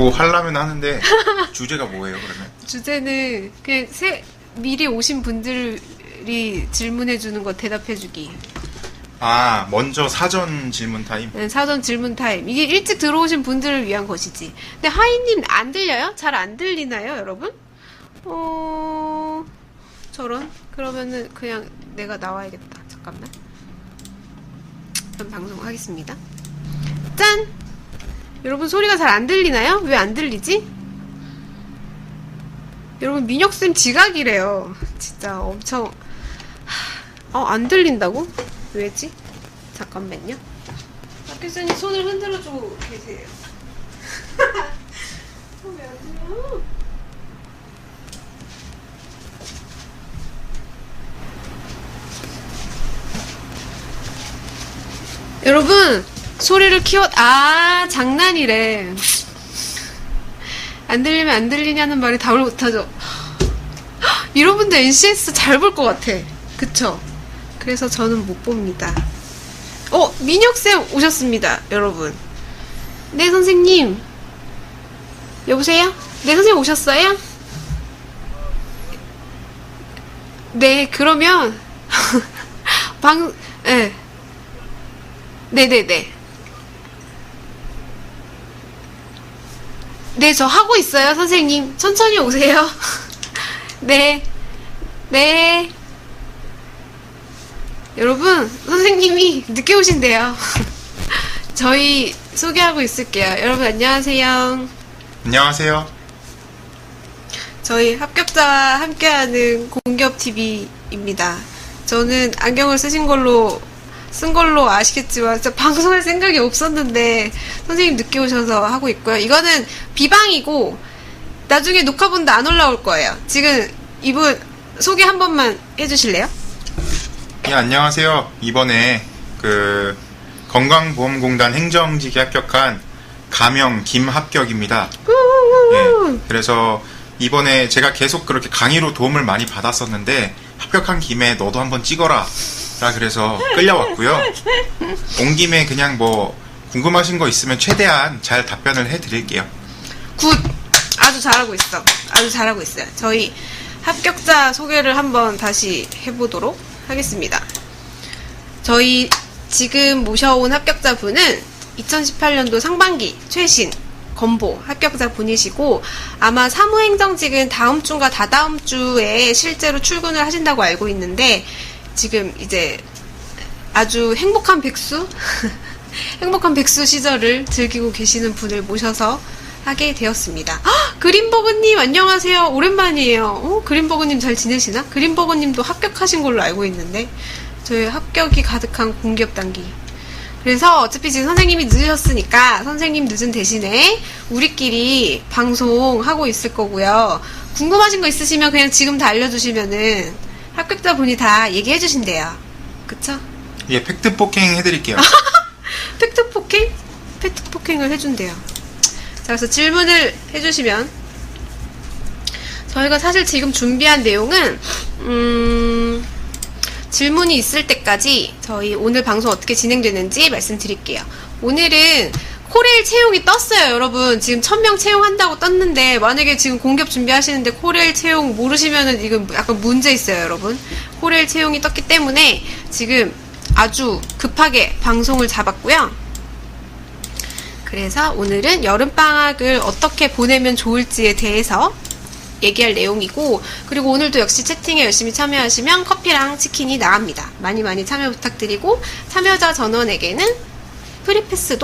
뭐 하려면 하는데 주제가 뭐예요 그러면? 주제는 그냥 미리 오신 분들이 질문해주는 거 대답해주기. 아, 먼저 사전 질문 타임? 네, 사전 질문 타임. 이게 일찍 들어오신 분들을 위한 것이지. 근데 하이님 안 들려요? 잘 안 들리나요, 여러분? 저런? 그러면은 그냥 내가 나와야겠다. 잠깐만. 그럼 방송하겠습니다. 짠! 여러분 소리가 잘 안 들리나요? 왜 안 들리지? 여러분 민혁쌤 지각이래요. 진짜 엄청 안 들린다고? 왜지? 잠깐만요. 박교수님 손을 흔들어주고 계세요. 왜 안 들려? 여러분 소리를 장난이래. 안 들리면 안 들리냐는 말이 답을 못하죠. 여러분들 NCS 잘 볼 것 같아. 그쵸? 그래서 저는 못 봅니다. 민혁쌤 오셨습니다, 여러분. 네, 선생님. 여보세요? 네, 선생님 오셨어요? 네, 그러면, 네. 네네네. 네, 저 하고 있어요, 선생님. 천천히 오세요. 네. 네. 여러분, 선생님이 늦게 오신대요. 저희 소개하고 있을게요. 여러분, 안녕하세요. 안녕하세요. 저희 합격자와 함께하는 공기업TV입니다. 저는 안경을 쓴 걸로 아시겠지만 진짜 방송할 생각이 없었는데 선생님 늦게 오셔서 하고 있고요. 이거는 비방이고 나중에 녹화본도 안 올라올 거예요. 지금 이분 소개 한 번만 해주실래요? 예, 안녕하세요. 이번에 건강보험공단 행정직에 합격한 가명 김합격입니다. 예, 그래서 이번에 제가 계속 그렇게 강의로 도움을 많이 받았었는데 합격한 김에 너도 한번 찍어라 라 그래서 끌려왔고요. 온 김에 그냥 뭐 궁금하신 거 있으면 최대한 잘 답변을 해드릴게요. 굿! 아주 잘하고 있어. 아주 잘하고 있어요. 저희 합격자 소개를 한번 다시 해보도록 하겠습니다. 저희 지금 모셔온 합격자분은 2018년도 상반기 최신 건보 합격자 분이시고 아마 사무행정직은 다음 주인가 다다음 주에 실제로 출근을 하신다고 알고 있는데 지금 이제 아주 행복한 백수? 행복한 백수 시절을 즐기고 계시는 분을 모셔서 하게 되었습니다. 그린버그님 안녕하세요. 오랜만이에요. 그린버그님 잘 지내시나? 그린버그님도 합격하신 걸로 알고 있는데 저희 합격이 가득한 공기업 단기. 그래서 어차피 지금 선생님이 늦으셨으니까 선생님 늦은 대신에 우리끼리 방송하고 있을 거고요. 궁금하신 거 있으시면 그냥 지금 다 알려주시면은 합격자분이 다 얘기해 주신대요. 그쵸? 예, 팩트 폭행 해드릴게요. 팩트 폭행? 팩트 폭행을 해준대요. 자, 그래서 질문을 해주시면 저희가 사실 지금 준비한 내용은 질문이 있을 때까지 저희 오늘 방송 어떻게 진행되는지 말씀드릴게요. 오늘은 코레일 채용이 떴어요, 여러분. 지금 1000명 채용한다고 떴는데 만약에 지금 공기업 준비하시는데 코레일 채용 모르시면은 이건 약간 문제 있어요, 여러분. 코레일 채용이 떴기 때문에 지금 아주 급하게 방송을 잡았고요. 그래서 오늘은 여름방학을 어떻게 보내면 좋을지에 대해서 얘기할 내용이고, 그리고 오늘도 역시 채팅에 열심히 참여하시면 커피랑 치킨이 나갑니다. 많이 많이 참여 부탁드리고, 참여자 전원에게는 프리패스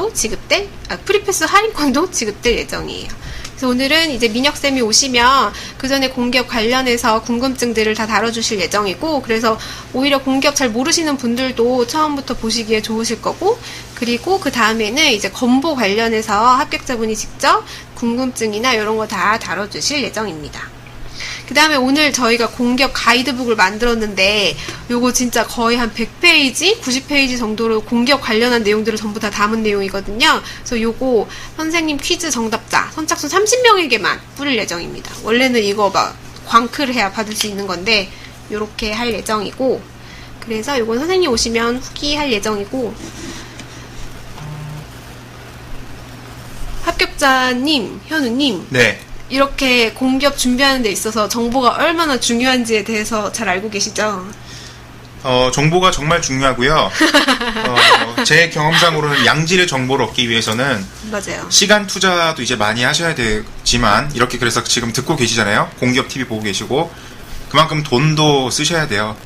할인권도 지급될 예정이에요. 그래서 오늘은 이제 민혁쌤이 오시면 그 전에 공기업 관련해서 궁금증들을 다 다뤄주실 예정이고, 그래서 오히려 공기업 잘 모르시는 분들도 처음부터 보시기에 좋으실 거고, 그리고 그 다음에는 이제 건보 관련해서 합격자분이 직접 궁금증이나 이런 거 다 다뤄주실 예정입니다. 그 다음에 오늘 저희가 공기업 가이드북을 만들었는데 요거 진짜 거의 한 100페이지, 90페이지 정도로 공기업 관련한 내용들을 전부 다 담은 내용이거든요. 그래서 요거 선생님 퀴즈 정답자 선착순 30명에게만 뿌릴 예정입니다. 원래는 이거 막 광클을 해야 받을 수 있는 건데 요렇게 할 예정이고, 그래서 요건 선생님 오시면 후기 할 예정이고, 합격 합격자님, 현우님, 네. 이렇게 공기업 준비하는 데 있어서 정보가 얼마나 중요한지에 대해서 잘 알고 계시죠? 정보가 정말 중요하고요. 제 경험상으로는 양질의 정보를 얻기 위해서는 맞아요. 시간 투자도 이제 많이 하셔야 되지만, 이렇게 그래서 지금 듣고 계시잖아요. 공기업 TV 보고 계시고, 그만큼 돈도 쓰셔야 돼요.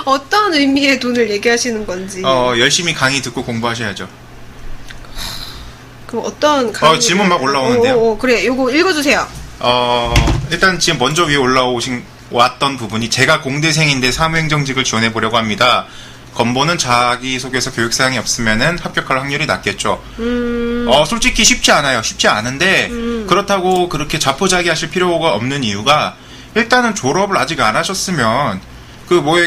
어떤 의미의 돈을 얘기하시는 건지. 열심히 강의 듣고 공부하셔야죠. 그럼 어떤 강의? 질문 막 올라오는데요. 그래, 요거 읽어주세요. 일단 지금 먼저 위에 왔던 부분이, 제가 공대생인데 사무행정직을 지원해보려고 합니다. 건보는 자기소개서 교육사항이 없으면은 합격할 확률이 낮겠죠. 솔직히 쉽지 않아요. 쉽지 않은데, 그렇다고 그렇게 자포자기하실 필요가 없는 이유가, 일단은 졸업을 아직 안 하셨으면,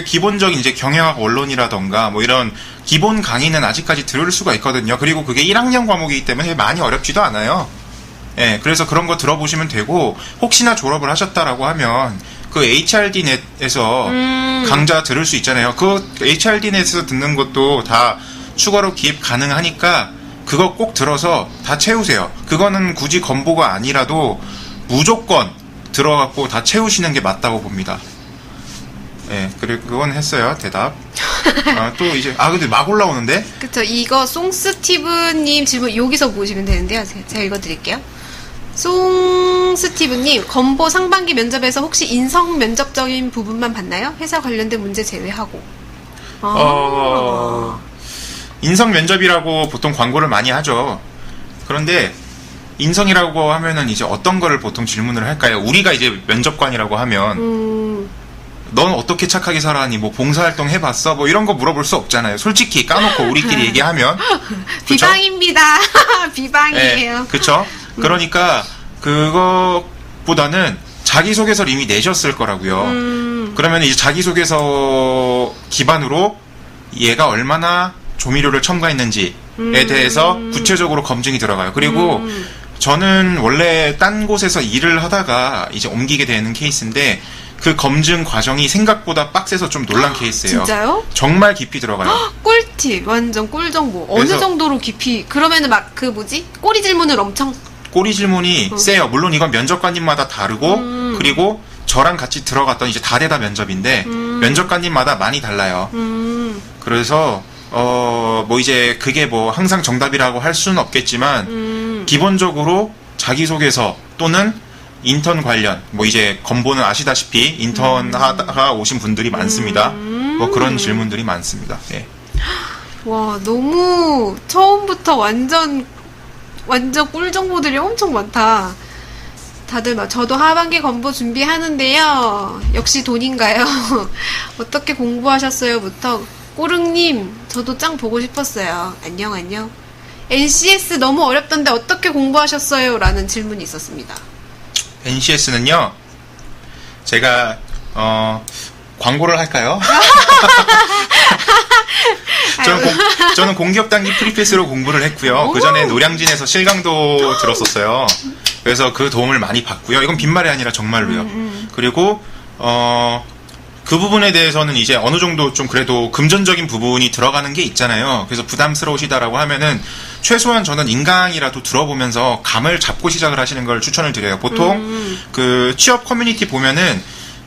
기본적인 이제 경영학 원론이라던가, 이런 기본 강의는 아직까지 들을 수가 있거든요. 그리고 그게 1학년 과목이기 때문에 많이 어렵지도 않아요. 예, 그래서 그런 거 들어보시면 되고, 혹시나 졸업을 하셨다라고 하면, 그 HRD넷에서 강좌 들을 수 있잖아요. 그 HRD넷에서 듣는 것도 다 추가로 기입 가능하니까 그거 꼭 들어서 다 채우세요. 그거는 굳이 건보가 아니라도 무조건 들어갖고 다 채우시는 게 맞다고 봅니다. 예, 그래, 그건 했어요. 대답. 또 이제, 근데 막 올라오는데? 그쵸. 이거 송스티브님 질문 여기서 보시면 되는데요. 제가 읽어드릴게요. 송스티브님, 건보 상반기 면접에서 혹시 인성 면접적인 부분만 봤나요? 회사 관련된 문제 제외하고. 인성 면접이라고 보통 광고를 많이 하죠. 그런데, 인성이라고 하면은 이제 어떤 거를 보통 질문을 할까요? 우리가 이제 면접관이라고 하면, 넌 어떻게 착하게 살아니? 봉사활동 해봤어? 이런 거 물어볼 수 없잖아요. 솔직히 까놓고 우리끼리 얘기하면. 비방입니다. 비방이에요. 네, 그쵸? 그러니까, 그것보다는 자기소개서를 이미 내셨을 거라고요. 그러면 이제 자기소개서 기반으로 얘가 얼마나 조미료를 첨가했는지에 대해서 구체적으로 검증이 들어가요. 그리고 저는 원래 딴 곳에서 일을 하다가 이제 옮기게 되는 케이스인데, 그 검증 과정이 생각보다 빡세서 좀 놀란 케이스예요. 진짜요? 정말 깊이 들어가요. 꿀팁, 완전 꿀정보. 어느 정도로 깊이? 그러면은 꼬리 질문을 엄청. 꼬리 질문이 세요. 물론 이건 면접관님마다 다르고, 그리고 저랑 같이 들어갔던 이제 다대다 면접인데, 면접관님마다 많이 달라요. 그래서, 이제 그게 항상 정답이라고 할 수는 없겠지만, 기본적으로 자기소개서 또는 인턴 관련, 이제 건보는 아시다시피 인턴 하다가 오신 분들이 많습니다. 그런 질문들이 많습니다. 예. 와, 너무 처음부터 완전 꿀 정보들이 엄청 많다. 다들 저도 하반기 건보 준비하는데요. 역시 돈인가요? 어떻게 공부하셨어요?부터 꼬릉님, 저도 짱 보고 싶었어요. 안녕. NCS 너무 어렵던데 어떻게 공부하셨어요? 라는 질문이 있었습니다. NCS는요, 제가, 광고를 할까요? 저는 공기업 단기 프리패스로 공부를 했고요. 그 전에 노량진에서 실강도 들었었어요. 그래서 그 도움을 많이 받고요. 이건 빈말이 아니라 정말로요. 그리고, 그 부분에 대해서는 이제 어느 정도 좀 그래도 금전적인 부분이 들어가는 게 있잖아요. 그래서 부담스러우시다라고 하면은 최소한 저는 인강이라도 들어보면서 감을 잡고 시작을 하시는 걸 추천을 드려요. 보통 그 취업 커뮤니티 보면은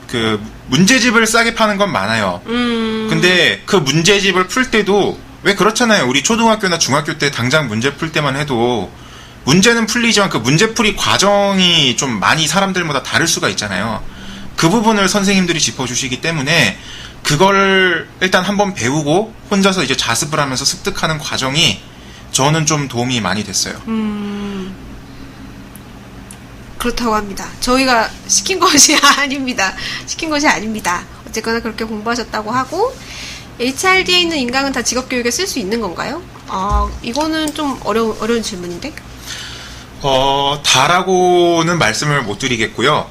그 문제집을 싸게 파는 건 많아요. 근데 그 문제집을 풀 때도 왜 그렇잖아요. 우리 초등학교나 중학교 때 당장 문제 풀 때만 해도 문제는 풀리지만 그 문제풀이 과정이 좀 많이 사람들마다 다를 수가 있잖아요. 그 부분을 선생님들이 짚어주시기 때문에 그걸 일단 한번 배우고 혼자서 이제 자습을 하면서 습득하는 과정이 저는 좀 도움이 많이 됐어요. 그렇다고 합니다. 저희가 시킨 것이 아닙니다. 어쨌거나 그렇게 공부하셨다고 하고, HRD에 있는 인강은 다 직업교육에 쓸 수 있는 건가요? 이거는 좀 어려운 질문인데? 다라고는 말씀을 못 드리겠고요.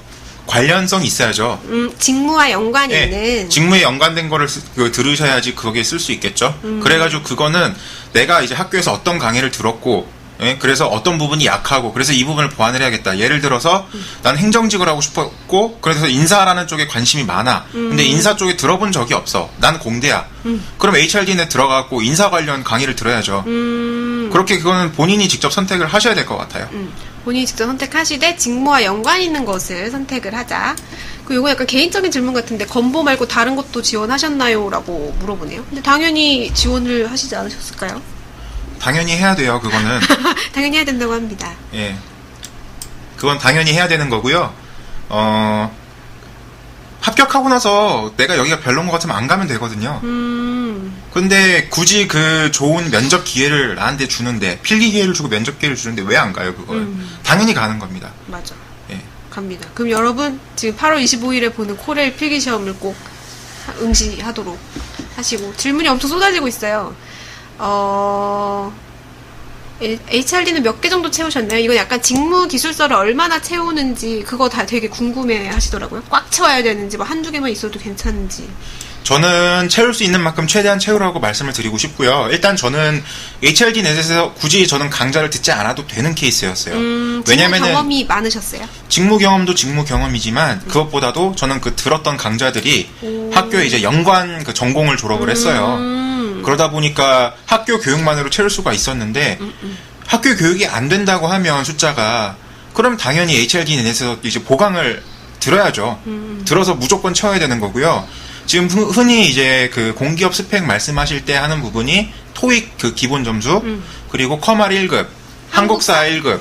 관련성이 있어야죠. 직무와 연관이 있는. 직무에 연관된 거를 들으셔야지 거기에 쓸 수 있겠죠. 그래가지고 그거는 내가 이제 학교에서 어떤 강의를 들었고, 예, 그래서 어떤 부분이 약하고 그래서 이 부분을 보완을 해야겠다. 예를 들어서 난 행정직을 하고 싶었고 그래서 인사라는 쪽에 관심이 많아. 근데 인사 쪽에 들어본 적이 없어. 난 공대야. 그럼 HRD에 들어가고 인사 관련 강의를 들어야죠. 그렇게 그거는 본인이 직접 선택을 하셔야 될 것 같아요. 본인이 직접 선택하시되 직무와 연관 있는 것을 선택을 하자. 그 요거 약간 개인적인 질문 같은데 건보 말고 다른 것도 지원하셨나요? 라고 물어보네요. 근데 당연히 지원을 하시지 않으셨을까요? 당연히 해야 돼요. 그거는. 당연히 해야 된다고 합니다. 예. 그건 당연히 해야 되는 거고요. 합격하고 나서 내가 여기가 별론 것 같으면 안 가면 되거든요. 근데 굳이 그 좋은 면접 기회를 나한테 주는데, 필기 기회를 주고 면접 기회를 주는데 왜 안 가요, 그걸? 당연히 가는 겁니다. 맞아. 예. 갑니다. 그럼 여러분, 지금 8월 25일에 보는 코레일 필기 시험을 꼭 응시하도록 하시고, 질문이 엄청 쏟아지고 있어요. HRD는 몇 개 정도 채우셨나요? 이건 약간 직무 기술서를 얼마나 채우는지 그거 다 되게 궁금해 하시더라고요. 꽉 채워야 되는지 뭐 한두 개만 있어도 괜찮은지. 저는 채울 수 있는 만큼 최대한 채우라고 말씀을 드리고 싶고요. 일단 저는 HRD 넷에서 굳이 저는 강좌를 듣지 않아도 되는 케이스였어요. 왜냐면은 직무 경험이 많으셨어요? 직무 경험도 직무 경험이지만 그것보다도 저는 그 들었던 강좌들이 학교에 이제 연관 그 전공을 졸업을 했어요. 그러다 보니까 학교 교육만으로 채울 수가 있었는데 학교 교육이 안 된다고 하면 숫자가 그럼 당연히 HRD 넷에서 이제 보강을 들어야죠. 들어서 무조건 채워야 되는 거고요. 지금 흔히 이제 그 공기업 스펙 말씀하실 때 하는 부분이 토익 그 기본 점수 그리고 커말 1급, 한국사 1급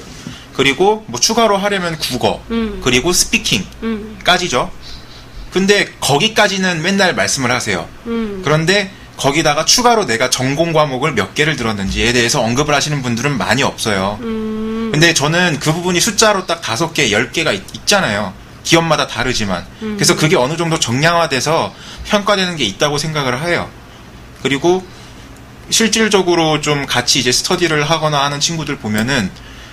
그리고 뭐 추가로 하려면 국어 그리고 스피킹까지죠. 근데 거기까지는 맨날 말씀을 하세요. 그런데 거기다가 추가로 내가 전공 과목을 몇 개를 들었는지에 대해서 언급을 하시는 분들은 많이 없어요. 근데 저는 그 부분이 숫자로 딱 5개, 10개가 있잖아요. 기업마다 다르지만. 그래서 그게 어느 정도 정량화돼서 평가되는 게 있다고 생각을 해요. 그리고 실질적으로 좀 같이 이제 스터디를 하거나 하는 친구들 보면은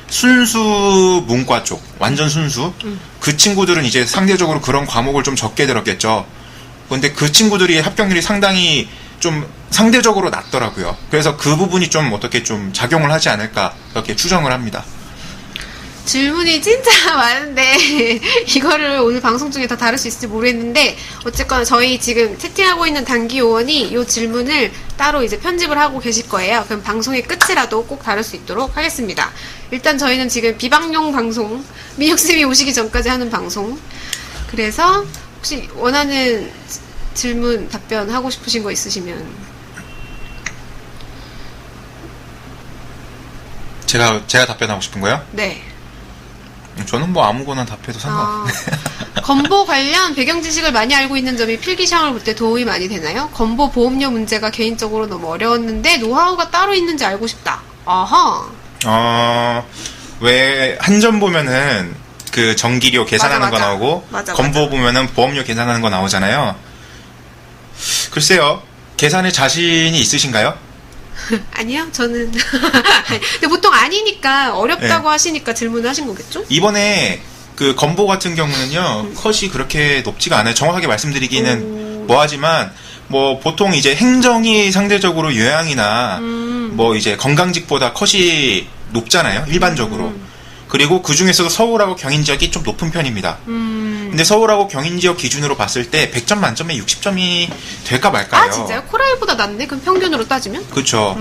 순수 문과 쪽, 완전 순수. 그 친구들은 이제 상대적으로 그런 과목을 좀 적게 들었겠죠. 근데 그 친구들이 합격률이 상당히 좀 상대적으로 낮더라고요. 그래서 그 부분이 좀 어떻게 좀 작용을 하지 않을까 그렇게 추정을 합니다. 질문이 진짜 많은데 이거를 오늘 방송 중에 다 다룰 수 있을지 모르겠는데 어쨌거나 저희 지금 채팅하고 있는 단기 요원이 이 질문을 따로 이제 편집을 하고 계실 거예요. 그럼 방송의 끝이라도 꼭 다룰 수 있도록 하겠습니다. 일단 저희는 지금 비방용 방송, 민혁쌤이 오시기 전까지 하는 방송. 그래서 혹시 원하는 질문 답변 하고 싶으신 거 있으시면 제가 답변하고 싶은 거요? 네. 저는 뭐 아무거나 답해도 상관없어요. 건보 관련 배경 지식을 많이 알고 있는 점이 필기 시험을 볼 때 도움이 많이 되나요? 건보 보험료 문제가 개인적으로 너무 어려웠는데 노하우가 따로 있는지 알고 싶다. 아하. 왜 한전 보면은 그 전기료 계산하는 맞아. 거 나오고 맞아. 건보 보면은 보험료 계산하는 거 나오잖아요. 글쎄요. 계산에 자신이 있으신가요? 아니요, 저는. 근데 보통 아니니까 어렵다고 네. 하시니까 질문을 하신 거겠죠? 이번에 그 건보 같은 경우는요, 컷이 그렇게 높지가 않아요. 정확하게 말씀드리기는 뭐하지만, 뭐 보통 이제 행정이 상대적으로 요양이나 뭐 이제 건강직보다 컷이 높잖아요. 일반적으로. 그리고 그 중에서도 서울하고 경인 지역이 좀 높은 편입니다. 근데 서울하고 경인 지역 기준으로 봤을 때 100점 만점에 60점이 될까 말까요? 아, 진짜요? 코라일보다 낫네? 그럼 평균으로 따지면? 그렇죠.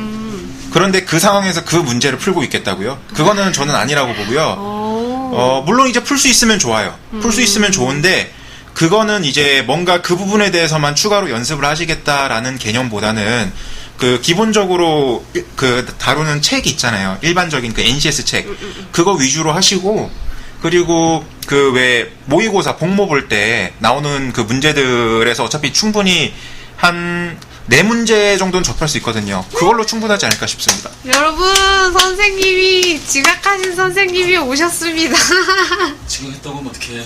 그런데 그 상황에서 그 문제를 풀고 있겠다고요? 그거는 저는 아니라고 보고요. 물론 이제 풀 수 있으면 좋아요. 풀 수 있으면 좋은데 그거는 이제 뭔가 그 부분에 대해서만 추가로 연습을 하시겠다라는 개념보다는 그 기본적으로 그 다루는 책이 있잖아요. 일반적인 그 NCS 책. 그거 위주로 하시고 그리고 그 왜 모의고사 복모 볼 때 나오는 그 문제들에서 어차피 충분히 한 4문제 정도는 접할 수 있거든요. 그걸로 충분하지 않을까 싶습니다. 여러분, 선생님이, 지각하신 선생님이 오셨습니다. 지각했다고 하면 어떡해.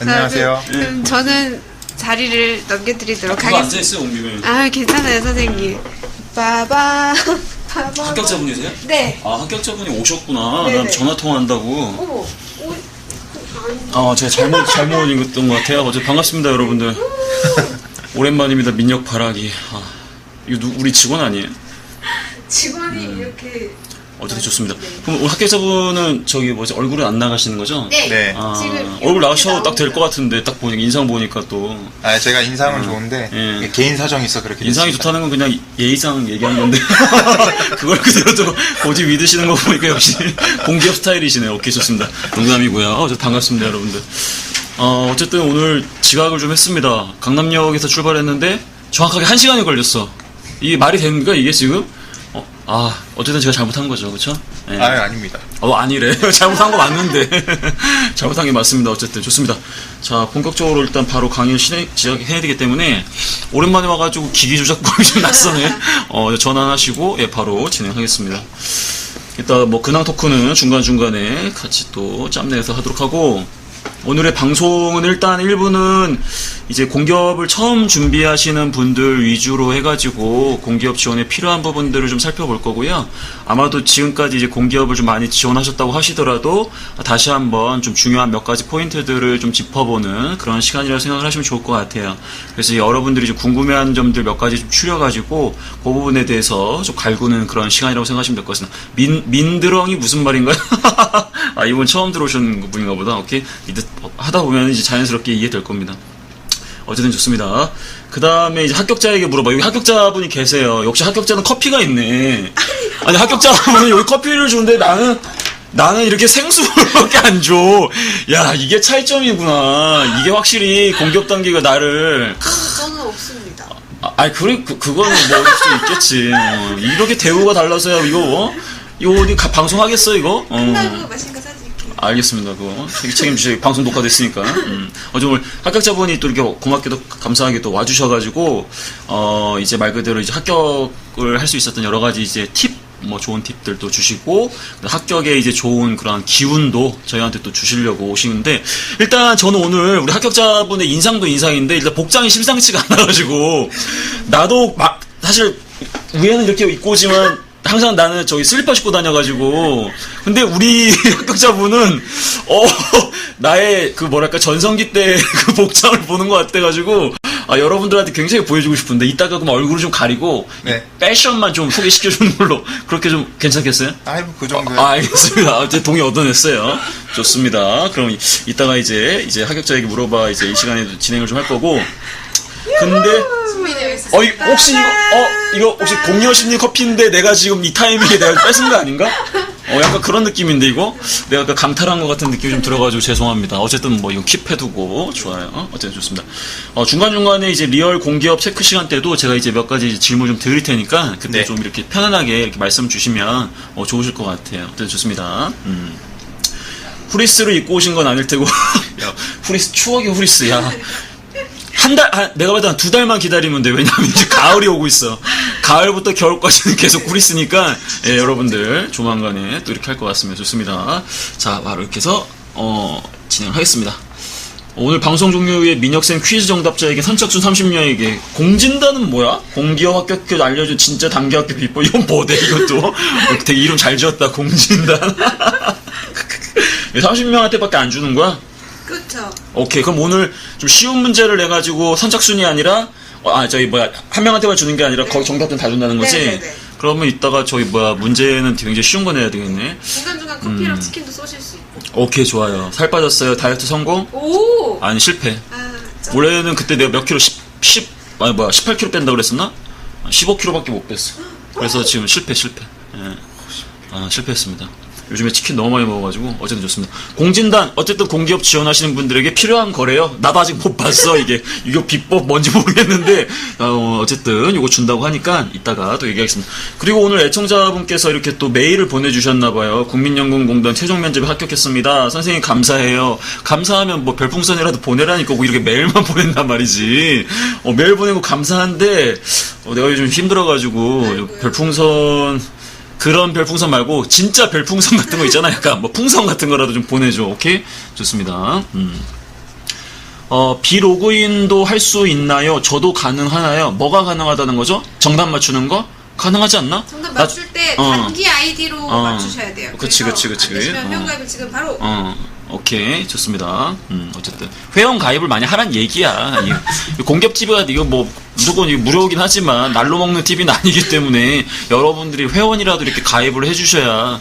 안녕하세요. 그럼 저는 자리를 넘겨드리도록 그거 하겠습니다. 앉아있어요, 옮기면. 아, 괜찮아요, 선생님. 빠바. 합격자분이세요? 네. 아, 합격자분이 오셨구나. 네네. 난 전화통화한다고. 어머, 제가 잘못 읽었던 것 같아요. 어제 반갑습니다, 여러분들. 오랜만입니다, 민혁 바라기. 이거 우리 직원 아니에요? 직원이 이렇게 어쨌든 좋습니다. 그럼 오늘 합격자분은 저기 뭐지 얼굴은 안 나가시는 거죠? 네. 네. 아, 지금 얼굴 이렇게 나가셔도 딱 될 것 나옵니다. 같은데 딱 보니까 인상 보니까 또 제가 인상은 좋은데 예. 개인 사정이 있어 그렇게 인상이 됐습니다. 좋다는 건 그냥 예의상 얘기한 건데 그걸 그대로 또 고집 믿으시는 거 보니까 역시 공기업 스타일이시네요. 오케이 좋습니다. 농담이고요. 어쨌든 반갑습니다 여러분들. 어쨌든 오늘 지각을 좀 했습니다. 강남역에서 출발했는데 정확하게 1시간이 걸렸어. 이게 말이 됩니까 이게 지금? 어쨌든 제가 잘못한 거죠, 그렇죠? 예. 아닙니다. 아니래. 잘못한 거 맞는데. 잘못한 게 맞습니다. 어쨌든 좋습니다. 자, 본격적으로 일단 바로 강의를 시작해야 되기 때문에 오랜만에 와가지고 기기 조작법이 좀 낯서네. 전환하시고 바로 진행하겠습니다. 일단 뭐 근황 토크는 중간중간에 같이 또 짬내서 하도록 하고 오늘의 방송은 일단 1부는 이제 공기업을 처음 준비하시는 분들 위주로 해가지고 공기업 지원에 필요한 부분들을 좀 살펴볼 거고요. 아마도 지금까지 이제 공기업을 좀 많이 지원하셨다고 하시더라도 다시 한번 좀 중요한 몇 가지 포인트들을 좀 짚어보는 그런 시간이라고 생각을 하시면 좋을 것 같아요. 그래서 여러분들이 좀 궁금해하는 점들 몇 가지 좀 추려가지고 그 부분에 대해서 좀 갈구는 그런 시간이라고 생각하시면 될 것 같습니다. 민드렁이 무슨 말인가요? 이분 처음 들어오신 분인가 보다. 오케이. 하다 보면 이제 자연스럽게 이해될 겁니다. 어쨌든 좋습니다. 그 다음에 이제 합격자에게 물어봐. 여기 합격자분이 계세요. 역시 합격자는 커피가 있네. 아니, 합격자분은 여기 커피를 주는데 나는 이렇게 생수밖에 안 줘. 야, 이게 차이점이구나. 이게 확실히 공기업 단계가 나를. 저는 없습니다. 그거는 뭐 어쩔 수 있겠지. 이렇게 대우가 달라서야 이거 어디 방송하겠어, 이거? 끝나고 맛있는 거 사드릴게요. 알겠습니다. 그거 책임지시 방송 녹화됐으니까. 오늘 합격자분이 또 이렇게 고맙게도 감사하게 또 와주셔가지고 이제 말 그대로 이제 합격을 할 수 있었던 여러 가지 이제 뭐 좋은 팁들도 주시고 합격에 이제 좋은 그런 기운도 저희한테 또 주시려고 오시는데 일단 저는 오늘 우리 합격자분의 인상도 인상인데 일단 복장이 심상치가 않아가지고 나도 막 사실 위에는 이렇게 입고 오지만 항상 나는 저기 슬리퍼 신고 다녀가지고 근데 우리 합격자분은 나의 그 뭐랄까 전성기 때 그 복장을 보는 것 같아가지고 여러분들한테 굉장히 보여주고 싶은데 이따가 그럼 얼굴을 좀 가리고 네. 패션만 좀 소개시켜주는 걸로 그렇게 좀 괜찮겠어요? 그 정도요. 알겠습니다. 어쨌든 동의 얻어냈어요. 좋습니다. 그럼 이따가 이제 합격자에게 물어봐 이제 이 시간에도 진행을 좀 할 거고 근데 준비되어 있습니다. 혹시 이거 혹시 공여심리 커피인데 내가 지금 이 타이밍에 내가 뺏은 거 아닌가? 약간 그런 느낌인데 이거? 내가 아까 강탈한 것 같은 느낌이 좀 들어가지고 죄송합니다. 어쨌든 뭐 이거 킵해두고 좋아요. 어쨌든 좋습니다. 중간중간에 이제 리얼 공기업 체크 시간 때도 제가 이제 몇 가지 질문 좀 드릴 테니까 그때 네. 좀 이렇게 편안하게 이렇게 말씀 주시면 좋으실 것 같아요. 어쨌든 좋습니다. 후리스를 입고 오신 건 아닐 테고 야, 후리스 추억의 후리스 야. 내가 봐도 한 2달만 기다리면 돼. 왜냐면 이제 가을이 오고 있어. 가을부터 겨울까지는 계속 구리스니까, 여러분들, 조만간에 또 이렇게 할 것 같습니다. 좋습니다. 자, 바로 이렇게 해서, 진행하겠습니다. 오늘 방송 종료 후에 민혁쌤 퀴즈 정답자에게 선착순 30명에게 공진단은 뭐야? 공기업 합격표 알려준 진짜 단기 합격 비법. 이건 뭐대, 이것도. 되게 이름 잘 지었다, 공진단. 30명한테밖에 안 주는 거야? 그렇죠. 오케이. 그럼 오늘 좀 쉬운 문제를 내가지고 선착순이 아니라, 한 명한테만 주는 게 아니라 거기 정답은 다 준다는 거지? 네네네. 그러면 이따가 문제는 굉장히 쉬운 거 내야 되겠네. 중간중간 커피랑 치킨도 쏘실 수 있고. 오케이, 좋아요. 살 빠졌어요. 다이어트 성공? 오! 아니, 실패. 좀. 원래는 그때 내가 몇 킬로, 18킬로 뺀다고 그랬었나? 15킬로밖에 못 뺐어. 그래서 지금 실패. 실패했습니다. 요즘에 치킨 너무 많이 먹어가지고 어쨌든 좋습니다. 공진단 어쨌든 공기업 지원하시는 분들에게 필요한 거래요. 나도 아직 못 봤어. 이게 비법 뭔지 모르겠는데 어쨌든 이거 준다고 하니까 이따가 또 얘기하겠습니다. 그리고 오늘 애청자분께서 이렇게 또 메일을 보내주셨나봐요. 국민연금공단 최종 면접에 합격했습니다. 선생님 감사해요. 감사하면 뭐 별풍선이라도 보내라니까 꼭 이렇게 메일만 보낸단 말이지. 메일 보내고 감사한데 내가 요즘 힘들어가지고 별풍선 그런 별풍선 말고 진짜 별풍선 같은 거 있잖아. 약간 뭐 풍선 같은 거라도 좀 보내줘. 오케이? 좋습니다. 비로그인도 할 수 있나요? 저도 가능하나요? 뭐가 가능하다는 거죠? 정답 맞추는 거? 가능하지 않나? 정답 맞출 때 단기 아이디로 맞추셔야 돼요. 그치. 안 되시면 회원가입을 지금 바로 오케이, 좋습니다. 어쨌든 회원 가입을 많이 하란 얘기야. 이 공기업TV가 이거 뭐 무조건 이거 무료이긴 하지만 날로 먹는 TV는 아니기 때문에 여러분들이 회원이라도 이렇게 가입을 해주셔야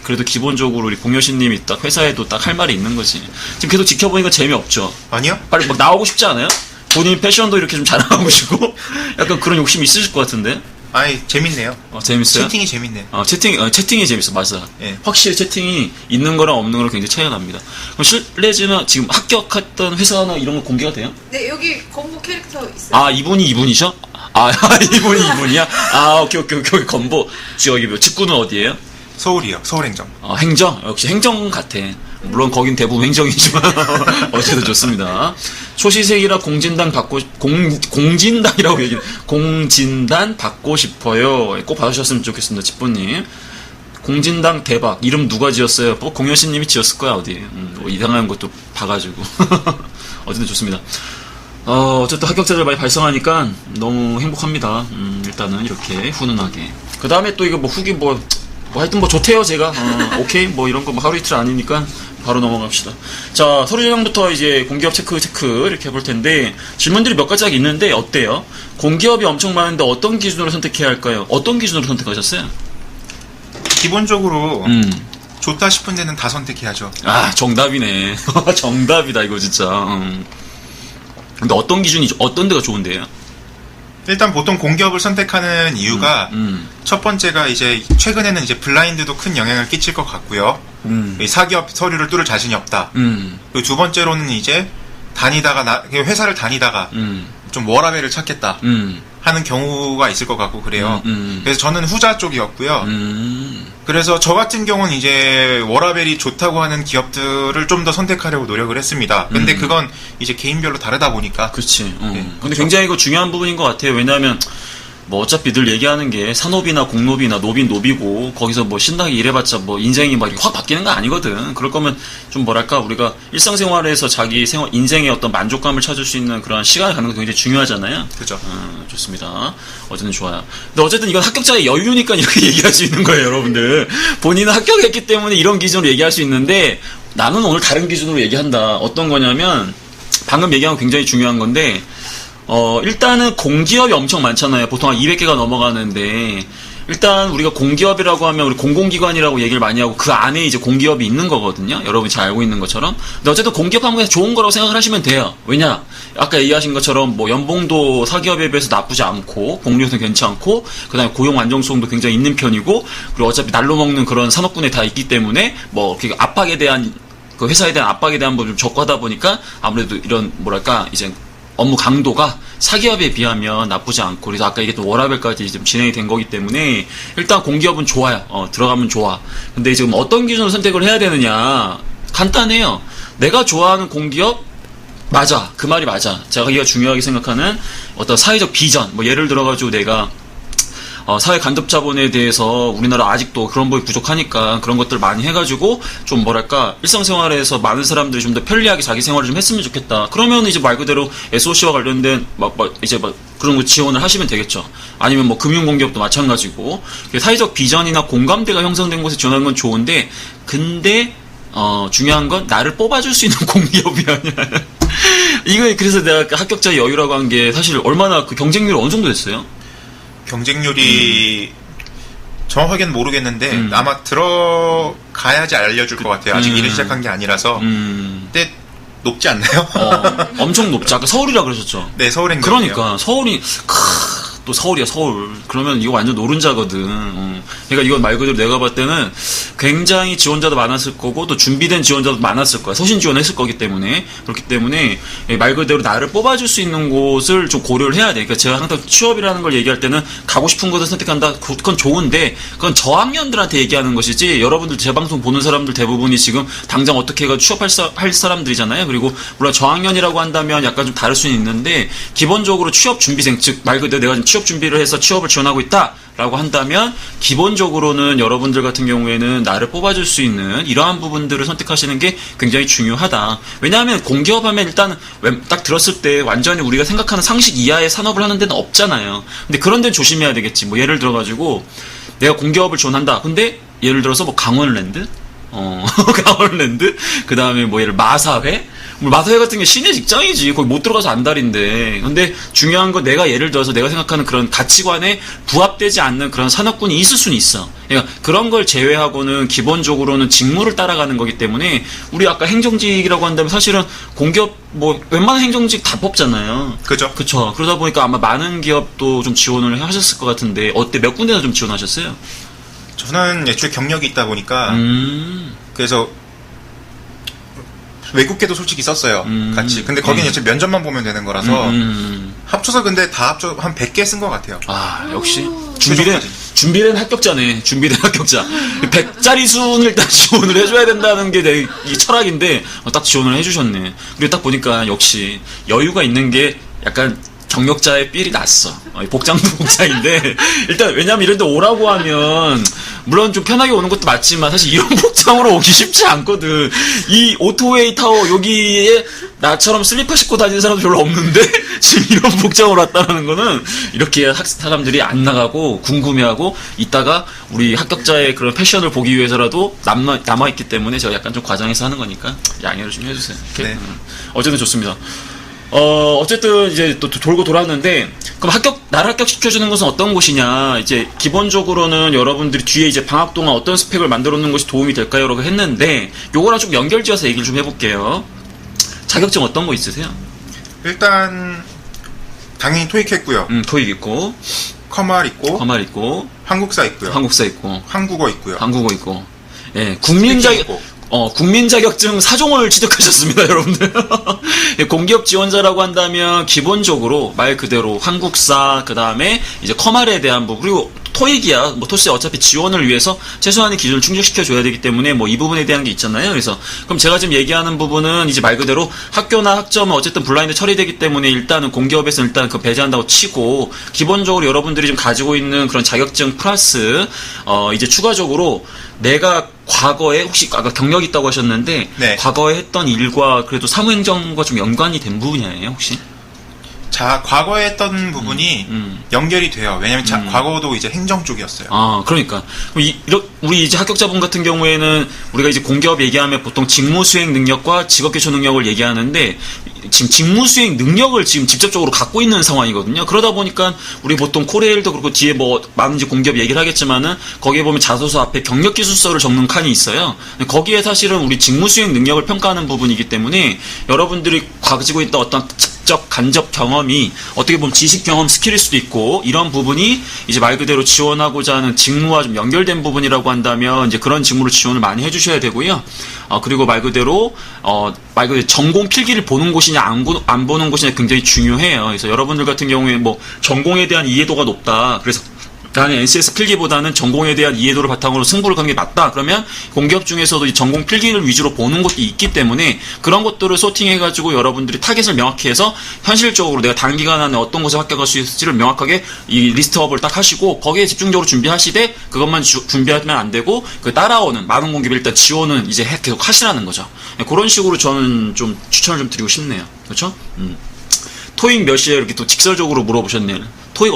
그래도 기본적으로 우리 공여신님이 딱 회사에도 딱 할 말이 있는 거지. 지금 계속 지켜보니까 재미없죠. 아니요? 빨리 막 나오고 싶지 않아요? 본인 패션도 이렇게 좀 자랑하고 싶고 약간 그런 욕심이 있으실 것 같은데. 아니, 재밌네요. 재밌어요? 채팅이 재밌네요. 채팅이 재밌어, 맞아. 예. 확실히 채팅이 있는 거랑 없는 거랑 굉장히 차이가 납니다. 그럼 실례지만 지금 합격했던 회사나 이런 거 공개가 돼요? 네, 여기 건보 캐릭터 있어요. 아, 이분이셔? 아, 이분이야? 아, 오케이. 건보. 저기, 직구는 어디예요? 서울이요. 서울행정. 행정? 역시 행정 같아. 물론 거긴 대부분 행정이지만 어쨌든 좋습니다. 초시생이라 공진단 받고 싶어요. 꼭 받으셨으면 좋겠습니다. 집보님. 공진당 대박. 이름 누가 지었어요? 뭐 공여신님이 지었을 거야 어디. 뭐 이상한 것도 봐가지고. 어쨌든 좋습니다. 어쨌든 합격자들 많이 발생하니까 너무 행복합니다. 일단은 이렇게 훈훈하게. 그 다음에 또 이거 뭐 후기 뭐 하여튼 뭐 좋대요 제가. 오케이 뭐 이런 거 뭐 하루 이틀 아니니까 바로 넘어갑시다. 자, 서류 전형부터 이제 공기업 체크 이렇게 해볼 텐데 질문들이 몇 가지가 있는데 어때요? 공기업이 엄청 많은데 어떤 기준으로 선택해야 할까요? 어떤 기준으로 선택하셨어요? 기본적으로 좋다 싶은 데는 다 선택해야죠. 아, 정답이네. 정답이다 이거 진짜. 근데 어떤 기준이죠? 어떤 데가 좋은데요? 일단 보통 공기업을 선택하는 이유가 첫 번째가 이제 최근에는 이제 블라인드도 큰 영향을 끼칠 것 같고요. 이 사기업 서류를 뚫을 자신이 없다. 그리고 두 번째로는 이제 회사를 다니다가 좀 워라밸을 찾겠다 하는 경우가 있을 것 같고 그래요. 그래서 저는 후자 쪽이었고요. 그래서 저 같은 경우는 이제 워라밸이 좋다고 하는 기업들을 좀 더 선택하려고 노력을 했습니다. 근데 그건 이제 개인별로 다르다 보니까. 그렇지. 네, 근데 굉장히 이거 중요한 부분인 것 같아요. 왜냐하면 뭐 어차피 늘 얘기하는 게 산업이나 공업이나 노빈 노비고 거기서 뭐 신나게 일해봤자 뭐 인생이 막 이렇게 확 바뀌는 거 아니거든. 그럴 거면 좀 뭐랄까 우리가 일상생활에서 자기 인생의 어떤 만족감을 찾을 수 있는 그런 시간을 갖는 거 굉장히 중요하잖아요. 그죠. 좋습니다. 어쨌든 좋아요. 근데 어쨌든 이건 합격자의 여유니까 이렇게 얘기할 수 있는 거예요, 여러분들. 본인은 합격했기 때문에 이런 기준으로 얘기할 수 있는데 나는 오늘 다른 기준으로 얘기한다. 어떤 거냐면 방금 얘기한 건 굉장히 중요한 건데 일단은 공기업이 엄청 많잖아요. 보통 한 200개가 넘어가는데, 일단 우리가 공기업이라고 하면 우리 공공기관이라고 얘기를 많이 하고 그 안에 이제 공기업이 있는 거거든요. 여러분이 잘 알고 있는 것처럼. 근데 어쨌든 공기업 하면 좋은 거라고 생각을 하시면 돼요. 왜냐? 아까 얘기하신 것처럼 뭐 연봉도 사기업에 비해서 나쁘지 않고, 복리후도 괜찮고, 그 다음에 고용 안정성도 굉장히 있는 편이고, 그리고 어차피 날로 먹는 그런 산업군에 다 있기 때문에, 뭐, 압박에 대한, 그 회사에 대한 압박에 대한 뭐 좀 적고 하다 보니까 아무래도 이런, 뭐랄까, 이제 업무 강도가 사기업에 비하면 나쁘지 않고, 그래서 아까 얘기했던 워라밸까지 좀 진행이 된 거기 때문에 일단 공기업은 좋아요. 들어가면 좋아. 근데 지금 어떤 기준으로 선택을 해야 되느냐? 간단해요. 내가 좋아하는 공기업 맞아. 그 말이 맞아. 제가 중요하게 생각하는 어떤 사회적 비전. 뭐 예를 들어가지고 내가 사회 간접 자본에 대해서 우리나라 아직도 그런 부분이 부족하니까 그런 것들 많이 해가지고 좀 뭐랄까 일상생활에서 많은 사람들이 좀 더 편리하게 자기 생활을 좀 했으면 좋겠다. 그러면 이제 말 그대로 SOC와 관련된 그런 거 지원을 하시면 되겠죠. 아니면 뭐 금융공기업도 마찬가지고 사회적 비전이나 공감대가 형성된 곳에 지원하는 건 좋은데 근데 중요한 건 나를 뽑아줄 수 있는 공기업이 아니라 이거 그래서 내가 합격자 여유라고 한 게 사실 얼마나 그 경쟁률이 어느 정도 됐어요? 경쟁률이 정확하게는 모르겠는데 아마 들어가야지 알려줄 것 같아요. 아직 일을 시작한 게 아니라서. 근데 높지 않나요? 엄청 높지. 아까 서울이라 그러셨죠? 네, 서울행정. 그러니까 서울이 또 서울이야 서울. 그러면 이거 완전 노른자거든. 그러니까 이건 말 그대로 내가 봤을 때는 굉장히 지원자도 많았을 거고 또 준비된 지원자도 많았을 거야. 서신 지원했을 거기 때문에. 그렇기 때문에 말 그대로 나를 뽑아줄 수 있는 곳을 좀 고려를 해야 돼. 그러니까 제가 항상 취업이라는 걸 얘기할 때는 가고 싶은 곳을 선택한다. 그건 좋은데 그건 저학년들한테 얘기하는 것이지 여러분들 제 방송 보는 사람들 대부분이 지금 당장 어떻게 해가 취업할 사람들이잖아요. 그리고 물론 저학년이라고 한다면 약간 좀 다를 수는 있는데 기본적으로 취업 준비생 즉 말 그대로 내가 지금 취업 준비를 해서 취업을 지원하고 있다라고 한다면 기본적으로는 여러분들 같은 경우에는 나를 뽑아줄 수 있는 이러한 부분들을 선택하시는 게 굉장히 중요하다. 왜냐하면 공기업하면 일단 딱 들었을 때 완전히 우리가 생각하는 상식 이하의 산업을 하는 데는 없잖아요. 근데 그런 데는 조심해야 되겠지. 뭐 예를 들어가지고 내가 공기업을 지원한다. 근데 예를 들어서 뭐 강원랜드 강원랜드, 그 다음에 뭐 예를 마사회? 마사회 같은 게 시내 직장이지. 거기 못 들어가서 안달인데. 근데 중요한 건 내가 예를 들어서 내가 생각하는 그런 가치관에 부합되지 않는 그런 산업군이 있을 수는 있어. 그러니까 그런 걸 제외하고는 기본적으로는 직무를 따라가는 거기 때문에 우리 아까 행정직이라고 한다면 사실은 공기업 뭐 웬만한 행정직 다 뽑잖아요. 그죠? 그쵸. 그러다 보니까 아마 많은 기업도 좀 지원을 하셨을 것 같은데 어때? 몇 군데나 좀 지원하셨어요? 저는 애초에 경력이 있다 보니까 그래서 외국계도 솔직히 썼어요. 같이. 근데 거기는 이제 면접만 보면 되는 거라서 합쳐서 근데 다 합쳐 한 100개 쓴 것 같아요. 아, 역시 최종까지. 준비된 합격자네. 준비된 합격자. 100짜리 수는 일단 지원을 해줘야 된다는 게 내 이 철학인데 딱 지원을 해주셨네. 그리고 딱 보니까 역시 여유가 있는 게 약간 경력자의 삘이 났어. 복장도 복장인데 일단 왜냐면 이런 데 오라고 하면 물론 좀 편하게 오는 것도 맞지만 사실 이런 복장으로 오기 쉽지 않거든. 이 오토웨이 타워 여기에 나처럼 슬리퍼 신고 다니는 사람도 별로 없는데 지금 이런 복장으로 왔다는 거는 이렇게 사람들이 안 나가고 궁금해하고 이따가 우리 합격자의 그런 패션을 보기 위해서라도 남아있기 때문에 제가 약간 좀 과장해서 하는 거니까 양해를 좀 해주세요. 네. 어쨌든 좋습니다. 어쨌든 이제 또 돌고 돌았는데, 그럼 나를 합격시켜주는 것은 어떤 곳이냐, 이제 기본적으로는 여러분들이 뒤에 이제 방학 동안 어떤 스펙을 만들어 놓는 것이 도움이 될까요? 라고 했는데, 요거랑 좀 연결지어서 얘기를 좀 해볼게요. 자격증 어떤 거 있으세요? 일단 당연히 토익 했고요. 토익 있고, 커말 있고, 한국사 있고요. 한국사 있고, 한국어 있고요. 한국어 있고, 예, 국민 자격증 4종을 취득하셨습니다, 여러분들. 공기업 지원자라고 한다면 기본적으로 말 그대로 한국사, 그 다음에 이제 커말에 대한 부분, 그리고 토익이야, 뭐 토스에 어차피 지원을 위해서 최소한의 기준을 충족시켜줘야 되기 때문에 뭐 이 부분에 대한 게 있잖아요. 그래서 그럼 제가 지금 얘기하는 부분은 이제 말 그대로 학교나 학점은 어쨌든 블라인드 처리되기 때문에 일단은 공기업에서 일단 그 배제한다고 치고 기본적으로 여러분들이 좀 가지고 있는 그런 자격증 플러스 이제 추가적으로 내가 과거에 혹시 아까 경력 있다고 하셨는데 네. 과거에 했던 일과 그래도 사무행정과 좀 연관이 된 부분이에요 혹시? 자, 과거에 했던 부분이 연결이 돼요. 왜냐면 과거도 이제 행정 쪽이었어요. 아, 그러니까. 우리 이제 합격자분 같은 경우에는 우리가 이제 공기업 얘기하면 보통 직무 수행 능력과 직업 기초 능력을 얘기하는데 지금 직무 수행 능력을 지금 직접적으로 갖고 있는 상황이거든요. 그러다 보니까 우리 보통 코레일도 그렇고 뒤에 뭐 많은 이제 공기업 얘기를 하겠지만은 거기에 보면 자소서 앞에 경력 기술서를 적는 칸이 있어요. 거기에 사실은 우리 직무 수행 능력을 평가하는 부분이기 때문에 여러분들이 가지고 있던 어떤 간접 경험이 어떻게 보면 지식 경험 스킬일 수도 있고 이런 부분이 이제 말 그대로 지원하고자 하는 직무와 좀 연결된 부분이라고 한다면 이제 그런 직무를 지원을 많이 해주셔야 되고요. 그리고 말 그대로 전공 필기를 보는 곳이냐 안 보는 곳이냐 굉장히 중요해요. 그래서 여러분들 같은 경우에 뭐 전공에 대한 이해도가 높다. 그래서 나는 NCS 필기보다는 전공에 대한 이해도를 바탕으로 승부를 가는 게 맞다. 그러면 공기업 중에서도 이 전공 필기를 위주로 보는 것도 있기 때문에 그런 것들을 소팅해가지고 여러분들이 타겟을 명확히 해서 현실적으로 내가 단기간 안에 어떤 곳에 합격할 수 있을지를 명확하게 이 리스트업을 딱 하시고 거기에 집중적으로 준비하시되 그것만 준비하면 안 되고 그 따라오는 많은 공기업을 일단 지원은 이제 계속 하시라는 거죠. 그런 식으로 저는 좀 추천을 좀 드리고 싶네요. 그렇죠? 토익 몇이에요? 이렇게 또 직설적으로 물어보셨네요. 토익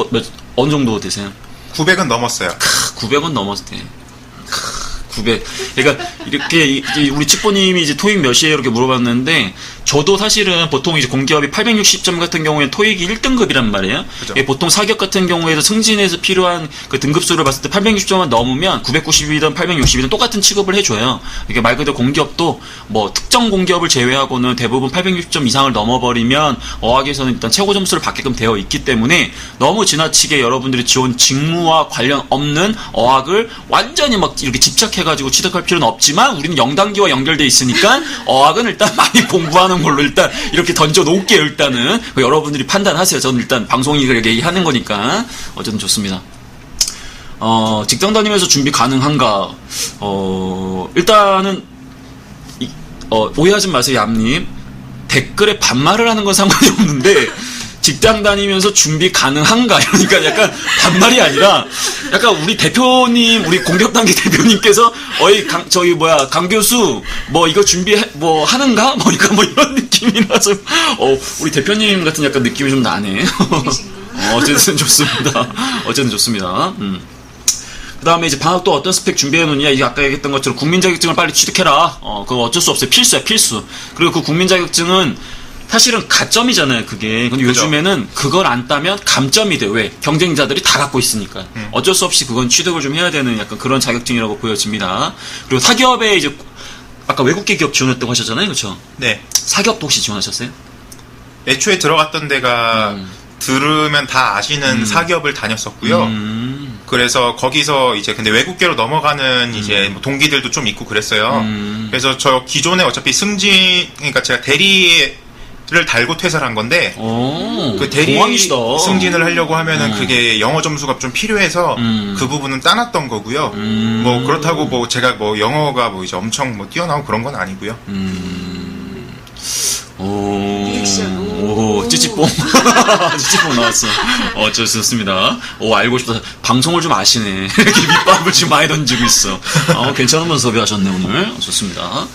어느 정도 되세요? 900은 넘었어요. 900은 넘었을 때. 900. 그러니까 이렇게 우리 측보님이 이제 토익 몇이에요 이렇게 물어봤는데 저도 사실은 보통 이제 공기업이 860점 같은 경우에 토익이 1등급이란 말이에요. 그죠. 보통 사격 같은 경우에도 승진해서 필요한 그 등급수를 봤을 때 860점만 넘으면 990이든 860이든 똑같은 취급을 해줘요. 이게 말 그대로 공기업도 뭐 특정 공기업을 제외하고는 대부분 860점 이상을 넘어버리면 어학에서는 일단 최고 점수를 받게끔 되어 있기 때문에 너무 지나치게 여러분들이 지원 직무와 관련 없는 어학을 완전히 막 이렇게 집착해가지고 취득할 필요는 없지만 우리는 영단기와 연결돼 있으니까 어학은 일단 많이 공부하는 걸로 일단 이렇게 던져놓을게요. 일단은 여러분들이 판단하세요. 저는 일단 방송이익을 얘기하는 거니까 어쨌든 좋습니다. 직장 다니면서 준비 가능한가? 일단은 오해하지 마세요, 얌님. 댓글에 반말을 하는 건 상관이 없는데 직장 다니면서 준비 가능한가? 이러니까 약간 반말이 아니라 약간 우리 대표님, 우리 공격단계 대표님께서 강 교수 뭐 이거 하는가? 뭐 이런 느낌이라서 우리 대표님 같은 약간 느낌이 좀 나네. 어쨌든 좋습니다. 그 다음에 이제 방학 또 어떤 스펙 준비해 놓냐, 이게 아까 얘기했던 것처럼 국민 자격증을 빨리 취득해라. 그거 어쩔 수 없어요. 필수야, 필수. 그리고 그 국민 자격증은 사실은 가점이잖아요, 그게. 근데 그죠. 요즘에는 그걸 안 따면 감점이 돼. 왜? 경쟁자들이 다 갖고 있으니까. 어쩔 수 없이 그건 취득을 좀 해야 되는 약간 그런 자격증이라고 보여집니다. 그리고 사기업에 이제, 아까 외국계 기업 지원했다고 하셨잖아요, 그쵸? 네. 사기업도 혹시 지원하셨어요? 애초에 들어갔던 데가 들으면 다 아시는 사기업을 다녔었고요. 그래서 거기서 이제 근데 외국계로 넘어가는 이제 뭐 동기들도 좀 있고 그랬어요. 그래서 저 기존에 어차피 그러니까 제가 대리를 달고 퇴사를 한 건데 오, 그 대리 동안이시다. 승진을 하려고 하면은 그게 영어 점수가 좀 필요해서 그 부분은 따놨던 거고요. 뭐 그렇다고 뭐 제가 뭐 영어가 뭐 이제 엄청 뭐 뛰어나고 그런 건 아니고요. 오, 찌찌뽕. 찌찌뽕 나왔어. 좋습니다. 알고 싶다. 방송을 좀 아시네. 이렇게 밑밥을 지금 많이 던지고 있어. 괜찮은 분 섭외하셨네, 오늘. 좋습니다.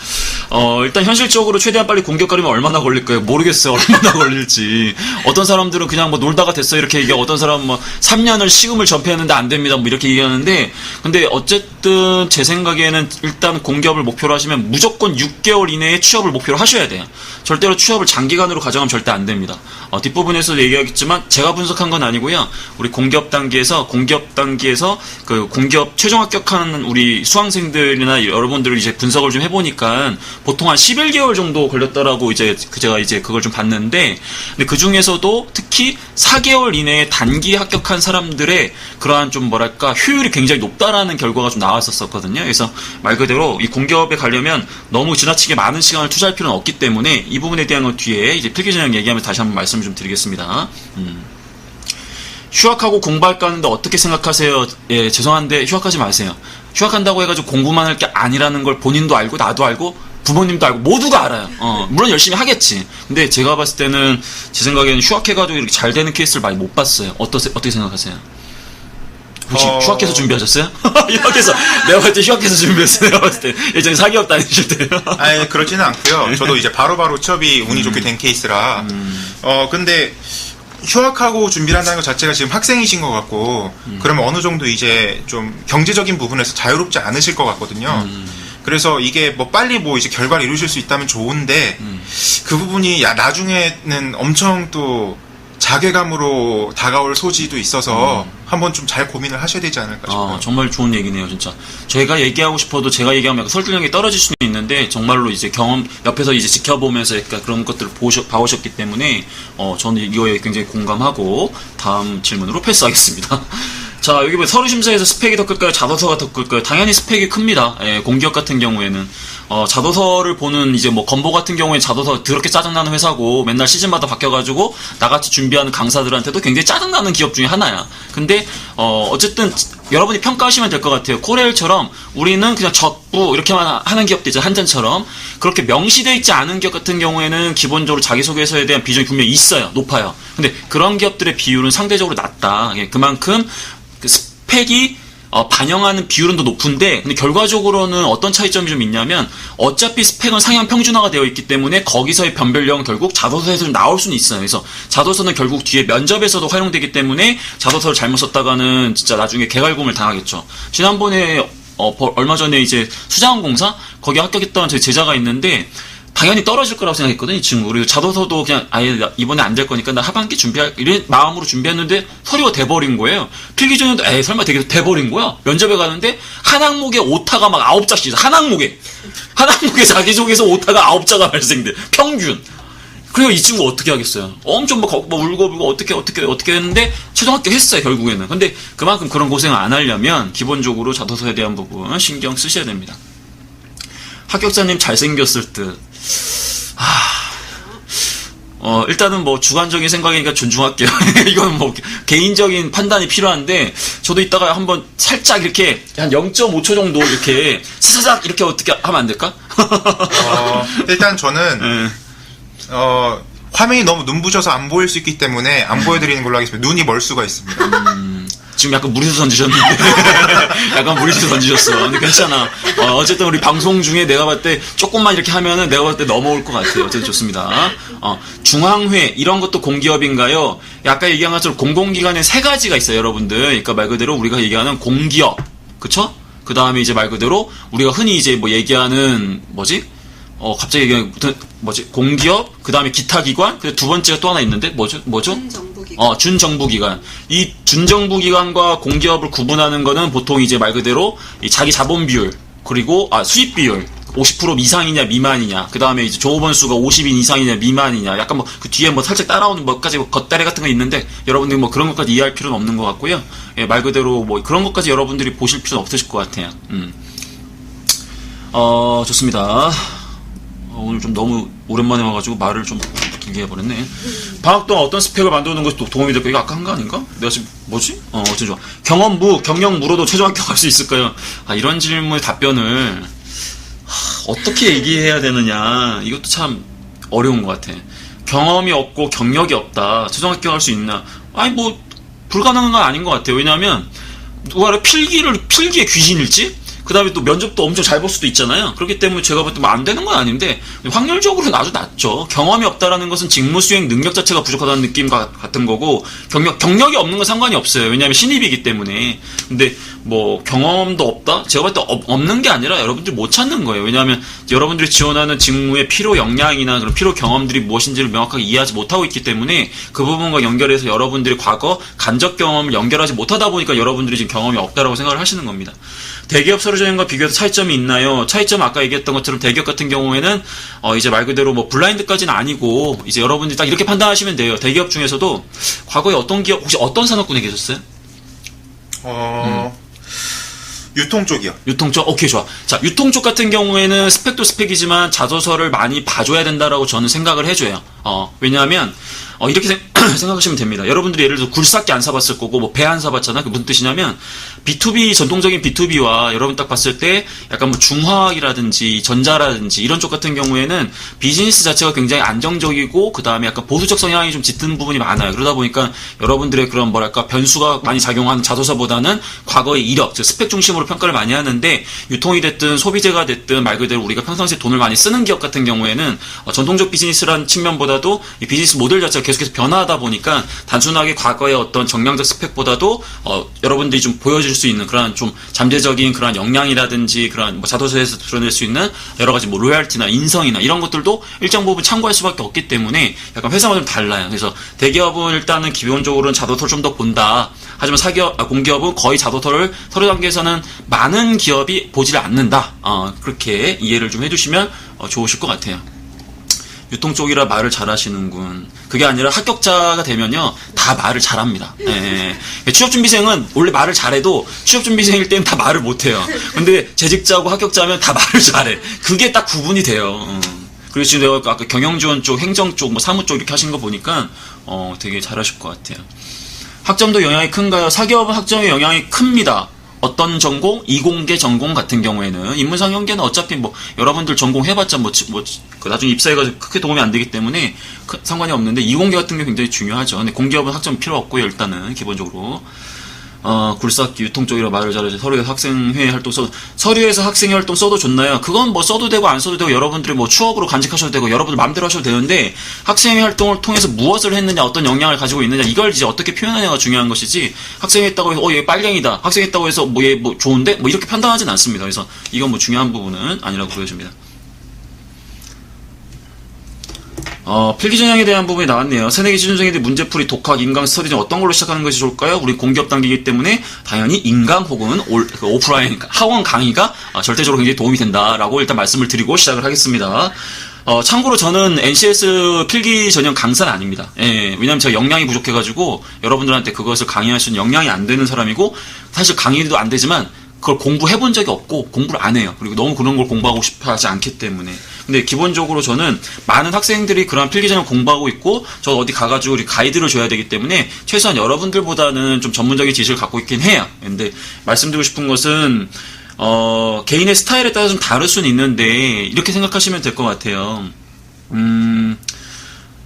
일단 현실적으로 최대한 빨리 공격하려면 얼마나 걸릴까요? 모르겠어요. 얼마나 걸릴지. 어떤 사람들은 그냥 뭐 놀다가 됐어. 이렇게 얘기하고, 어떤 사람은 뭐 3년을 시금을 전폐했는데 안 됩니다. 뭐 이렇게 얘기하는데, 근데 어쨌든 제 생각에는 일단 공기업을 목표로 하시면 무조건 6개월 이내에 취업을 목표로 하셔야 돼요. 절대로 취업을 장기간으로 가져가면 절대 안 됩니다. 뒷부분에서도 얘기하겠지만 제가 분석한 건 아니고요. 우리 공기업 단계에서 그 공기업 최종 합격하는 우리 수강생들이나 여러분들을 이제 분석을 좀 해보니까 보통 한 11개월 정도 걸렸다라고 제가 그걸 좀 봤는데, 근데 그 중에서도 특히 4개월 이내에 단기 합격한 사람들의 그러한 좀 뭐랄까 효율이 굉장히 높다라는 결과가 좀 나왔었거든요. 그래서 말 그대로 이 공기업에 가려면 너무 지나치게 많은 시간을 투자할 필요는 없기 때문에 이 부분에 대한 건 뒤에 이제 필기전형 얘기하면서 다시 한번 말씀을 좀 드리겠습니다. 휴학하고 공부할까 하는데 어떻게 생각하세요? 예, 죄송한데 휴학하지 마세요. 휴학한다고 해가지고 공부만 할 게 아니라는 걸 본인도 알고 나도 알고 부모님도 알고 모두가 알아요. 물론 열심히 하겠지. 근데 제가 봤을 때는 제 생각에는 휴학해가지고 이렇게 잘 되는 케이스를 많이 못 봤어요. 어떻게 생각하세요? 혹시 휴학해서 준비하셨어요? 휴학해서 내가 봤을 때 휴학해서 준비했어요. 내가 봤을 때 예전에 사기업 다니실 때. 아니 그렇지는 않고요. 저도 이제 바로바로 취업이 운이 좋게 된 케이스라. 근데 휴학하고 준비를 한다는 것 자체가 지금 학생이신 것 같고, 그러면 어느 정도 이제 좀 경제적인 부분에서 자유롭지 않으실 것 같거든요. 그래서 이게 뭐 빨리 뭐 이제 결과를 이루실 수 있다면 좋은데, 그 부분이 나중에는 엄청 또 자괴감으로 다가올 소지도 있어서 한번 좀 잘 고민을 하셔야 되지 않을까 싶어요. 정말 좋은 얘기네요, 진짜. 제가 얘기하고 싶어도 제가 얘기하면 약간 설득력이 떨어질 수는 있는데, 정말로 이제 옆에서 이제 지켜보면서 약간 그런 것들을 봐오셨기 때문에, 저는 이거에 굉장히 공감하고, 다음 질문으로 패스하겠습니다. 자, 여기 뭐 서류심사에서 스펙이 더 클까요? 자소서가 더 클까요? 당연히 스펙이 큽니다. 공기업 같은 경우에는. 자소서를 보는 이제 뭐 건보 같은 경우에 자소서 더럽게 짜증나는 회사고 맨날 시즌마다 바뀌어가지고 나같이 준비하는 강사들한테도 굉장히 짜증나는 기업 중에 하나야. 근데 어쨌든 여러분이 평가하시면 될 것 같아요. 코레일처럼 우리는 그냥 적부 이렇게만 하는 기업도 있죠. 한전처럼 그렇게 명시되어 있지 않은 기업 같은 경우에는 기본적으로 자기소개서에 대한 비중이 분명히 있어요. 높아요. 근데 그런 기업들의 비율은 상대적으로 낮다. 그만큼 그 스펙이 반영하는 비율은 더 높은데, 근데 결과적으로는 어떤 차이점이 좀 있냐면, 어차피 스펙은 상향 평준화가 되어 있기 때문에 거기서의 변별력은 결국 자소서에서 좀 나올 수는 있어요. 그래서 자소서는 결국 뒤에 면접에서도 활용되기 때문에 자소서를 잘못 썼다가는 진짜 나중에 개갈굼을 당하겠죠. 지난번에 얼마 전에 이제 수자원공사 거기 합격했던 제 제자가 있는데 당연히 떨어질 거라고 생각했거든, 이 친구. 그리고 자소서도 그냥 아예 이번에 안 될 거니까 나 하반기 이런 마음으로 준비했는데 서류가 돼버린 거예요. 필기전에도 설마 되게 돼버린 거야. 면접에 가는데 한 항목에 오타가 막 9자씩 있어. 한 항목에 자기소개서 오타가 9자가 발생돼. 평균. 그리고 이 친구 어떻게 하겠어요? 엄청 뭐 울고 어떻게 했는데 최종 합격했어요, 결국에는. 근데 그만큼 그런 고생을 안 하려면 기본적으로 자소서에 대한 부분 신경 쓰셔야 됩니다. 합격자님 잘생겼을 듯. 일단은 뭐 주관적인 생각이니까 존중할게요. 이건 뭐 개인적인 판단이 필요한데, 저도 이따가 한번 살짝 이렇게 한 0.5초 정도 이렇게 사사삭 이렇게 어떻게 하면 안 될까? 일단 저는 화면이 너무 눈부셔서 안 보일 수 있기 때문에 안 보여드리는 걸로 하겠습니다. 눈이 멀 수가 있습니다. 지금 약간 무리수 던지셨는데. 약간 무리수 던지셨어. 근데 괜찮아. 어쨌든 우리 방송 중에 내가 봤을 때 조금만 이렇게 하면은 내가 봤을 때 넘어올 것 같아요. 어쨌든 좋습니다. 중앙회, 이런 것도 공기업인가요? 아까 얘기한 것처럼 공공기관에 3가지가 있어요, 여러분들. 그러니까 말 그대로 우리가 얘기하는 공기업, 그쵸? 그 다음에 이제 말 그대로 우리가 흔히 이제 뭐 얘기하는 갑자기 얘기하는 공기업, 그 다음에 기타기관, 그 두 번째가 또 하나 있는데 뭐죠? 준정부기관. 준정부기관. 이 준정부기관과 공기업을 구분하는 거는 보통 이제 말 그대로 이 자기 자본 비율, 그리고 수입 비율 50% 이상이냐 미만이냐, 그 다음에 이제 종업원 수가 50인 이상이냐 미만이냐, 약간 뭐 그 뒤에 뭐 살짝 따라오는 뭐까지 겉다리 같은 거 있는데 여러분들이 뭐 그런 것까지 이해할 필요는 없는 것 같고요. 예, 말 그대로 뭐 그런 것까지 여러분들이 보실 필요는 없으실 것 같아요. 좋습니다. 오늘 좀 너무 오랜만에 와가지고 말을 좀 길게 해버렸네. 방학 동안 어떤 스펙을 만드는 것이 도움이 될까? 이거 아까 한 거 아닌가? 내가 지금 어쨌든 좋아. 경영무로도 최종 합격할 수 있을까요? 이런 질문의 답변을 어떻게 얘기해야 되느냐, 이것도 참 어려운 것 같아. 경험이 없고 경력이 없다, 최종 합격할 수 있나? 뭐 불가능한 건 아닌 것 같아요. 왜냐하면 누가 필기의 귀신일지? 그 다음에 또 면접도 엄청 잘 볼 수도 있잖아요. 그렇기 때문에 제가 볼 때 안 되는 건 아닌데, 확률적으로는 아주 낮죠. 경험이 없다라는 것은 직무 수행 능력 자체가 부족하다는 느낌 같은 거고, 경력이 없는 건 상관이 없어요. 왜냐하면 신입이기 때문에. 근데 뭐 경험도 없다? 제가 볼 때 없는 게 아니라 여러분들이 못 찾는 거예요. 왜냐하면 여러분들이 지원하는 직무의 필요 역량이나 그런 필요 경험들이 무엇인지를 명확하게 이해하지 못하고 있기 때문에 그 부분과 연결해서 여러분들이 과거 간접 경험을 연결하지 못하다 보니까 여러분들이 지금 경험이 없다라고 생각을 하시는 겁니다. 대기업 서류전형과 비교해서 차이점이 있나요? 차이점은 아까 얘기했던 것처럼 대기업 같은 경우에는 이제 말 그대로 뭐 블라인드까지는 아니고, 이제 여러분들이 딱 이렇게 판단하시면 돼요. 대기업 중에서도 과거에 어떤 기업, 혹시 어떤 산업군에 계셨어요? 유통 쪽이요. 유통 쪽? 오케이, 좋아. 자, 유통 쪽 같은 경우에는 스펙도 스펙이지만 자소서를 많이 봐줘야 된다라고 저는 생각을 해줘요. 왜냐하면 이렇게 생각하시면 됩니다. 여러분들이 예를 들어서 굴삭기 안 사봤을 거고 뭐 배 안 사봤잖아. 그게 무슨 뜻이냐면 B2B, 전통적인 B2B와 여러분 딱 봤을 때 약간 뭐 중화학이라든지 전자라든지 이런 쪽 같은 경우에는 비즈니스 자체가 굉장히 안정적이고 그 다음에 약간 보수적 성향이 좀 짙은 부분이 많아요. 그러다 보니까 여러분들의 그런 변수가 많이 작용하는 자소서보다는 과거의 이력, 즉 스펙 중심으로 평가를 많이 하는데, 유통이 됐든 소비재가 됐든 말 그대로 우리가 평상시에 돈을 많이 쓰는 기업 같은 경우에는 전통적 비즈니스라는 측면보다도 이 비즈니스 모델 자체가 계속해서 변화하다 보니까 단순하게 과거의 어떤 정량적 스펙보다도 여러분들이 좀 보여줄 수 있는 그런 좀 잠재적인 그런 역량이라든지 그런 뭐 자소서에서 드러낼 수 있는 여러 가지 뭐 로열티나 인성이나 이런 것들도 일정 부분 참고할 수밖에 없기 때문에 약간 회사마다 좀 달라요. 그래서 대기업은 일단은 기본적으로는 자소서를 좀 더 본다. 하지만 공기업은 거의 자소서를 서류 단계에서는 많은 기업이 보지를 않는다. 그렇게 이해를 좀 해주시면 좋으실 것 같아요. 유통 쪽이라 말을 잘하시는군. 그게 아니라 합격자가 되면요 다 말을 잘합니다. 취업준비생은 원래 말을 잘해도 취업준비생일 때는 다 말을 못해요. 근데 재직자하고 합격자면 다 말을 잘해. 그게 딱 구분이 돼요. 그래서 지금 내가 아까 경영지원 쪽, 행정 쪽, 뭐 사무 쪽 이렇게 하신 거 보니까 되게 잘하실 것 같아요. 학점도 영향이 큰가요? 사기업은 학점의 영향이 큽니다. 어떤 전공? 이공계 전공 같은 경우에는 인문상 연계는 어차피 뭐 여러분들 전공 해봤자 나중에 입사해가지고 크게 도움이 안 되기 때문에 상관이 없는데, 이공계 같은 게 굉장히 중요하죠. 근데 공기업은 학점 필요 없고요. 일단은 기본적으로 굴삭기 유통 쪽이라 말을 잘하죠. 서류에서 학생회 활동 서류에서 학생회 활동 써도 좋나요? 그건 뭐 써도 되고 안 써도 되고 여러분들이 뭐 추억으로 간직하셔도 되고 여러분들 마음대로 하셔도 되는데, 학생회 활동을 통해서 무엇을 했느냐, 어떤 역량을 가지고 있느냐, 이걸 이제 어떻게 표현하냐가 중요한 것이지, 학생했다고 해서 얘 빨갱이다, 학생했다고 해서 얘 뭐 좋은데 뭐 이렇게 판단하진 않습니다. 그래서 이건 뭐 중요한 부분은 아니라고 보여집니다. 필기전형에 대한 부분이 나왔네요. 새내기 취준생인데 문제풀이, 독학, 인강, 스터디 중 어떤 걸로 시작하는 것이 좋을까요? 우리 공기업 단계이기 때문에 당연히 인강 혹은 오프라인 학원 강의가 절대적으로 굉장히 도움이 된다라고 일단 말씀을 드리고 시작을 하겠습니다. 참고로 저는 NCS 필기전형 강사는 아닙니다. 왜냐면 제가 역량이 부족해가지고 여러분들한테 그것을 강의할 수 있는 역량이 안 되는 사람이고, 사실 강의도 안 되지만 그걸 공부해본 적이 없고 공부를 안 해요. 그리고 너무 그런 걸 공부하고 싶어 하지 않기 때문에. 근데 기본적으로 저는 많은 학생들이 그런 필기전형 공부하고 있고, 저 어디 가가지고 우리 가이드를 줘야 되기 때문에 최소한 여러분들보다는 좀 전문적인 지식을 갖고 있긴 해요. 근데 말씀드리고 싶은 것은 개인의 스타일에 따라 좀 다를 수는 있는데, 이렇게 생각하시면 될 것 같아요.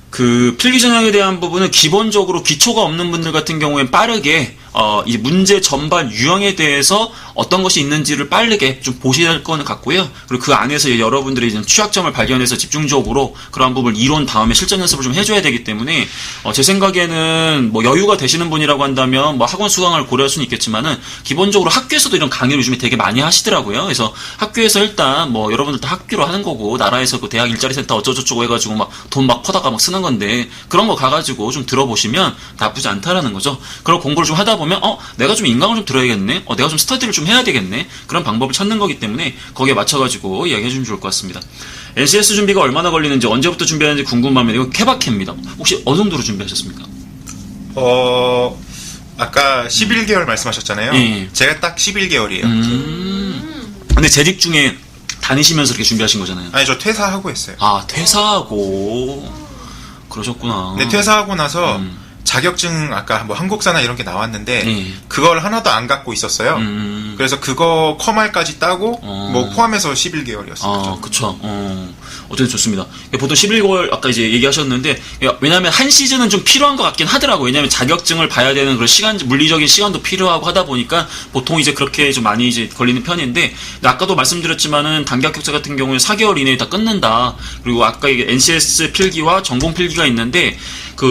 그 필기전형에 대한 부분은 기본적으로 기초가 없는 분들 같은 경우엔 빠르게 이 문제 전반 유형에 대해서 어떤 것이 있는지를 빠르게 좀 보셔야 할 거는 같고요. 그리고 그 안에서 여러분들이 이제 취약점을 발견해서 집중적으로 그러한 부분을 이론 다음에 실전 연습을 좀 해줘야 되기 때문에 제 생각에는 뭐 여유가 되시는 분이라고 한다면 뭐 학원 수강을 고려할 수는 있겠지만은 기본적으로 학교에서도 이런 강의를 요즘에 되게 많이 하시더라고요. 그래서 학교에서 일단 뭐 여러분들 다 학교로 하는 거고 나라에서 그 대학 일자리 센터 어쩌고저쩌고 해가지고 막 돈 막 퍼다가 막 쓰는 건데 그런 거 가가지고 좀 들어보시면 나쁘지 않다라는 거죠. 그런 공부를 좀 하다 보면 내가 좀 인강을 좀 들어야겠네. 내가 좀 스터디를 좀 해야 되겠네. 그런 방법을 찾는 거기 때문에 거기에 맞춰가지고 이야기해 주면 좋을 것 같습니다. NCS 준비가 얼마나 걸리는지 언제부터 준비하는지 궁금하면 이거 케바케입니다. 혹시 어느 정도로 준비하셨습니까? 아까 11개월 말씀하셨잖아요. 예. 제가 딱 11개월이에요. 근데 재직 중에 다니시면서 이렇게 준비하신 거잖아요. 아니, 저 퇴사하고 했어요. 아, 퇴사하고 그러셨구나. 근데 퇴사하고 나서 자격증 아까 뭐 한국사나 이런 게 나왔는데 예. 그걸 하나도 안 갖고 있었어요. 그래서 그거 커말까지 따고 뭐 포함해서 11개월이었어요. 그쵸. 어쨌든 좋습니다. 보통 11개월 아까 이제 얘기하셨는데 왜냐하면 한 시즌은 좀 필요한 것 같긴 하더라고요. 왜냐하면 자격증을 봐야 되는 그런 시간, 물리적인 시간도 필요하고 하다 보니까 보통 이제 그렇게 좀 많이 이제 걸리는 편인데 아까도 말씀드렸지만은 단기 합격자 같은 경우에 4개월 이내에 다 끊는다. 그리고 아까 이게 NCS 필기와 전공 필기가 있는데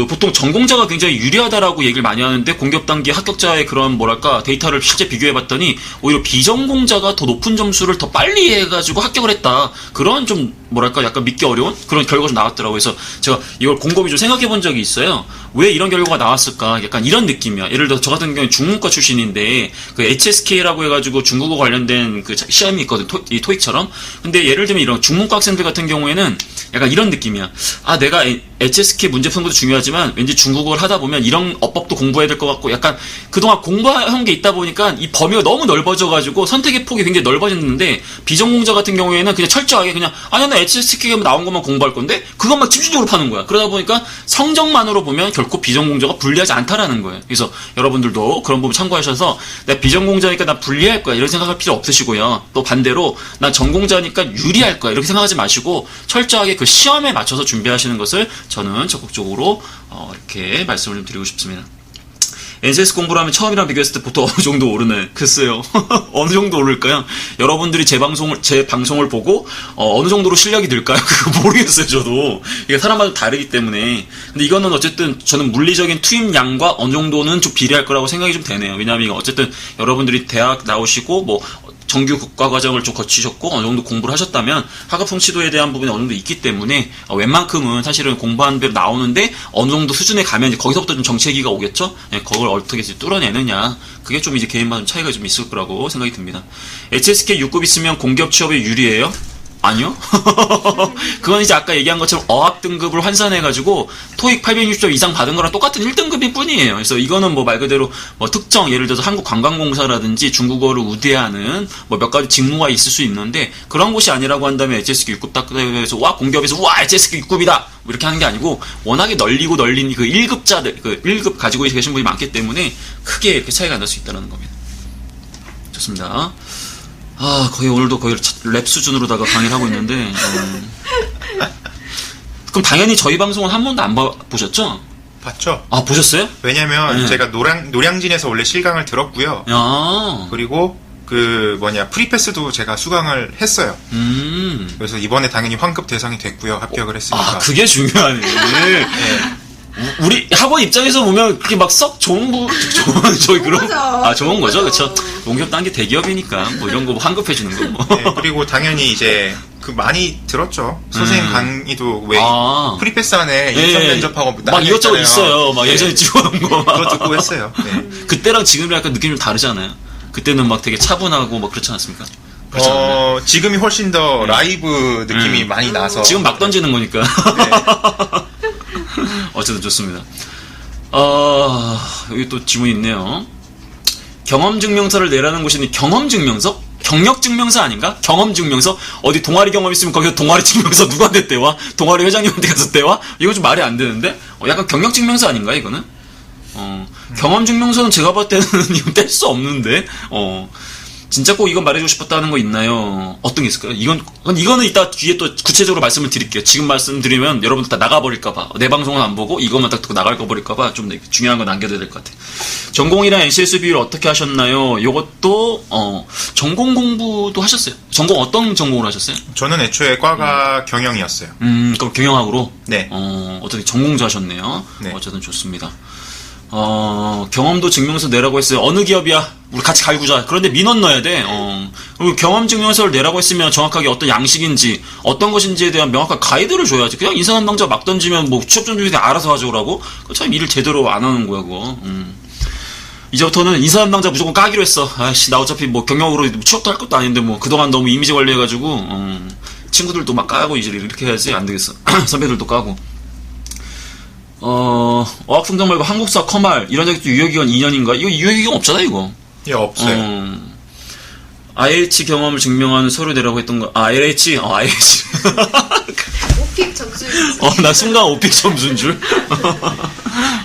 보통 전공자가 굉장히 유리하다라고 얘기를 많이 하는데 공격 단기 합격자의 그런 뭐랄까 데이터를 실제 비교해봤더니 오히려 비전공자가 더 높은 점수를 더 빨리 해가지고 합격을 했다. 그런 좀 뭐랄까 약간 믿기 어려운 그런 결과가 좀 나왔더라고요. 그래서 제가 이걸 곰곰이 좀 생각해본 적이 있어요. 왜 이런 결과가 나왔을까? 약간 이런 느낌이야. 예를 들어 저 같은 경우는 중문과 출신인데 그 HSK라고 해가지고 중국어 관련된 그 시험이 있거든. 이 토익처럼. 근데 예를 들면 이런 중문과 학생들 같은 경우에는 약간 이런 느낌이야. 내가 HSK 문제 푸는 것도 중요하지만 왠지 중국어를 하다 보면 이런 어법도 공부해야 될 것 같고 약간 그동안 공부한 게 있다 보니까 이 범위가 너무 넓어져가지고 선택의 폭이 굉장히 넓어졌는데 비전공자 같은 경우에는 그냥 철저하게 그냥 나 HSK 나온 것만 공부할 건데 그것만 집중적으로 파는 거야. 그러다 보니까 성적만으로 보면 결코 비전공자가 불리하지 않다라는 거예요. 그래서 여러분들도 그런 부분 참고하셔서 내가 비전공자니까 나 불리할 거야 이런 생각할 필요 없으시고요. 또 반대로 난 전공자니까 유리할 거야 이렇게 생각하지 마시고 철저하게 그 시험에 맞춰서 준비하시는 것을 저는 적극적으로 이렇게 말씀을 좀 드리고 싶습니다. NCS 공부를 하면 처음이랑 비교했을 때 보통 어느 정도 오르나요? 글쎄요. 어느 정도 오를까요? 여러분들이 제 방송을 보고, 어느 정도로 실력이 늘까요? 그거 모르겠어요, 저도. 이게 사람마다 다르기 때문에. 근데 이거는 어쨌든 저는 물리적인 투입량과 어느 정도는 좀 비례할 거라고 생각이 좀 되네요. 왜냐하면 이거 어쨌든 여러분들이 대학 나오시고, 정규 국가 과정을 좀 거치셨고 어느 정도 공부를 하셨다면 학업 성취도에 대한 부분이 어느 정도 있기 때문에 웬만큼은 사실은 공부한 대로 나오는데 어느 정도 수준에 가면 이제 거기서부터 좀 정체기가 오겠죠. 그걸 어떻게 이제 뚫어내느냐 그게 좀 이제 개인마다 차이가 좀 있을 거라고 생각이 듭니다. HSK 6급 있으면 공기업 취업에 유리해요? 아니요. 그건 이제 아까 얘기한 것처럼 어학 등급을 환산해가지고 토익 860점 이상 받은 거랑 똑같은 1등급일 뿐이에요. 그래서 이거는 말 그대로 특정 예를 들어서 한국관광공사라든지 중국어를 우대하는 몇 가지 직무가 있을 수 있는데 그런 곳이 아니라고 한다면 HSK 6급 딱 해서 공기업에서 HSK 6급이다 이렇게 하는 게 아니고 워낙에 널린 그 1급자들 그 1급 가지고 계신 분이 많기 때문에 크게 이렇게 차이가 날 수 있다는 겁니다. 좋습니다. 거의 오늘도 거의 랩 수준으로다가 강의를 하고 있는데, 그럼 당연히 저희 방송은 한 번도 안 보셨죠? 봤죠. 보셨어요? 왜냐면 네. 제가 노량진에서 원래 실강을 들었고요. 그리고 프리패스도 제가 수강을 했어요. 그래서 이번에 당연히 환급 대상이 됐고요. 합격을 했으니까. 그게 중요하네. 네. 우리 학원 입장에서 보면 그게 막 썩 좋은 저희 그런 좋은 거죠, 그렇죠? 농협 단계 대기업이니까 이런 거 환급해 주는 거. 네, 그리고 당연히 이제 많이 들었죠. 선생님 강의도 왜 프리패스 안에 인선 면접하고 막 이것저것 있어요. 예전에 찍어놓은 거. 그거 듣고 했어요. 네. 그때랑 지금이랑 약간 느낌이 좀 다르잖아요. 그때는 되게 차분하고 그렇지 않았습니까? 지금이 훨씬 더 라이브 느낌이 많이 나서 지금 막 던지는 거니까. 네. 어쨌든 좋습니다. 여기 또 질문이 있네요. 경험증명서를 내라는 곳이 있는데 경험증명서? 경력증명서 아닌가? 경험증명서? 어디 동아리 경험 있으면 거기서 동아리 증명서 누구한테 떼와? 동아리 회장님한테 가서 떼와? 이거 좀 말이 안 되는데? 약간 경력증명서 아닌가 경험증명서는 제가 봤을 때는 이거 뗄 수 없는데? 진짜 꼭 이건 말해주고 싶었다는 거 있나요? 어떤 게 있을까요? 이거는 이따 뒤에 또 구체적으로 말씀을 드릴게요. 지금 말씀드리면 여러분들 다 나가버릴까봐. 내 방송은 안 보고 이것만 딱 듣고 나갈 거 버릴까봐 좀 중요한 거 남겨둬야 될 것 같아요. 전공이랑 NCS 비율 어떻게 하셨나요? 요것도, 전공 공부도 하셨어요? 전공 어떤 전공을 하셨어요? 저는 애초에 과가 경영이었어요. 그럼 경영학으로? 네. 어떻게 전공자 하셨네요. 네. 어쨌든 좋습니다. 경험도 증명서 내라고 했어요. 어느 기업이야? 우리 같이 갈구자. 그런데 민원 넣어야 돼. 그리고 경험 증명서를 내라고 했으면 정확하게 어떤 양식인지, 어떤 것인지에 대한 명확한 가이드를 줘야지. 그냥 인사 담당자 막 던지면 뭐 취업 준비생 알아서 하자고. 참 일을 제대로 안 하는 거야, 그거. 이제부터는 인사 담당자 무조건 까기로 했어. 아이씨, 나 어차피 뭐 경영으로 취업도 할 것도 아닌데 뭐 그동안 너무 이미지 관리해가지고, 친구들도 막 까고 이제 이렇게 해야지. 안 되겠어. 선배들도 까고. 어학성적 말고 한국사 커말 이런 적도 유효기간 2년인가? 이거 유효기간 없잖아 이거. 예, 없어요. IH 경험을 증명하는 서류 내라고 했던 거. LH? IH. 오픽 점수. 나 순간 오픽 점수인 줄.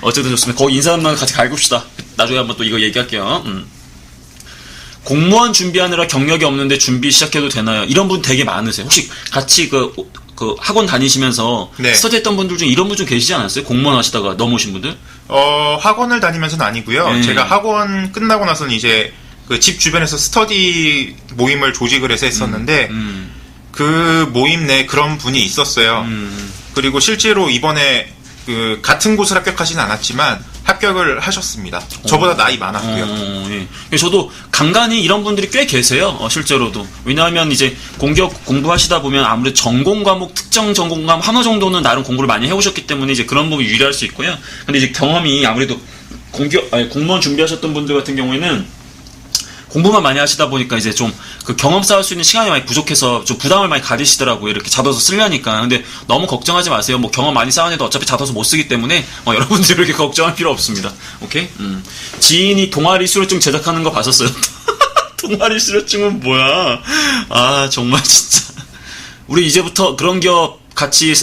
어쨌든 좋습니다. 거기 인사 담당 같이 갈굽시다. 나중에 한번 또 이거 얘기할게요. 공무원 준비하느라 경력이 없는데 준비 시작해도 되나요? 이런 분 되게 많으세요. 혹시 같이 그 학원 다니시면서 네. 스터디했던 분들 중에 이런 분 좀 계시지 않았어요? 공무원 하시다가 넘어오신 분들? 학원을 다니면서는 아니고요. 네. 제가 학원 끝나고 나서는 이제 그 집 주변에서 스터디 모임을 조직을 해서 했었는데 그 모임 내에 그런 분이 있었어요. 그리고 실제로 이번에 그 같은 곳을 합격하지는 않았지만 합격을 하셨습니다. 저보다 나이 많았고요. 예. 저도 간간히 이런 분들이 꽤 계세요. 실제로도. 왜냐하면 이제 공기업 공부하시다 보면 아무래도 전공 과목, 특정 전공 과목 하나 정도는 나름 공부를 많이 해오셨기 때문에 이제 그런 부분이 유리할 수 있고요. 근데 이제 경험이 아무래도 공무원 준비하셨던 분들 같은 경우에는 공부만 많이 하시다 보니까 이제 좀 그 경험 쌓을 수 있는 시간이 많이 부족해서 좀 부담을 많이 가지시더라고요. 이렇게 자도서 쓰려니까. 근데 너무 걱정하지 마세요. 뭐 경험 많이 쌓아내도 어차피 자도서 못 쓰기 때문에 여러분들 이렇게 걱정할 필요 없습니다. 오케이? 지인이 동아리 수료증 제작하는 거 봤었어요. 동아리 수료증은 뭐야? 정말 진짜. 우리 이제부터 그런 기업 같이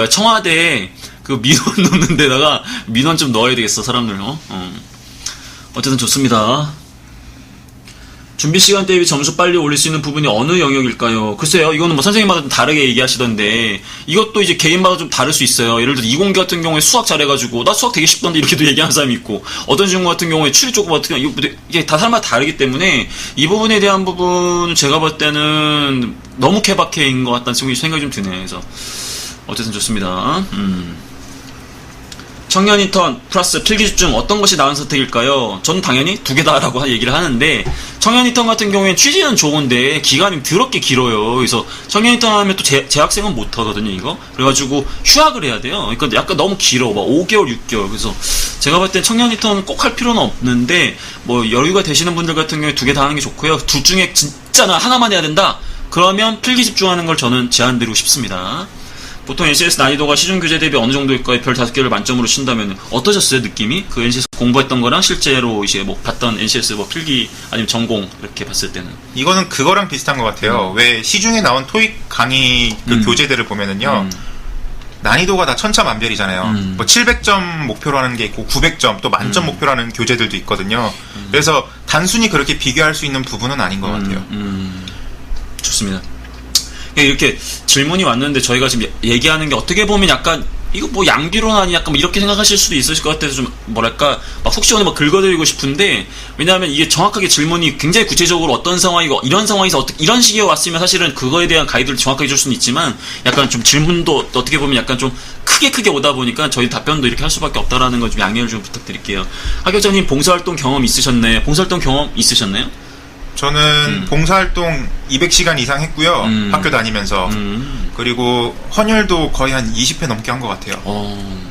청와대에 그 민원 넣는 데다가 민원 좀 넣어야 되겠어, 사람들. 어쨌든 좋습니다. 준비 시간 대비 점수 빨리 올릴 수 있는 부분이 어느 영역일까요? 글쎄요, 이거는 뭐 선생님마다 좀 다르게 얘기하시던데, 이것도 이제 개인마다 좀 다를 수 있어요. 예를 들어, 이공계 같은 경우에 수학 잘해가지고, 나 수학 되게 쉽던데, 이렇게도 얘기하는 사람이 있고, 어떤 친구 같은 경우에 추리 조금 같은 경우, 이게 다 사람마다 다르기 때문에, 이 부분에 대한 부분, 제가 볼 때는 너무 케바케인 것 같다는 생각이 좀 드네요. 그래서, 어쨌든 좋습니다. 청년 인턴 플러스 필기 집중 어떤 것이 나은 선택일까요? 전 당연히 두 개 다라고 얘기를 하는데 청년 인턴 같은 경우에는 취지는 좋은데 기간이 더럽게 길어요. 그래서 청년 인턴 하면 또 재학생은 못 하거든요, 이거. 그래가지고 휴학을 해야 돼요. 그러니까 약간 너무 길어. 막 5개월, 6개월. 그래서 제가 볼 땐 청년 인턴은 꼭 할 필요는 없는데 뭐 여유가 되시는 분들 같은 경우에 두 개 다 하는 게 좋고요. 둘 중에 진짜 나 하나만 해야 된다? 그러면 필기 집중하는 걸 저는 제안드리고 싶습니다. 보통 NCS 난이도가 시중 교재 대비 어느 정도일까요? 별 5개를 만점으로 친다면 어떠셨어요, 느낌이? 그 NCS 공부했던 거랑 실제로 이제 뭐 봤던 NCS 뭐 필기 아니면 전공 이렇게 봤을 때는 이거는 그거랑 비슷한 것 같아요. 왜 시중에 나온 토익 강의 그 교재들을 보면은요. 난이도가 다 천차만별이잖아요. 뭐 700점 목표로 하는 게 있고 900점 또 만점 목표로 하는 교재들도 있거든요. 그래서 단순히 그렇게 비교할 수 있는 부분은 아닌 것 같아요. 좋습니다. 이렇게 질문이 왔는데 저희가 지금 얘기하는 게 어떻게 보면 약간 이거 뭐 양비론 아니 약간 뭐 이렇게 생각하실 수도 있으실 것 같아서 좀 뭐랄까 막 속 시원해 막 긁어드리고 싶은데 왜냐하면 이게 정확하게 질문이 굉장히 구체적으로 어떤 상황이고 이런 상황에서 어떻게 이런 식에 왔으면 사실은 그거에 대한 가이드를 정확하게 줄 수는 있지만 약간 좀 질문도 어떻게 보면 약간 좀 크게 오다 보니까 저희 답변도 이렇게 할 수밖에 없다라는 거 좀 양해를 좀 부탁드릴게요. 하격자님 봉사활동 경험 있으셨나요? 봉사활동 경험 있으셨나요? 저는 봉사활동 200시간 이상 했고요. 학교 다니면서. 그리고 헌혈도 거의 한 20회 넘게 한 것 같아요.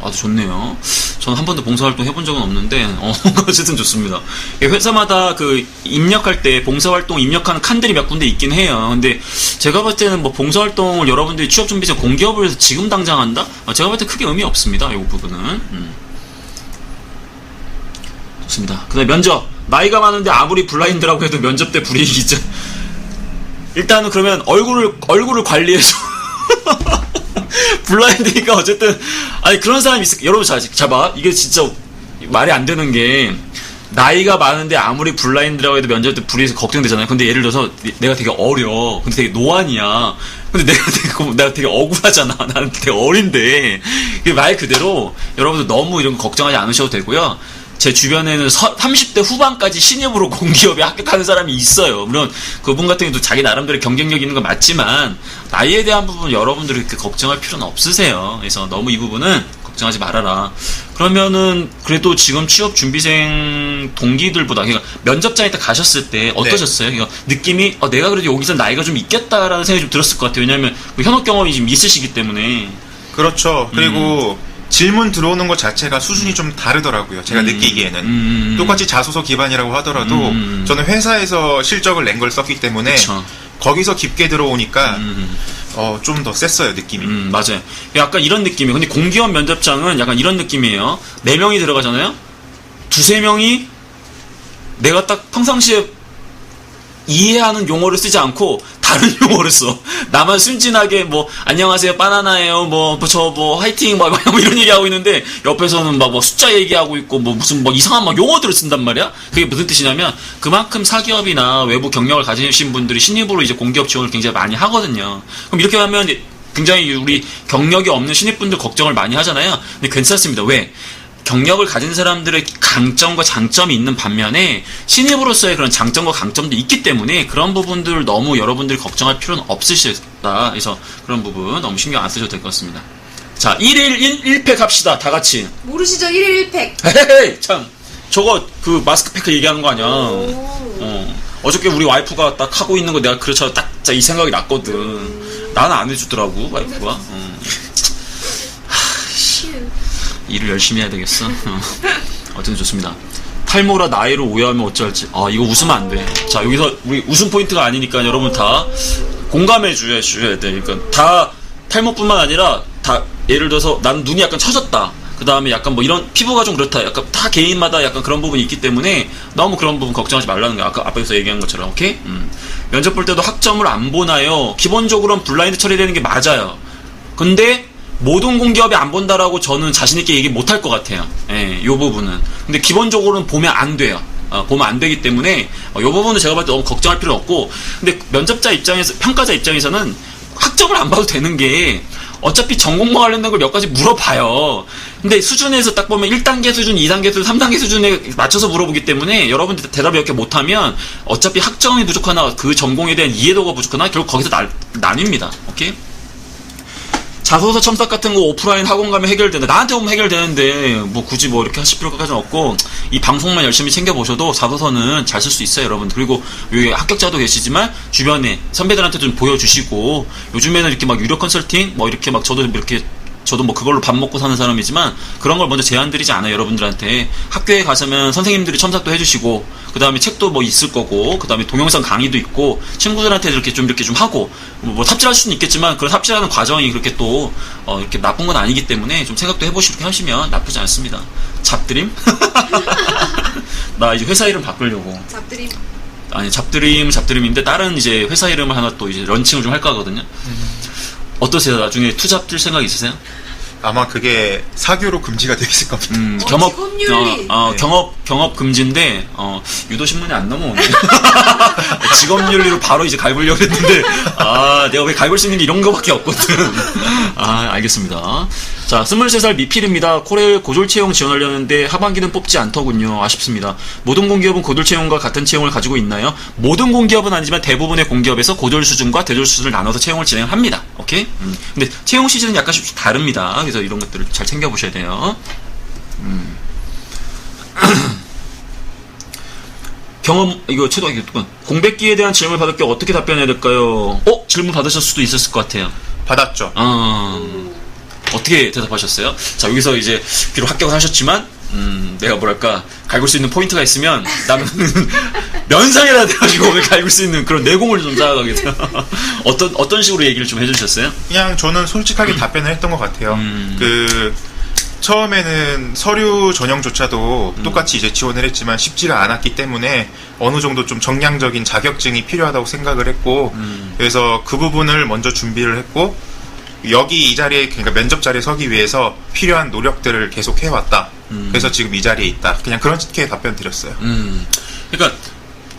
아주 좋네요. 저는 한 번도 봉사활동 해본 적은 없는데, 어쨌든 좋습니다. 회사마다 그 입력할 때 봉사활동 입력하는 칸들이 몇 군데 있긴 해요. 근데 제가 볼 때는 뭐 봉사활동을 여러분들이 취업준비생 공기업을 해서 지금 당장 한다? 제가 볼 때 크게 의미 없습니다. 이 부분은. 좋습니다. 그 다음에 면접. 나이가 많은데 아무리 블라인드라고 해도 면접 때 불이익이죠. 일단은 그러면 얼굴을 관리해서 블라인드니까 어쨌든 아니 그런 사람이 있을 여러분 잘 봐. 이게 진짜 말이 안 되는 게 나이가 많은데 아무리 블라인드라고 해도 면접 때 불이해서 걱정되잖아요. 근데 예를 들어서 내가 되게 어려. 근데 되게 노안이야. 근데 내가 되게 억울하잖아. 나는 되게 어린데. 말 그대로 여러분들 너무 이런 거 걱정하지 않으셔도 되고요. 제 주변에는 30대 후반까지 신입으로 공기업에 합격하는 사람이 있어요. 물론 그분 같은 경우도 자기 나름대로 경쟁력 있는 건 맞지만 나이에 대한 부분 여러분들이 그렇게 걱정할 필요는 없으세요. 그래서 너무 이 부분은 걱정하지 말아라. 그러면은 그래도 지금 취업 준비생 동기들보다 그러니까 면접장에 딱 가셨을 때 어떠셨어요? 그러니까 느낌이 내가 그래도 여기서 나이가 좀 있겠다라는 생각이 좀 들었을 것 같아요. 왜냐하면 현업 경험이 지금 있으시기 때문에. 그렇죠. 그리고 질문 들어오는 것 자체가 수준이 좀 다르더라고요. 제가 느끼기에는. 똑같이 자소서 기반이라고 하더라도 저는 회사에서 실적을 낸 걸 썼기 때문에 그쵸. 거기서 깊게 들어오니까 좀 더 셌어요, 느낌이. 맞아요. 약간 이런 느낌이에요. 근데 공기업 면접장은 약간 이런 느낌이에요. 4명이 들어가잖아요? 2-3명이 내가 딱 평상시에 이해하는 용어를 쓰지 않고 다른 용어를 써. 나만 순진하게 뭐 안녕하세요 바나나예요 저 화이팅 막 이런 얘기하고 있는데 옆에서는 막 숫자 얘기하고 있고 무슨 이상한 막 용어들을 쓴단 말이야. 그게 무슨 뜻이냐면 그만큼 사기업이나 외부 경력을 가지신 분들이 신입으로 이제 공기업 지원을 굉장히 많이 하거든요. 그럼 이렇게 하면 굉장히 우리 경력이 없는 신입분들 걱정을 많이 하잖아요. 근데 괜찮습니다. 왜? 경력을 가진 사람들의 강점과 장점이 있는 반면에 신입으로서의 그런 장점과 강점도 있기 때문에 그런 부분들 너무 여러분들이 걱정할 필요는 없으시다. 그래서 그런 부분 너무 신경 안 쓰셔도 될 것 같습니다. 자, 1일 1팩 합시다. 다 같이. 모르시죠? 1일 1팩. 헤헤 참 저거 그 마스크팩 얘기하는 거 아니야. 어저께 우리 와이프가 딱 하고 있는 거 내가 그렇죠 딱 이 생각이 났거든. 나는 안 해주더라고 와이프가. 일을 열심히 해야 되겠어. 어쨌든 좋습니다. 탈모라 나이를 오해하면 어찌할지. 이거 웃으면 안 돼. 자, 여기서 우리 웃음 포인트가 아니니까 여러분 다 공감해 주셔야 돼. 그러니까 다 탈모뿐만 아니라 다 예를 들어서 난 눈이 약간 처졌다. 그 다음에 약간 이런 피부가 좀 그렇다. 약간 다 개인마다 약간 그런 부분이 있기 때문에 너무 그런 부분 걱정하지 말라는 거야. 아까 앞에서 얘기한 것처럼. 오케이? 면접 볼 때도 학점을 안 보나요? 기본적으로는 블라인드 처리되는 게 맞아요. 근데 모든 공기업이 안 본다라고 저는 자신있게 얘기 못할 것 같아요. 예, 요 부분은. 근데 기본적으로는 보면 안 돼요. 보면 안 되기 때문에, 요 부분은 제가 봤을 때 너무 걱정할 필요는 없고, 근데 면접자 입장에서, 평가자 입장에서는 학점을 안 봐도 되는 게, 어차피 전공과 관련된 걸 몇 가지 물어봐요. 근데 수준에서 딱 보면 1단계 수준, 2단계 수준, 3단계 수준에 맞춰서 물어보기 때문에 여러분들 대답을 이렇게 못하면 어차피 학점이 부족하나 그 전공에 대한 이해도가 부족하나 결국 거기서 나뉩니다. 오케이? 자소서 첨삭 같은 거 오프라인 학원 가면 해결되는데 나한테 오면 해결되는데 굳이 이렇게 하실 필요까지는 없고 이 방송만 열심히 챙겨보셔도 자소서는 잘 쓸 수 있어요 여러분. 그리고 여기 합격자도 계시지만 주변에 선배들한테 좀 보여주시고 요즘에는 이렇게 유료 컨설팅 이렇게 저도 그걸로 밥 먹고 사는 사람이지만 그런 걸 먼저 제안드리지 않아요 여러분들한테. 학교에 가시면 선생님들이 첨삭도 해주시고 그 다음에 책도 있을 거고 그 다음에 동영상 강의도 있고 친구들한테 이렇게 좀 하고 삽질할 수는 있겠지만 그런 삽질하는 과정이 그렇게 또 이렇게 나쁜 건 아니기 때문에 좀 생각도 해보시고 하시면 나쁘지 않습니다. 잡드림? 나 이제 회사 이름 바꾸려고. 잡드림. 아니 잡드림인데 다른 이제 회사 이름을 하나 또 이제 런칭을 좀 할까 하거든요. 어떠세요? 나중에 투잡 뜰 생각 있으세요? 아마 그게 사교로 금지가 되어 있을 겁니다. 직업윤리. 경업 금지인데 유도 신문에 안 넘어오네. 직업윤리로 바로 이제 갈구려고 했는데 내가 왜 갈굴 수 있는 게 이런 거밖에 없거든. 알겠습니다. 자, 23살 미필입니다. 코레일 고졸 채용 지원하려는데 하반기는 뽑지 않더군요. 아쉽습니다. 모든 공기업은 고졸 채용과 같은 채용을 가지고 있나요? 모든 공기업은 아니지만 대부분의 공기업에서 고졸 수준과 대졸 수준을 나눠서 채용을 진행합니다. 오케이? 근데 채용 시즌은 약간씩 다릅니다. 그래서 이런 것들을 잘 챙겨보셔야 돼요. 이거 공백기에 대한 질문을 받을 때 어떻게 답변해야 될까요? 질문 받으실 수도 있었을 것 같아요. 받았죠. 어떻게 대답하셨어요? 자, 여기서 이제 비록 합격을 하셨지만 내가 갈굴 수 있는 포인트가 있으면 나는 면상에다 대가지고 갈굴 수 있는 그런 내공을 좀 쌓아가게 돼요. 어떤 식으로 얘기를 좀 해주셨어요? 그냥 저는 솔직하게 답변을 했던 것 같아요. 처음에는 서류 전형조차도 똑같이 이제 지원을 했지만 쉽지가 않았기 때문에 어느 정도 좀 정량적인 자격증이 필요하다고 생각을 했고 그래서 그 부분을 먼저 준비를 했고 여기 이 자리에, 그러니까 면접 자리에 서기 위해서 필요한 노력들을 계속 해왔다. 그래서 지금 이 자리에 있다. 그냥 그렇게 답변 드렸어요. 그러니까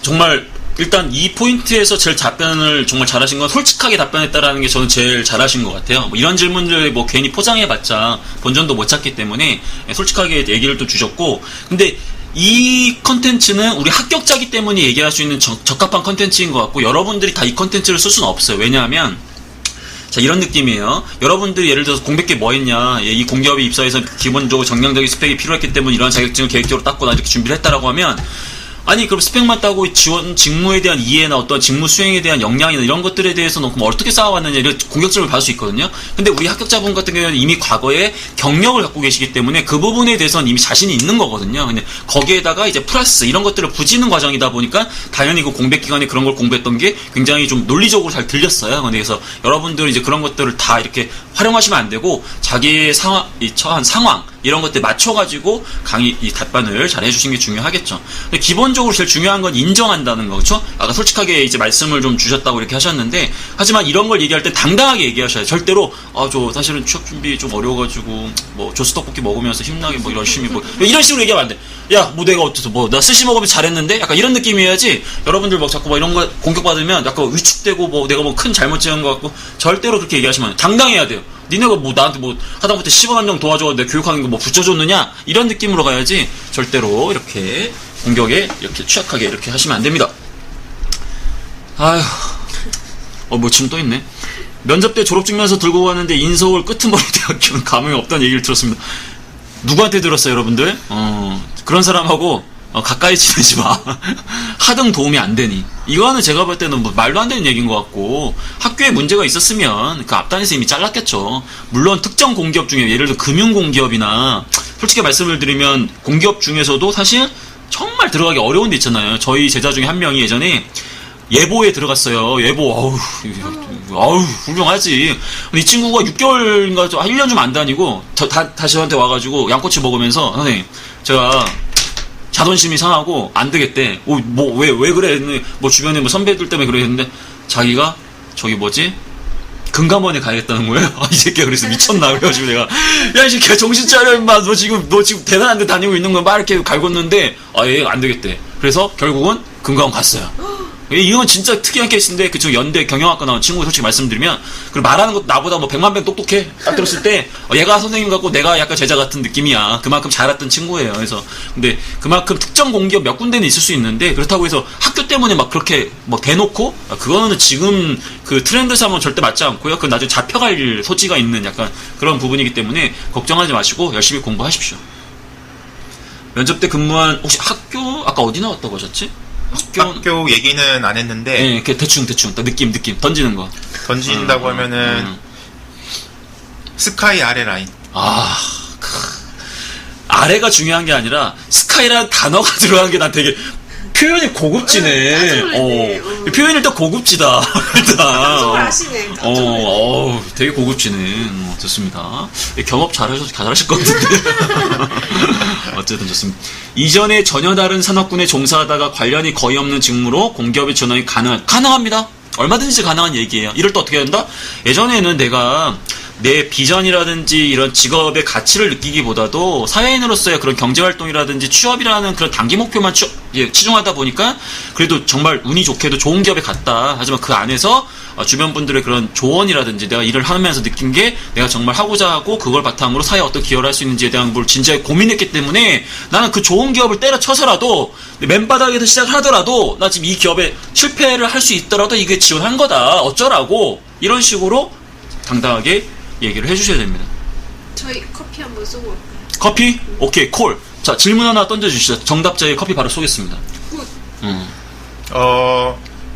정말 일단 이 포인트에서 제일 답변을 정말 잘하신 건 솔직하게 답변했다라는 게 저는 제일 잘하신 것 같아요. 뭐 이런 질문들 뭐 괜히 포장해봤자 본전도 못 찾기 때문에 솔직하게 얘기를 또 주셨고, 근데 이 컨텐츠는 우리 합격자기 때문에 얘기할 수 있는 적합한 컨텐츠인 것 같고, 여러분들이 다 이 컨텐츠를 쓸 수는 없어요. 왜냐하면 자, 이런 느낌이에요. 여러분들이 예를 들어서 공백기 뭐 했냐, 이 공기업에 입사해서 기본적으로 정량적인 스펙이 필요했기 때문에 이런 자격증을 계획적으로 땄고 나 이렇게 준비를 했다라고 하면, 아니 그럼 스펙만 따고 지원 직무에 대한 이해나 어떤 직무 수행에 대한 역량이나 이런 것들에 대해서는 그럼 어떻게 쌓아왔느냐 이런 공격점을 받을 수 있거든요. 근데 우리 합격자분 같은 경우는 이미 과거에 경력을 갖고 계시기 때문에 그 부분에 대해서는 이미 자신이 있는 거거든요. 근데 거기에다가 이제 플러스 이런 것들을 부지는 과정이다 보니까 당연히 그 공백 기간에 그런 걸 공부했던 게 굉장히 좀 논리적으로 잘 들렸어요. 그래서 여러분들은 이제 그런 것들을 다 이렇게 활용하시면 안 되고 자기의 처한 상황 이런 것들 맞춰가지고 강의 이 답변을 잘 해주시는 게 중요하겠죠. 근데 기본적으로 제일 중요한 건 인정한다는 거, 그렇죠? 아까 솔직하게 이제 말씀을 좀 주셨다고 이렇게 하셨는데, 하지만 이런 걸 얘기할 때 당당하게 얘기하셔야 돼요. 절대로 저 사실은 취업 준비 좀 어려워가지고 뭐 조스 떡볶이 먹으면서 힘나게 뭐 열심히 뭐 이런 식으로 얘기하면 안 돼. 야, 뭐 내가 어째서 뭐 나 스시 먹으면 잘했는데 약간 이런 느낌이어야지. 여러분들 막 자꾸 막 이런 거 공격받으면 약간 위축되고 뭐 내가 뭐 큰 잘못 지은 것 같고, 절대로 그렇게 얘기하시면 안 돼요. 당당해야 돼요. 니네가 뭐 나한테 뭐 하다못해 10원 한 정 도와줘 내 교육하는 거 뭐 붙여줬느냐 이런 느낌으로 가야지, 절대로 이렇게 공격에 이렇게 취약하게 이렇게 하시면 안 됩니다. 아휴, 뭐 지금 또 있네. 면접 때 졸업증명서 들고 갔는데 인서울 끄트머리 대학교는 감흥이 없다는 얘기를 들었습니다. 누구한테 들었어요, 여러분들? 그런 사람하고 가까이 지내지 마. 하등 도움이 안 되니. 이거는 제가 볼 때는 뭐 말도 안 되는 얘기인 것 같고, 학교에 문제가 있었으면 그 앞단에서 이미 잘랐겠죠. 물론 특정 공기업 중에 예를 들어 금융공기업이나, 솔직히 말씀을 드리면 공기업 중에서도 사실 정말 들어가기 어려운 데 있잖아요. 저희 제자 중에 한 명이 예전에 예보에 들어갔어요. 예보, 아우, 훌륭하지. 근데 이 친구가 6개월인가 1년 좀 안 다니고 다시 저한테 와가지고 양꼬치 먹으면서, 선생님, 제가 자존심이 상하고 안 되겠대. 왜 그래? 뭐 주변에 뭐 선배들 때문에 그랬는데, 자기가 저기 뭐지? 금감원에 가야겠다는 거예요. 이 새끼가 그래서 미쳤나? 그래가지고 내가, 야, 이 새끼야, 정신 차려, 임마. 너 지금 대단한 데 다니고 있는 거야. 막 이렇게 갈궜는데, 얘가 안 되겠대. 그래서 결국은 금감원 갔어요. 이건 진짜 특이한 케이스인데, 그 연대 경영학과 나온 친구 솔직히 말씀드리면, 그리고 말하는 것도 나보다 뭐 100만 배 똑똑해. 딱 들었을 때, 얘가 선생님 같고 내가 약간 제자 같은 느낌이야. 그만큼 잘했던 친구예요. 그래서, 근데 그만큼 특정 공기업 몇 군데는 있을 수 있는데, 그렇다고 해서 학교 때문에 막 그렇게 뭐 대놓고, 그거는 지금 그 트렌드상은 절대 맞지 않고요. 그건 나중에 잡혀갈 소지가 있는 약간 그런 부분이기 때문에 걱정하지 마시고 열심히 공부하십시오. 면접 때 근무한, 혹시 학교, 아까 어디 나왔다고 하셨지? 학교 얘기는 안 했는데, 네, 대충 느낌 던지는 거. 던진다고 하면은 스카이 아래 라인. 아래가 중요한 게 아니라 스카이라는 단어가 들어간 게 난 되게 표현이 고급지네. 표현이 일단 고급지다. 일단. 아시네. 되게 고급지네. 좋습니다. 경업 잘하실 것 같은데. 어쨌든 좋습니다. 이전에 전혀 다른 산업군에 종사하다가 관련이 거의 없는 직무로 공기업에 전환이 가능합니다. 얼마든지 가능한 얘기예요. 이럴 때 어떻게 된다? 예전에는 내가 내 비전이라든지 이런 직업의 가치를 느끼기보다도 사회인으로서의 그런 경제활동이라든지 취업이라는 그런 단기 목표만 치중하다 보니까 그래도 정말 운이 좋게도 좋은 기업에 갔다. 하지만 그 안에서 주변 분들의 그런 조언이라든지 내가 일을 하면서 느낀 게 내가 정말 하고자 하고 그걸 바탕으로 사회에 어떤 기여를 할 수 있는지에 대한 걸 진지하게 고민했기 때문에 나는 그 좋은 기업을 때려쳐서라도 맨바닥에서 시작을 하더라도 나 지금 이 기업에 실패를 할 수 있더라도 이게 지원한 거다. 어쩌라고. 이런 식으로 당당하게 얘기를 해주셔야 됩니다. 저희 커피 한번 쏘고 올까요? 커피? 오케이, 콜. 자, 질문 하나 던져주시죠. 정답자의 커피 바로 쏘겠습니다. 굿.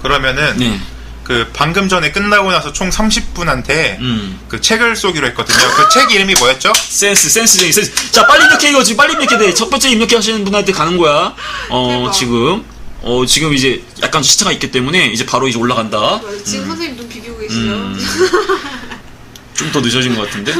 그러면은, 네. 그 방금 전에 끝나고 나서 총 30분한테 그 책을 쏘기로 했거든요. 그 책 이름이 뭐였죠? 센스쟁이. 자, 빨리 입력해, 이거 지금 빨리 입력해야 돼. 첫 번째 입력해 하시는 분한테 가는 거야. 지금 이제 약간 시차가 있기 때문에 이제 바로 이제 올라간다. 지금 선생님 눈 비비고 계시죠? 좀 더 늦어진 것 같은데?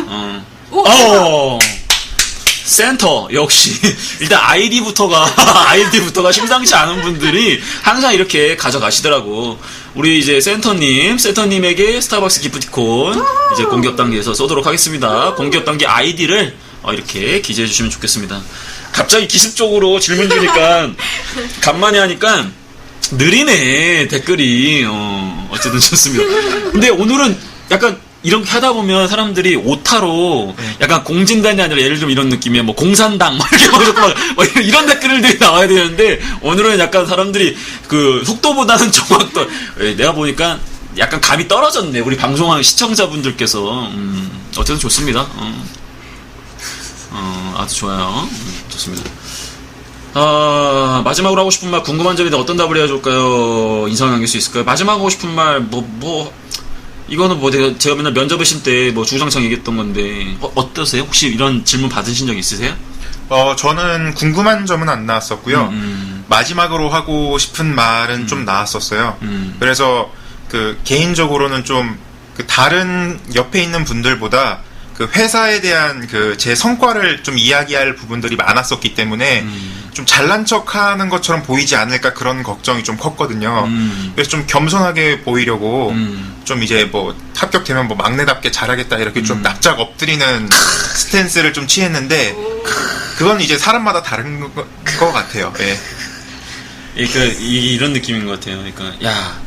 센터 역시 일단 아이디부터가 심상치 않은 분들이 항상 이렇게 가져가시더라고. 우리 이제 센터님에게 스타벅스 기프티콘 이제 공격 단계에서 쏘도록 하겠습니다. 공격 단계 아이디를 이렇게 기재해 주시면 좋겠습니다. 갑자기 기습적으로 질문 주니까 간만에 하니까 느리네 댓글이. 어쨌든 좋습니다. 근데 오늘은 약간 이렇게 하다 보면 사람들이 오타로 약간 공진단이 아니라 예를 들면 이런 느낌이야. 뭐 공산당 막 이렇게 막 이런 댓글들이 나와야 되는데 오늘은 약간 사람들이 그 속도보다는 정확도. 내가 보니까 약간 감이 떨어졌네. 우리 방송하는 시청자분들께서. 어쨌든 좋습니다. 아주 좋아요. 좋습니다. 마지막으로 하고 싶은 말, 궁금한 점인데 어떤 답을 해야 좋을까요? 인상을 남길 수 있을까요? 마지막 하고 싶은 말, 이거는 제가 맨날 면접하실 때 주구장창 얘기했던 건데, 어떠세요? 혹시 이런 질문 받으신 적 있으세요? 저는 궁금한 점은 안 나왔었고요. 마지막으로 하고 싶은 말은 좀 나왔었어요. 그래서 개인적으로는 좀 다른 옆에 있는 분들보다 회사에 대한 제 성과를 좀 이야기할 부분들이 많았었기 때문에 좀 잘난 척하는 것처럼 보이지 않을까 그런 걱정이 좀 컸거든요. 그래서 좀 겸손하게 보이려고 좀 이제 합격되면 막내답게 잘하겠다 이렇게 좀 납작 엎드리는 스탠스를 좀 취했는데 그건 이제 사람마다 다른 것 같아요. 예. 이런 느낌인 것 같아요. 그러니까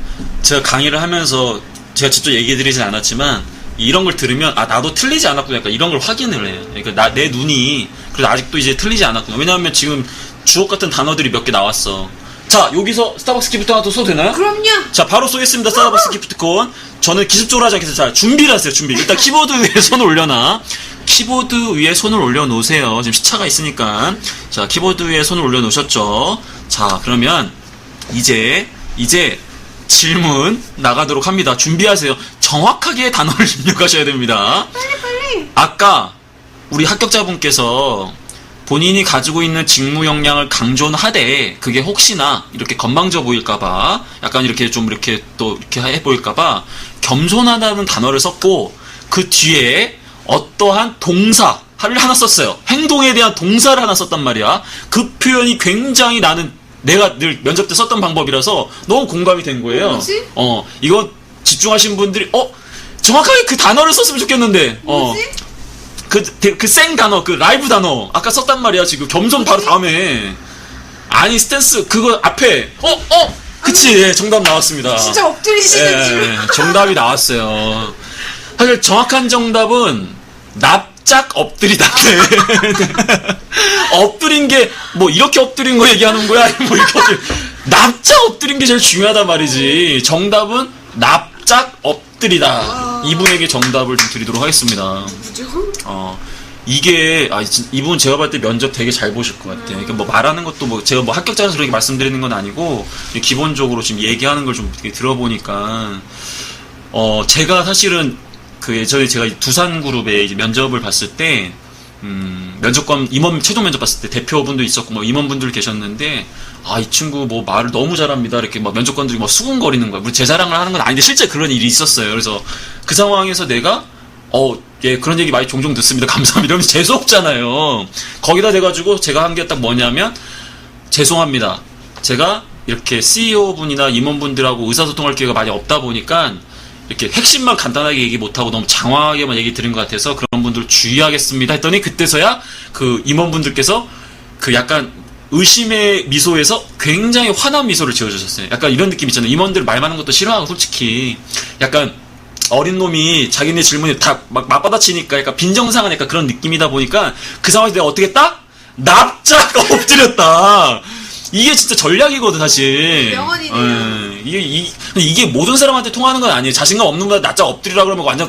제가 강의를 하면서 제가 직접 얘기해드리진 않았지만 이런 걸 들으면 나도 틀리지 않았구나. 약간 이런 걸 확인을 해요. 그러니까 내 눈이 그래도 아직도 이제 틀리지 않았구나. 왜냐하면 지금 주옥 같은 단어들이 몇 개 나왔어. 자, 여기서 스타벅스 기프트 하나 더 써도 되나요? 그럼요. 자, 바로 쏘겠습니다. 스타벅스 기프트콘. 저는 기습적으로 하지 않겠습니다. 자, 준비를 하세요. 준비. 일단 키보드 위에 손을 올려놔. 키보드 위에 손을 올려놓으세요. 지금 시차가 있으니까. 자, 키보드 위에 손을 올려놓으셨죠. 자, 그러면 이제 질문 나가도록 합니다. 준비하세요. 정확하게 단어를 입력하셔야 됩니다. 빨리. 아까 우리 합격자분께서 본인이 가지고 있는 직무 역량을 강조는 하되 그게 혹시나 이렇게 건방져 보일까봐 약간 이렇게 좀 이렇게 또 이렇게 해 보일까봐 겸손하다는 단어를 썼고 그 뒤에 어떠한 동사를 하나 썼어요. 행동에 대한 동사를 하나 썼단 말이야. 그 표현이 굉장히 내가 늘 면접 때 썼던 방법이라서 너무 공감이 된 거예요. 뭐지? 이거 집중하신 분들이 정확하게 그 단어를 썼으면 좋겠는데. 뭐지? 그 생 단어, 라이브 단어 아까 썼단 말이야. 지금 겸손 바로 다음에. 아니 스탠스 그거 앞에 그치. 예, 정답 나왔습니다. 진짜 엎드리시는 지금. 정답이 나왔어요. 사실 정확한 정답은 납작 엎드리다. 엎드린 게 이렇게 엎드린 거 얘기하는 거야? 이렇게 납작 엎드린 게 제일 중요하단 말이지. 정답은 납작 엎드리다. 이분에게 정답을 좀 드리도록 하겠습니다. 이게 이분 제가 봤을 때 면접 되게 잘 보실 것 같아요. 그러니까 말하는 것도 제가 합격자라서 그렇게 말씀드리는 건 아니고 기본적으로 지금 얘기하는 걸 좀 들어보니까 제가 사실은 예전에 제가 두산그룹에 이제 면접을 봤을 때 면접관 최종 면접 봤을 때 대표분도 있었고 임원분들 계셨는데 이 친구 말을 너무 잘합니다. 이렇게 면접관들이 수군거리는 거야. 물론 제 자랑을 하는 건 아닌데 실제 그런 일이 있었어요. 그래서 그 상황에서 내가 예, 그런 얘기 많이 종종 듣습니다. 감사합니다. 이러면 재수없잖아요. 거기다 대가지고 제가 한 게 딱 뭐냐면 죄송합니다. 제가 이렇게 CEO분이나 임원분들하고 의사소통할 기회가 많이 없다 보니까 이렇게 핵심만 간단하게 얘기 못하고 너무 장황하게만 얘기 드린 것 같아서 그런 분들 주의하겠습니다 했더니 그때서야 그 임원분들께서 약간 의심의 미소에서 굉장히 환한 미소를 지어주셨어요. 약간 이런 느낌 있잖아요. 임원들 말 많은 것도 싫어하고 솔직히 약간 어린 놈이 자기네 질문에 다 맞받아치니까 약간 빈정상한 약간 그런 느낌이다 보니까 그 상황에서 내가 어떻게 했다? 납작 엎드렸다. 이게 진짜 전략이거든 사실. 명언이네요. 이게 모든 사람한테 통하는 건 아니에요. 자신감 없는 분한테 납작 엎드리라 그러면 완전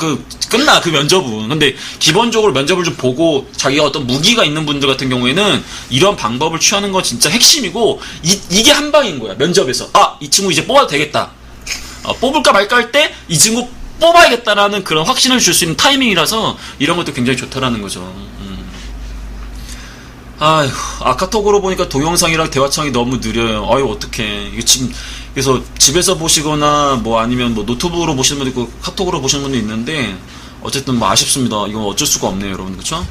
끝나 그 면접은. 근데 기본적으로 면접을 좀 보고 자기가 어떤 무기가 있는 분들 같은 경우에는 이런 방법을 취하는 건 진짜 핵심이고 이게 한 방인 거야 면접에서. 이 친구 이제 뽑아도 되겠다. 뽑을까 말까 할 때 이 친구 뽑아야겠다라는 그런 확신을 줄 수 있는 타이밍이라서 이런 것도 굉장히 좋다라는 거죠. 카톡으로 보니까 동영상이랑 대화창이 너무 느려요. 어떡해. 이게 지금, 그래서 집에서 보시거나, 아니면 노트북으로 보시는 분도 있고, 카톡으로 보시는 분도 있는데, 어쨌든 아쉽습니다. 이건 어쩔 수가 없네요, 여러분. 그쵸?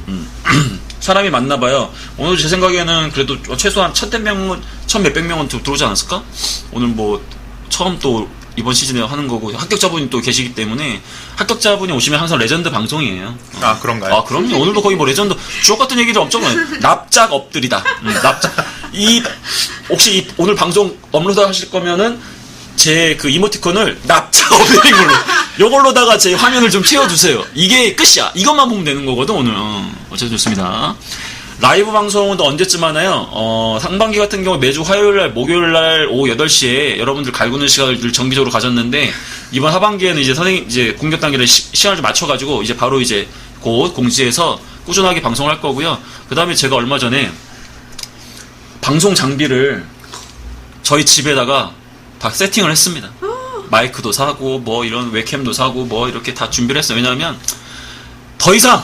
사람이 많나 봐요. 오늘 제 생각에는 그래도 최소한 1,000명은 1,몇백 명은 들어오지 않았을까? 오늘 뭐 처음 또 이번 시즌에 하는 거고 합격자분이 또 계시기 때문에 합격자분이 오시면 항상 레전드 방송이에요. 아, 그런가요? 아, 그럼요. 오늘도 거의 뭐 레전드 주옥 같은 얘기를 엄청 많이. 납작 엎드리다. 납작. 혹시 오늘 방송 업로드 하실 거면은 제 그 이모티콘을 납작 엎드린 걸로 요걸로다가 제 화면을 좀 채워주세요. 이게 끝이야. 이것만 보면 되는 거거든 오늘. 어쨌든 좋습니다. 라이브 방송은 또 언제쯤 하나요? 상반기 같은 경우 매주 화요일날, 목요일날 오후 8시에 여러분들 갈구는 시간을 늘 정기적으로 가졌는데, 이번 하반기에는 이제 선생님, 이제 공격 단계를 시간을 좀 맞춰가지고, 이제 바로 이제 곧 공지해서 꾸준하게 방송을 할 거고요. 그 다음에 제가 얼마 전에 방송 장비를 저희 집에다가 다 세팅을 했습니다. 마이크도 사고, 뭐 이런 웹캠도 사고, 뭐 이렇게 다 준비를 했어요. 왜냐하면, 더 이상!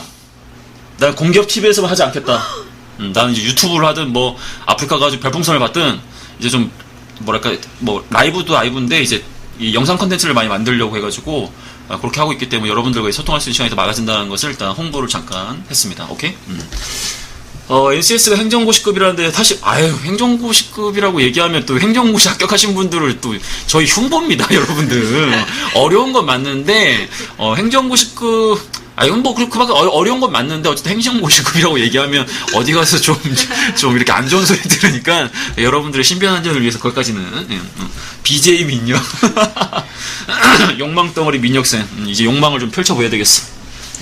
난 공기업 TV에서만 하지 않겠다. 나는 이제 유튜브를 하든 뭐 아프리카 가지고 별풍선을 받든 이제 좀 뭐랄까 뭐 라이브도 라이브인데 이제 이 영상 컨텐츠를 많이 만들려고 해가지고 그렇게 하고 있기 때문에 여러분들과 소통할 수 있는 시간이 더 많아진다는 것을 일단 홍보를 잠깐 했습니다. 오케이? NCS가 행정고시급이라는데 사실 행정고시급이라고 얘기하면 또 행정고시 합격하신 분들을 또 저희 흉보입니다, 여러분들. 어려운 건 맞는데 행정고시급 이건 뭐, 그만큼 어려운 건 맞는데, 어쨌든 행정고시급이라고 얘기하면, 어디 가서 좀 이렇게 안 좋은 소리 들으니까, 여러분들의 신변 안전을 위해서 거기까지는, BJ 민혁. 욕망덩어리 민혁쌤. 이제 욕망을 좀 펼쳐보여야 되겠어.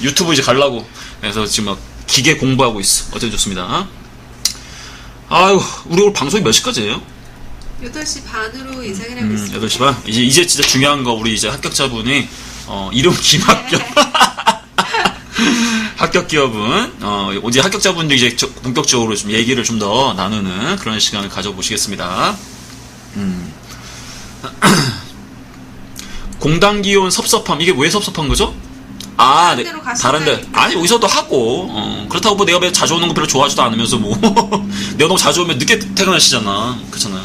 유튜브 이제 가려고. 그래서 지금 막 기계 공부하고 있어. 어쨌든 좋습니다. 아유, 우리 오늘 방송이 몇 시까지예요? 8시 반으로 예상을 하고 있습니다. 8시 반? 이제 진짜 중요한 거, 우리 이제 합격자분이, 이름 김합격. 합격 기업은 이제 합격자분들 이제 본격적으로 좀 얘기를 좀 더 나누는 그런 시간을 가져보시겠습니다. 공단 기온 섭섭함, 이게 왜 섭섭한 거죠? 다른 데로 가시면 다른데 아니 여기서도 하고 그렇다고 뭐 내가 자주 오는 거 별로 좋아하지도 않으면서 뭐 내가 너무 자주 오면 늦게 퇴근하시잖아. 그렇잖아요.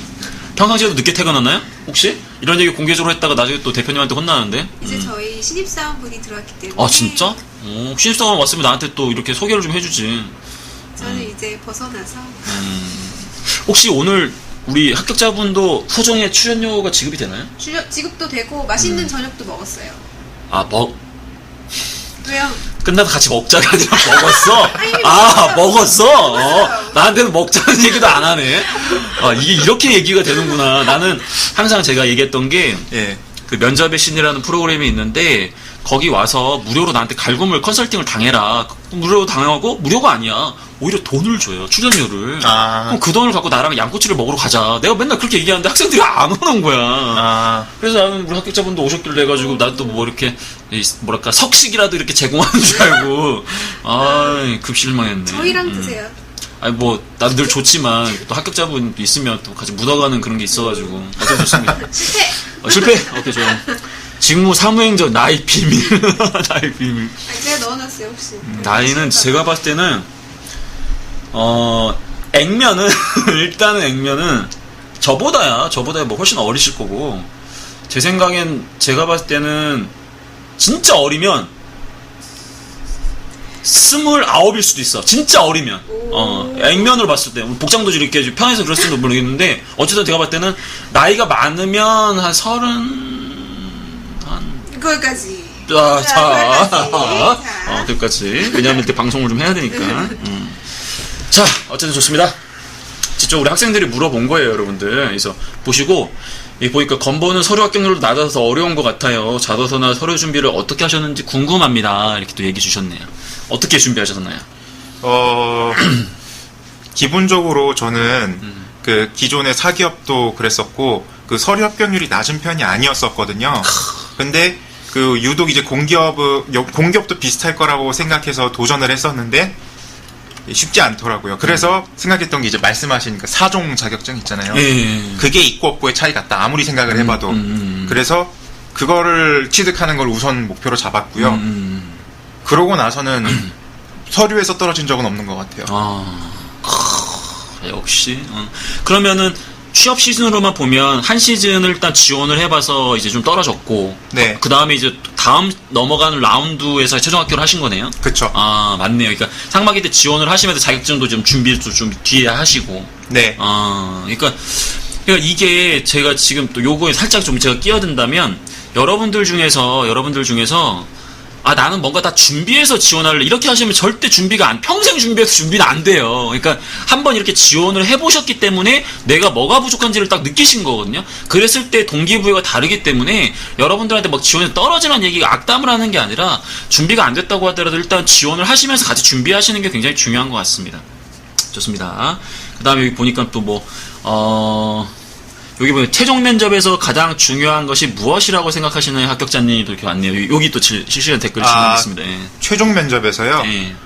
평상시에도 늦게 퇴근하나요? 혹시? 이런 얘기 공개적으로 했다가 나중에 또 대표님한테 혼나는데. 이제 저희 신입사원분이 들어왔기 때문에. 아, 진짜? 신입사원 왔으면 나한테 또 이렇게 소개를 좀 해주지. 저는 이제 벗어나서. 혹시 오늘 우리 합격자분도 후정에 출연료가 지급이 되나요? 지급도 되고 맛있는 저녁도 먹었어요. 왜요? 끝나서 같이 먹자가 아니라 먹었어? 먹었어? 나한테는 먹자는 얘기도 안 하네. 이게 이렇게 얘기가 되는구나. 나는 항상 제가 얘기했던 게, 그 면접의 신이라는 프로그램이 있는데, 거기 와서 무료로 나한테 갈굼을 컨설팅을 당해라. 무료로 당하고, 무료가 아니야. 오히려 돈을 줘요. 출연료를. 그럼 그 돈을 갖고 나랑 양꼬치를 먹으러 가자. 내가 맨날 그렇게 얘기하는데 학생들이 안 오는 거야. 그래서 나는 우리 합격자분도 오셨길래 해가지고, 난 또 뭐 이렇게, 뭐랄까, 석식이라도 이렇게 제공하는 줄 알고. 급 실망했네. 저희랑 드세요. 난 늘 좋지만, 또 합격자분 있으면 또 같이 묻어가는 그런 게 있어가지고. 어쨌든 좋습니다. 실패! 오케이, 좋아요. 직무 사무행정, 나이 비밀. 나이 비밀. 제가 넣어놨어요, 혹시. 나이는 제가 봤을 때는, 액면은, 일단은 액면은, 저보다야 뭐 훨씬 어리실 거고, 제 생각엔, 제가 봤을 때는, 진짜 어리면, 29일 수도 있어. 진짜 어리면. 액면으로 봤을 때. 복장도 이렇게 편해서 그랬을지도 모르겠는데, 어쨌든 제가 봤을 때는, 나이가 많으면 한 30, 그거까지. 그까지. 왜냐면 이렇게 방송을 좀 해야 되니까. 자, 어쨌든 좋습니다. 직접 우리 학생들이 물어본 거예요, 여러분들. 그래서 보시고, 보니까 건보는 서류 합격률도 낮아서 어려운 것 같아요. 자소서나 서류 준비를 어떻게 하셨는지 궁금합니다. 이렇게 또 얘기 주셨네요. 어떻게 준비하셨나요? 기본적으로 저는 그 기존의 사기업도 그랬었고, 그 서류 합격률이 낮은 편이 아니었었거든요. 근데 그 유독 이제 공기업도 비슷할 거라고 생각해서 도전을 했었는데 쉽지 않더라고요. 그래서 생각했던 게 이제 말씀하신 그 4종 자격증 있잖아요. 그게 있고 없고의 차이 같다. 아무리 생각을 해봐도. 그래서 그거를 취득하는 걸 우선 목표로 잡았고요. 그러고 나서는 서류에서 떨어진 적은 없는 것 같아요. 역시. 그러면은 취업 시즌으로만 보면 한 시즌을 일단 지원을 해봐서 이제 좀 떨어졌고, 네. 그 다음에 이제 다음 넘어가는 라운드에서 최종 합격을 하신 거네요. 그쵸. 아, 맞네요. 그러니까 상반기 때 지원을 하시면서 자격증도 좀 준비도 좀 뒤에 하시고. 네. 아, 그러니까 이게 제가 지금 또 요거에 살짝 좀 제가 끼어든다면, 여러분들 중에서 아, 나는 뭔가 다 준비해서 지원할래. 이렇게 하시면 절대 평생 준비해서 준비는 안 돼요. 그러니까 한번 이렇게 지원을 해보셨기 때문에 내가 뭐가 부족한지를 딱 느끼신 거거든요. 그랬을 때 동기부여가 다르기 때문에 여러분들한테 막 지원이 떨어지는 얘기가 악담을 하는 게 아니라 준비가 안 됐다고 하더라도 일단 지원을 하시면서 같이 준비하시는 게 굉장히 중요한 것 같습니다. 좋습니다. 그 다음에 여기 보니까 또 여기 보면 최종 면접에서 가장 중요한 것이 무엇이라고 생각하시는 합격자님도 이렇게 왔네요. 여기 또 실시간 댓글 질문했습니다. 예. 최종 면접에서요. 예.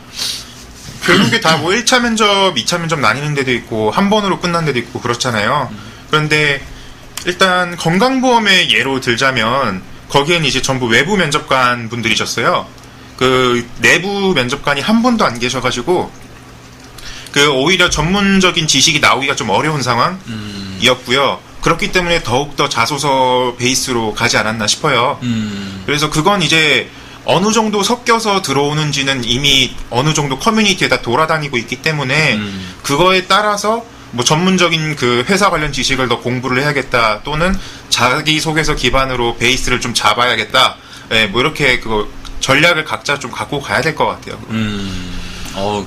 결국에 다 1차 면접, 2차 면접 나뉘는 데도 있고 한 번으로 끝난 데도 있고 그렇잖아요. 그런데 일단 건강보험의 예로 들자면 거기엔 이제 전부 외부 면접관 분들이셨어요. 그 내부 면접관이 한 분도 안 계셔가지고 오히려 전문적인 지식이 나오기가 좀 어려운 상황이었고요. 그렇기 때문에 더욱더 자소서 베이스로 가지 않았나 싶어요. 그래서 그건 이제 어느 정도 섞여서 들어오는지는 이미 어느 정도 커뮤니티에다 돌아다니고 있기 때문에 그거에 따라서 전문적인 그 회사 관련 지식을 더 공부를 해야겠다, 또는 자기소개서 기반으로 베이스를 좀 잡아야겠다. 네, 이렇게 전략을 각자 좀 갖고 가야 될 것 같아요.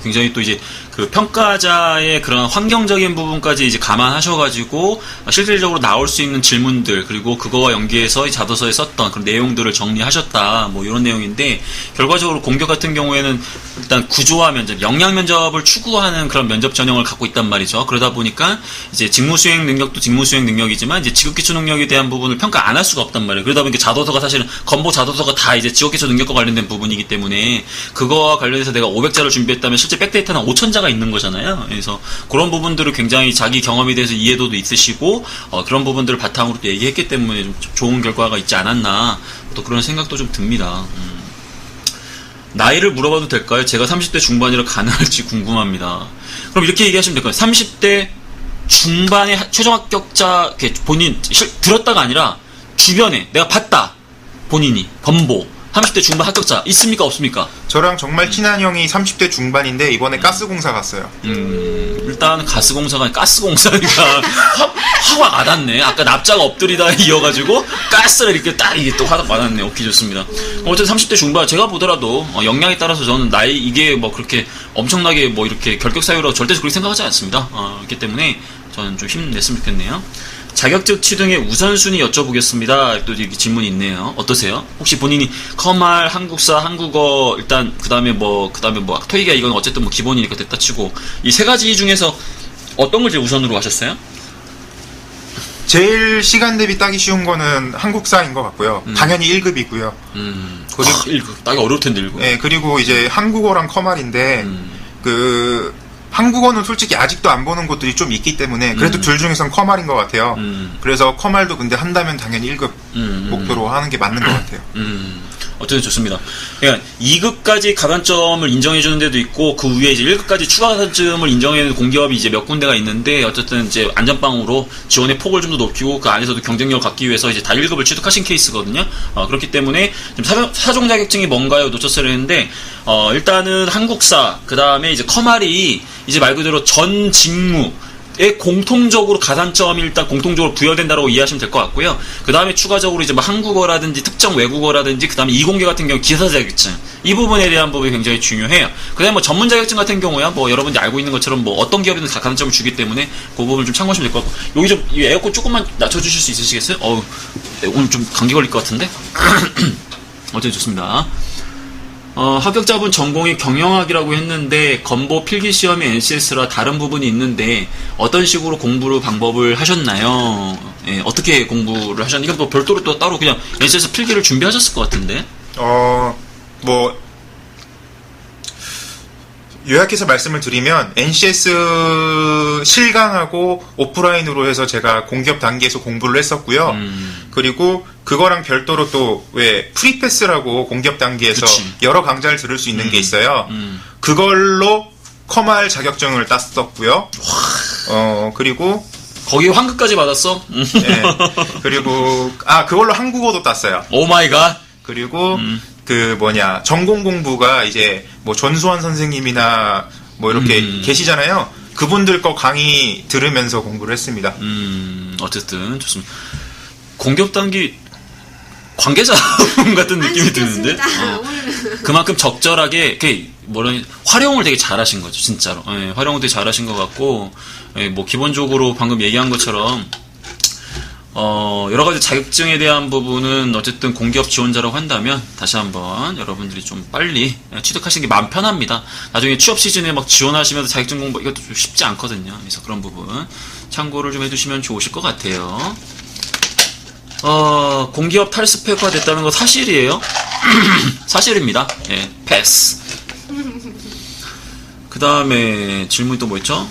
굉장히 또 이제 그 평가자의 그런 환경적인 부분까지 이제 감안하셔가지고 실질적으로 나올 수 있는 질문들, 그리고 그거와 연계해서 이 자소서에 썼던 그런 내용들을 정리하셨다, 이런 내용인데, 결과적으로 공격 같은 경우에는 일단 구조화 면접, 역량 면접을 추구하는 그런 면접 전형을 갖고 있단 말이죠. 그러다 보니까 이제 직무 수행 능력도 직무 수행 능력이지만 이제 직업 기초 능력에 대한 부분을 평가 안 할 수가 없단 말이에요. 그러다 보니까 자소서가 사실은 건보 자소서가 다 이제 직업 기초 능력과 관련된 부분이기 때문에 그거와 관련해서 내가 500자를 준비했다면 실제 백데이터는 5,000자가 있는 거잖아요. 그래서 그런 부분들을 굉장히 자기 경험에 대해서 이해도도 있으시고 그런 부분들을 바탕으로 또 얘기했기 때문에 좀 좋은 결과가 있지 않았나, 또 그런 생각도 좀 듭니다. 나이를 물어봐도 될까요? 제가 30대 중반이라 가능할지 궁금합니다. 그럼 이렇게 얘기하시면 될까요? 30대 중반의 최종 합격자 본인 들었다가 아니라 주변에 내가 봤다, 본인이 건보 30대 중반 합격자 있습니까, 없습니까? 저랑 정말 친한 형이 30대 중반인데 이번에 가스공사 갔어요. 일단 가스공사가 아니라 가스공사니까 화가 와닿네. 아까 납작 엎드리다 이어가지고 가스를 이렇게 딱 이게 또 화가 와닿네. 오케이, 좋습니다. 어쨌든 30대 중반 제가 보더라도 역량에 따라서 저는 나이 이게 그렇게 엄청나게 이렇게 결격 사유라고 절대 그렇게 생각하지 않습니다. 그렇기 때문에 저는 좀 힘냈으면 좋겠네요. 자격증 취등의 우선순위 여쭤보겠습니다. 또 이렇게 질문이 있네요. 어떠세요? 혹시 본인이 컴활, 한국사, 한국어, 일단 그 다음에 토익이야, 이건 어쨌든 기본이니까 됐다 치고, 이 세 가지 중에서 어떤 걸 제일 우선으로 하셨어요? 제일 시간 대비 따기 쉬운 거는 한국사인 것 같고요. 당연히 1급이고요. 그리고 1급 따기 어려울 텐데 1급. 네, 그리고 이제 한국어랑 컴활인데 한국어는 솔직히 아직도 안 보는 곳들이 좀 있기 때문에 그래도 둘 중에선 컴활인 것 같아요. 그래서 컴활도 근데 한다면 당연히 1급 목표로 하는 게 맞는 것 같아요. 어쨌든 좋습니다. 그러니까 2급까지 가산점을 인정해주는 데도 있고, 그 위에 이제 1급까지 추가 가산점을 인정해주는 공기업이 이제 몇 군데가 있는데, 어쨌든 이제 안전빵으로 지원의 폭을 좀 더 높이고, 그 안에서도 경쟁력을 갖기 위해서 이제 다 1급을 취득하신 케이스거든요. 그렇기 때문에 지금 사종 자격증이 뭔가요? 놓쳤어야 했는데, 일단은 한국사, 그 다음에 이제 컴활이 이제 말 그대로 전 직무, 에 공통적으로 가산점이 일단 공통적으로 부여된다라고 이해하시면 될 것 같고요. 그 다음에 추가적으로 이제 한국어라든지 특정 외국어라든지, 그 다음에 이공계 같은 경우 기사 자격증, 이 부분에 대한 부분이 굉장히 중요해요. 그 다음에 전문 자격증 같은 경우야 여러분들이 알고 있는 것처럼 어떤 기업이든 다 가산점을 주기 때문에 그 부분을 좀 참고하시면 될 것 같고, 여기 좀 이 에어컨 조금만 낮춰주실 수 있으시겠어요? 오늘 좀 감기 걸릴 것 같은데. 어쨌든 좋습니다. 합격자분 전공이 경영학이라고 했는데 건보 필기시험이 NCS라 다른 부분이 있는데 어떤 식으로 공부를 방법을 하셨나요? 예, 어떻게 공부를 하셨나요? 이건 별도로 또 따로 그냥 NCS 필기를 준비하셨을 것 같은데. 요약해서 말씀을 드리면 NCS 실강하고 오프라인으로 해서 제가 공기업 단계에서 공부를 했었고요. 그리고 그거랑 별도로 또 프리패스라고 공기업 단계에서 그치. 여러 강좌를 들을 수 있는 게 있어요. 그걸로 컴활 자격증을 땄었고요. 그리고 거기 환급까지 받았어? 예. 그리고 그걸로 한국어도 땄어요. 오 마이 갓. 그리고 전공 공부가 이제 뭐 전수환 선생님이나 뭐 이렇게 계시잖아요. 그분들 거 강의 들으면서 공부를 했습니다. 어쨌든 좋습니다. 공기업 단기 관계자 같은 느낌이 드는데 그만큼 적절하게 활용을 되게 잘하신 거죠, 진짜로. 예, 활용을 되게 잘하신 것 같고, 예, 뭐 기본적으로 방금 얘기한 것처럼 여러 가지 자격증에 대한 부분은 어쨌든 공기업 지원자라고 한다면 다시 한번 여러분들이 좀 빨리 취득하시는 게 마음 편합니다. 나중에 취업 시즌에 막 지원하시면서 자격증 공부 이것도 좀 쉽지 않거든요. 그래서 그런 부분 참고를 좀 해두시면 좋으실 것 같아요. 공기업 탈스펙화 됐다는 거 사실이에요? 사실입니다. 예, 패스. 그 다음에 질문이 또 뭐 있죠?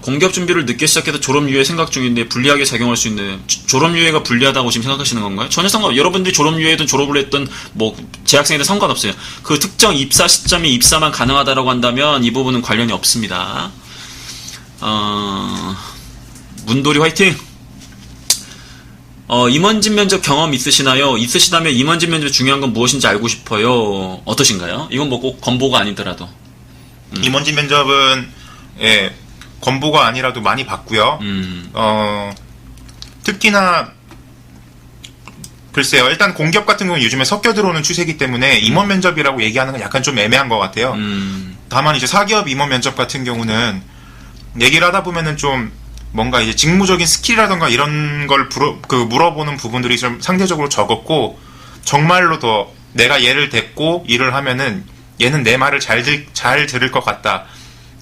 공기업 준비를 늦게 시작해서 졸업유예 생각 중인데 불리하게 작용할 수 있는 졸업유예가 불리하다고 지금 생각하시는 건가요? 전혀 여러분들이 졸업유예든 졸업을 했든 뭐 재학생이든 상관없어요. 그 특정 입사 시점에 입사만 가능하다라고 한다면 이 부분은 관련이 없습니다. 문돌이 화이팅! 임원진 면접 경험 있으시나요? 있으시다면 임원진 면접 중요한 건 무엇인지 알고 싶어요. 어떠신가요? 이건 뭐 꼭 건보가 아니더라도. 임원진 면접은 예, 건보가 아니라도 많이 봤고요. 특히나 글쎄요. 일단 공기업 같은 경우는 요즘에 섞여 들어오는 추세이기 때문에 임원 면접이라고 얘기하는 건 약간 좀 애매한 것 같아요. 다만 이제 사기업 임원 면접 같은 경우는 얘기를 하다 보면은 좀 뭔가 이제 직무적인 스킬이라던가 이런 걸 물어보는 부분들이 좀 상대적으로 적었고, 정말로 더 내가 얘를 댔고 일을 하면은 얘는 내 말을 잘 들을 것 같다.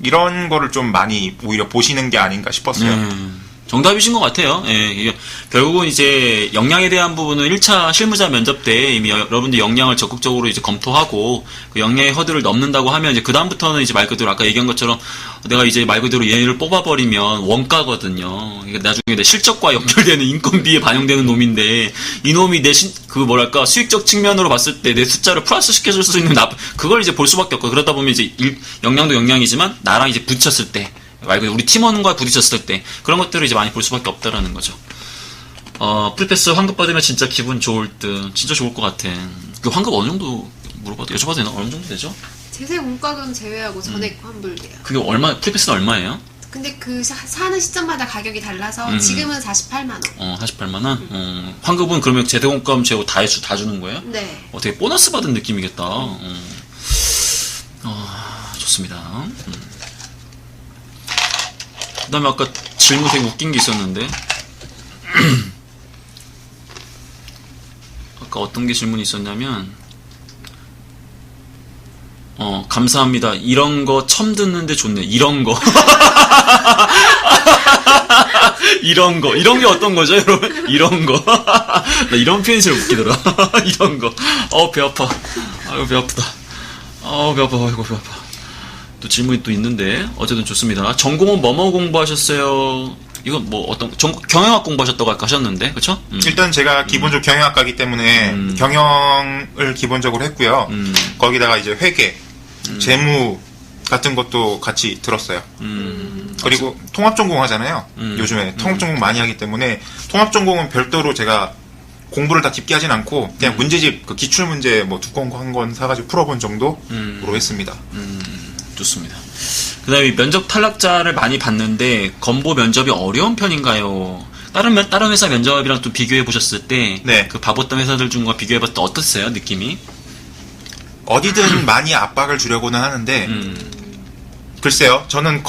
이런 거를 좀 많이 오히려 보시는 게 아닌가 싶었어요. 정답이신 것 같아요. 예, 이게 결국은 이제 역량에 대한 부분은 1차 실무자 면접 때 이미 여러분들 역량을 적극적으로 이제 검토하고 그 역량의 허들을 넘는다고 하면 이제 그다음부터는 이제 말 그대로 아까 얘기한 것처럼 내가 이제 말 그대로 얘를 뽑아버리면 원가거든요. 그러니까 나중에 내 실적과 연결되는 인건비에 반영되는 놈인데 이 놈이 내 수익적 측면으로 봤을 때 내 숫자를 플러스 시켜줄 수 있는 그걸 이제 볼 수밖에 없고, 그러다 보면 이제 역량도 역량이지만 나랑 이제 부딪혔을 때 말고 우리 팀원과 부딪혔을 때 그런 것들을 이제 많이 볼 수밖에 없다라는 거죠. 풀패스 환급 받으면 진짜 기분 좋을 듯. 진짜 좋을 것 같아. 그 환급 어느 정도 여쭤봐도 되나? 어느 정도 되죠? 제세 공과금 제외하고 전액 환불돼요. 그게 풀패스는 얼마예요? 근데 그 사는 시점마다 가격이 달라서 지금은 48만 원. 48만 원? 환급은 그러면 제대공과금 제고 다 주는 거예요? 네. 되게 보너스 받은 느낌이겠다. 좋습니다. 그 다음에 아까 질문 되게 웃긴 게 있었는데 아까 어떤 게 질문이 있었냐면 감사합니다. 이런 거 처음 듣는데 좋네. 이런 거 이런 게 어떤 거죠, 여러분? 이런 거. 나 이런 표현이 제일 웃기더라. 이런 거. 배 아파. 아유, 배 아프다. 배 아파. 아이고, 배 아파. 또 질문이 또 있는데 어쨌든 좋습니다. 전공은 뭐뭐 공부하셨어요? 이건 뭐 어떤 경영학 공부하셨다고 아까 하셨는데, 그렇죠? 일단 제가 기본적으로 경영학과이기 때문에 경영을 기본적으로 했고요. 거기다가 이제 회계, 재무 같은 것도 같이 들었어요. 그리고 통합전공 하잖아요. 요즘에 통합전공 많이 하기 때문에 통합전공은 별도로 제가 공부를 다 깊게 하진 않고 그냥 문제집 그 기출문제 뭐 두꺼운 거 한 권 사가지고 풀어본 정도로 했습니다. 좋습니다. 그 다음에 면접 탈락자를 많이 봤는데 건보 면접이 어려운 편인가요? 다른 회사 면접이랑 또 비교해 보셨을 때 네. 그 봐봤던 회사들 중과 비교해 봤을 때 어떠세요? 느낌이? 어디든 많이 압박을 주려고는 하는데 글쎄요. 저는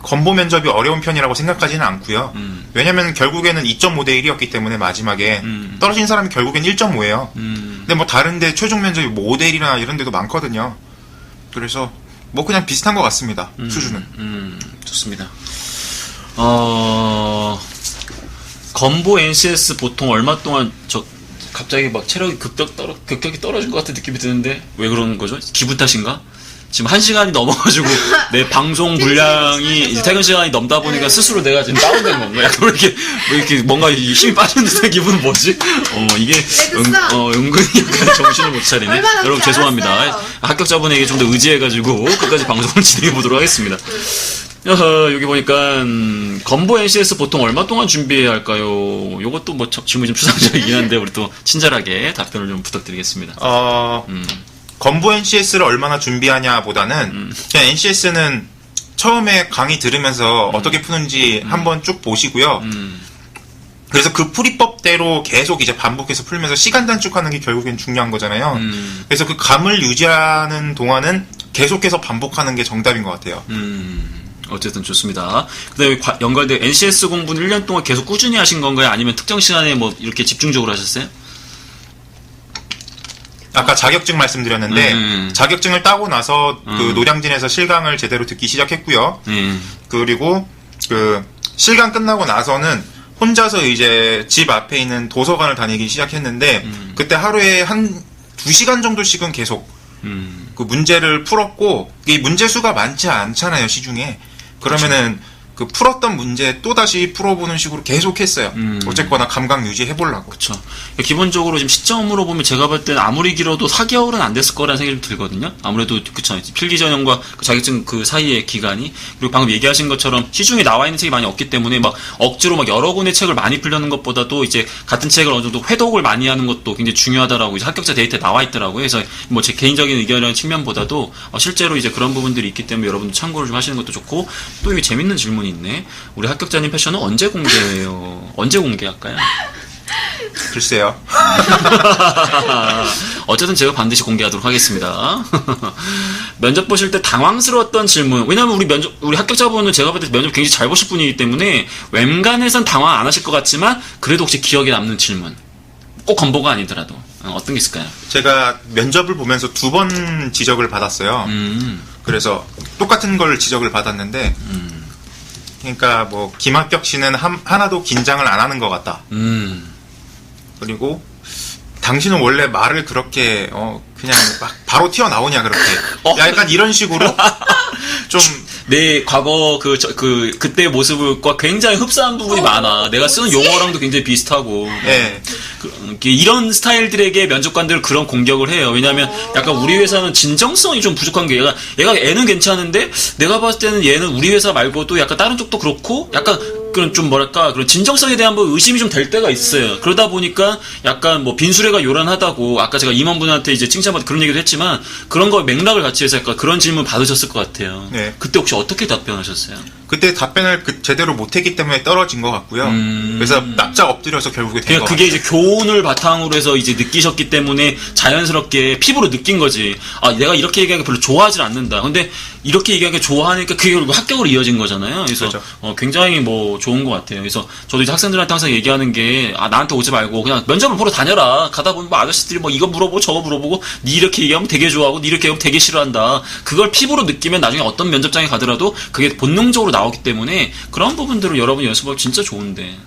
건보 면접이 어려운 편이라고 생각하지는 않고요. 왜냐면 결국에는 2.5대 1이었기 때문에 마지막에 떨어진 사람이 결국엔 1.5예요. 근데 뭐 다른데 최종 면접이 뭐 5대 1이나 이런 데도 많거든요. 그래서 뭐 그냥 비슷한 것 같습니다. 수준은. 좋습니다. 건보 NCS 보통 얼마 동안 갑자기 막 체력이 급격히 떨어진 것 같은 느낌이 드는데 왜 그러는 거죠? 기분 탓인가? 지금 1시간이 넘어가지고 내 방송 분량이 이제 퇴근 시간이 넘다 보니까 스스로 내가 지금 다운된 건가? 약간 왜 이렇게 뭔가 힘이 빠지는 듯한 기분은 뭐지? 이게 은근히 약간 정신을 못 차리네. 여러분 죄송합니다. 합격자분에게 좀 더 의지해가지고 끝까지 방송을 진행해 보도록 하겠습니다. 여기 보니까 건보 NCS 보통 얼마 동안 준비해야 할까요? 요것도 뭐 질문이 좀 추상적이긴 한데 우리 또 친절하게 답변을 좀 부탁드리겠습니다. 건보 NCS를 얼마나 준비하냐보다는 그냥 NCS는 처음에 강의 들으면서 어떻게 푸는지 한번 쭉 보시고요. 그래서 그 풀이법대로 계속 이제 반복해서 풀면서 시간 단축하는 게 결국엔 중요한 거잖아요. 그래서 그 감을 유지하는 동안은 계속해서 반복하는 게 정답인 것 같아요. 어쨌든 좋습니다. 그 다음에 연관된 NCS 공부는 1년 동안 계속 꾸준히 하신 건가요? 아니면 특정 시간에 뭐 이렇게 집중적으로 하셨어요? 아까 자격증 말씀드렸는데 자격증을 따고 나서 그 노량진에서 실강을 제대로 듣기 시작했고요. 그리고 그 실강 끝나고 나서는 혼자서 이제 집 앞에 있는 도서관을 다니기 시작했는데 그때 하루에 한 2시간 정도씩은 계속 그 문제를 풀었고 이 문제 수가 많지 않잖아요, 시중에. 그러면은 그 풀었던 문제 또다시 풀어보는 식으로 계속 했어요. 어쨌거나 감각 유지해보려고. 그쵸. 기본적으로 지금 시점으로 보면 제가 볼 때는 아무리 길어도 4개월은 안 됐을 거라는 생각이 좀 들거든요. 아무래도, 그쵸. 필기 전형과 그 자격증 그 사이의 기간이. 그리고 방금 얘기하신 것처럼 시중에 나와 있는 책이 많이 없기 때문에 막 억지로 막 여러 권의 책을 많이 풀려는 것보다도 이제 같은 책을 어느 정도 회독을 많이 하는 것도 굉장히 중요하다라고 이제 합격자 데이터에 나와 있더라고요. 그래서 뭐 제 개인적인 의견이라는 측면보다도 실제로 이제 그런 부분들이 있기 때문에 여러분들 참고를 좀 하시는 것도 좋고 또 이게 재밌는 질문이 있네. 우리 합격자님 패션은 언제 공개해요? 언제 공개할까요? 글쎄요. 어쨌든 제가 반드시 공개하도록 하겠습니다. 면접 보실 때 당황스러웠던 질문. 왜냐면 우리 합격자분은 제가 볼 때 면접 굉장히 잘 보실 분이기 때문에 웬간해선 당황 안 하실 것 같지만 그래도 혹시 기억에 남는 질문. 꼭 건보가 아니더라도 어떤 게 있을까요? 제가 면접을 보면서 2번 지적을 받았어요. 그래서 똑같은 걸 지적을 받았는데 그러니까 뭐 김합격 씨는 하나도 긴장을 안 하는 것 같다. 그리고 당신은 원래 말을 그렇게 그냥 막 바로 튀어나오냐 그렇게. 약간 이런 식으로 좀 내 과거 그때 모습과 굉장히 흡사한 부분이 많아. 내가 쓰는 용어랑도 굉장히 비슷하고. 예. 이런 스타일들에게 면접관들 그런 공격을 해요. 왜냐하면 약간 우리 회사는 진정성이 좀 부족한 게 얘가 애는 괜찮은데 내가 봤을 때는 얘는 우리 회사 말고도 약간 다른 쪽도 그렇고 약간 그런 좀 뭐랄까 그런 진정성에 대한 뭐 의심이 좀 될 때가 있어요. 그러다 보니까 약간 뭐 빈수레가 요란하다고 아까 제가 임원분한테 이제 칭찬받아 그런 얘기도 했지만 그런 거 맥락을 같이 해서 약간 그런 질문 받으셨을 것 같아요. 네. 그때 혹시 어떻게 답변하셨어요? 그때 답변을 제대로 못했기 때문에 떨어진 것 같고요. 그래서 납작 엎드려서 결국에 된 것 같아요. 그게 이제 교훈을 바탕으로 해서 이제 느끼셨기 때문에 자연스럽게 피부로 느낀 거지. 아, 내가 이렇게 얘기하는 게 별로 좋아하지 않는다. 근데 이렇게 얘기하는 게 좋아하니까 그게 결국 합격으로 이어진 거잖아요. 그래서 그렇죠. 굉장히 뭐 좋은 것 같아요. 그래서 저도 이제 학생들한테 항상 얘기하는 게 나한테 오지 말고 그냥 면접을 보러 다녀라. 가다 보면 뭐 아저씨들이 뭐 이거 물어보고 저거 물어보고 니 이렇게 얘기하면 되게 좋아하고 니 이렇게 얘기하면 되게 싫어한다. 그걸 피부로 느끼면 나중에 어떤 면접장에 가더라도 그게 본능적으로 나오기 때문에 그런 부분들을 여러분이 연습하면 진짜 좋은데.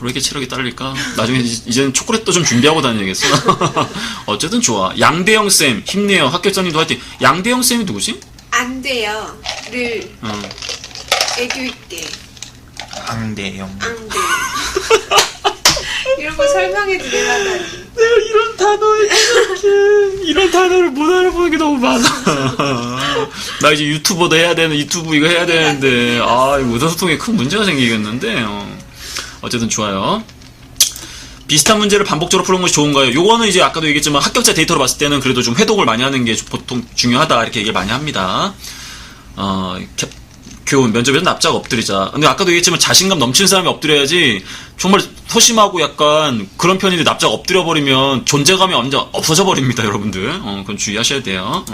왜 이렇게 체력이 딸릴까? 나중에 이제는 초콜릿도 좀 준비하고 다녀야겠어. 어쨌든 좋아. 양대영쌤, 힘내요. 합격자님도 화이팅. 양대영쌤이 누구지? 안 돼요. 를 애교 있게. 앙대영. 안 돼. 이런 거 설명해 드리려다니. 내가 이런 단어를 이런 단어를 못 알아보는 게 너무 많아. 나 이제 유튜버도 해야 되는 유튜브 이거 해야 되는데 이거 의사소통에 큰 문제가 생기겠는데. 어쨌든 좋아요. 비슷한 문제를 반복적으로 푸는 것이 좋은가요? 요거는 이제 아까도 얘기했지만 합격자 데이터로 봤을 때는 그래도 좀 회독을 많이 하는 게 보통 중요하다 이렇게 얘기를 많이 합니다. 교훈, 면접에서 납작 엎드리자. 근데 아까도 얘기했지만 자신감 넘치는 사람이 엎드려야지 정말 소심하고 약간 그런 편인데 납작 엎드려버리면 존재감이 완전 없어져 버립니다, 여러분들. 그건 주의하셔야 돼요.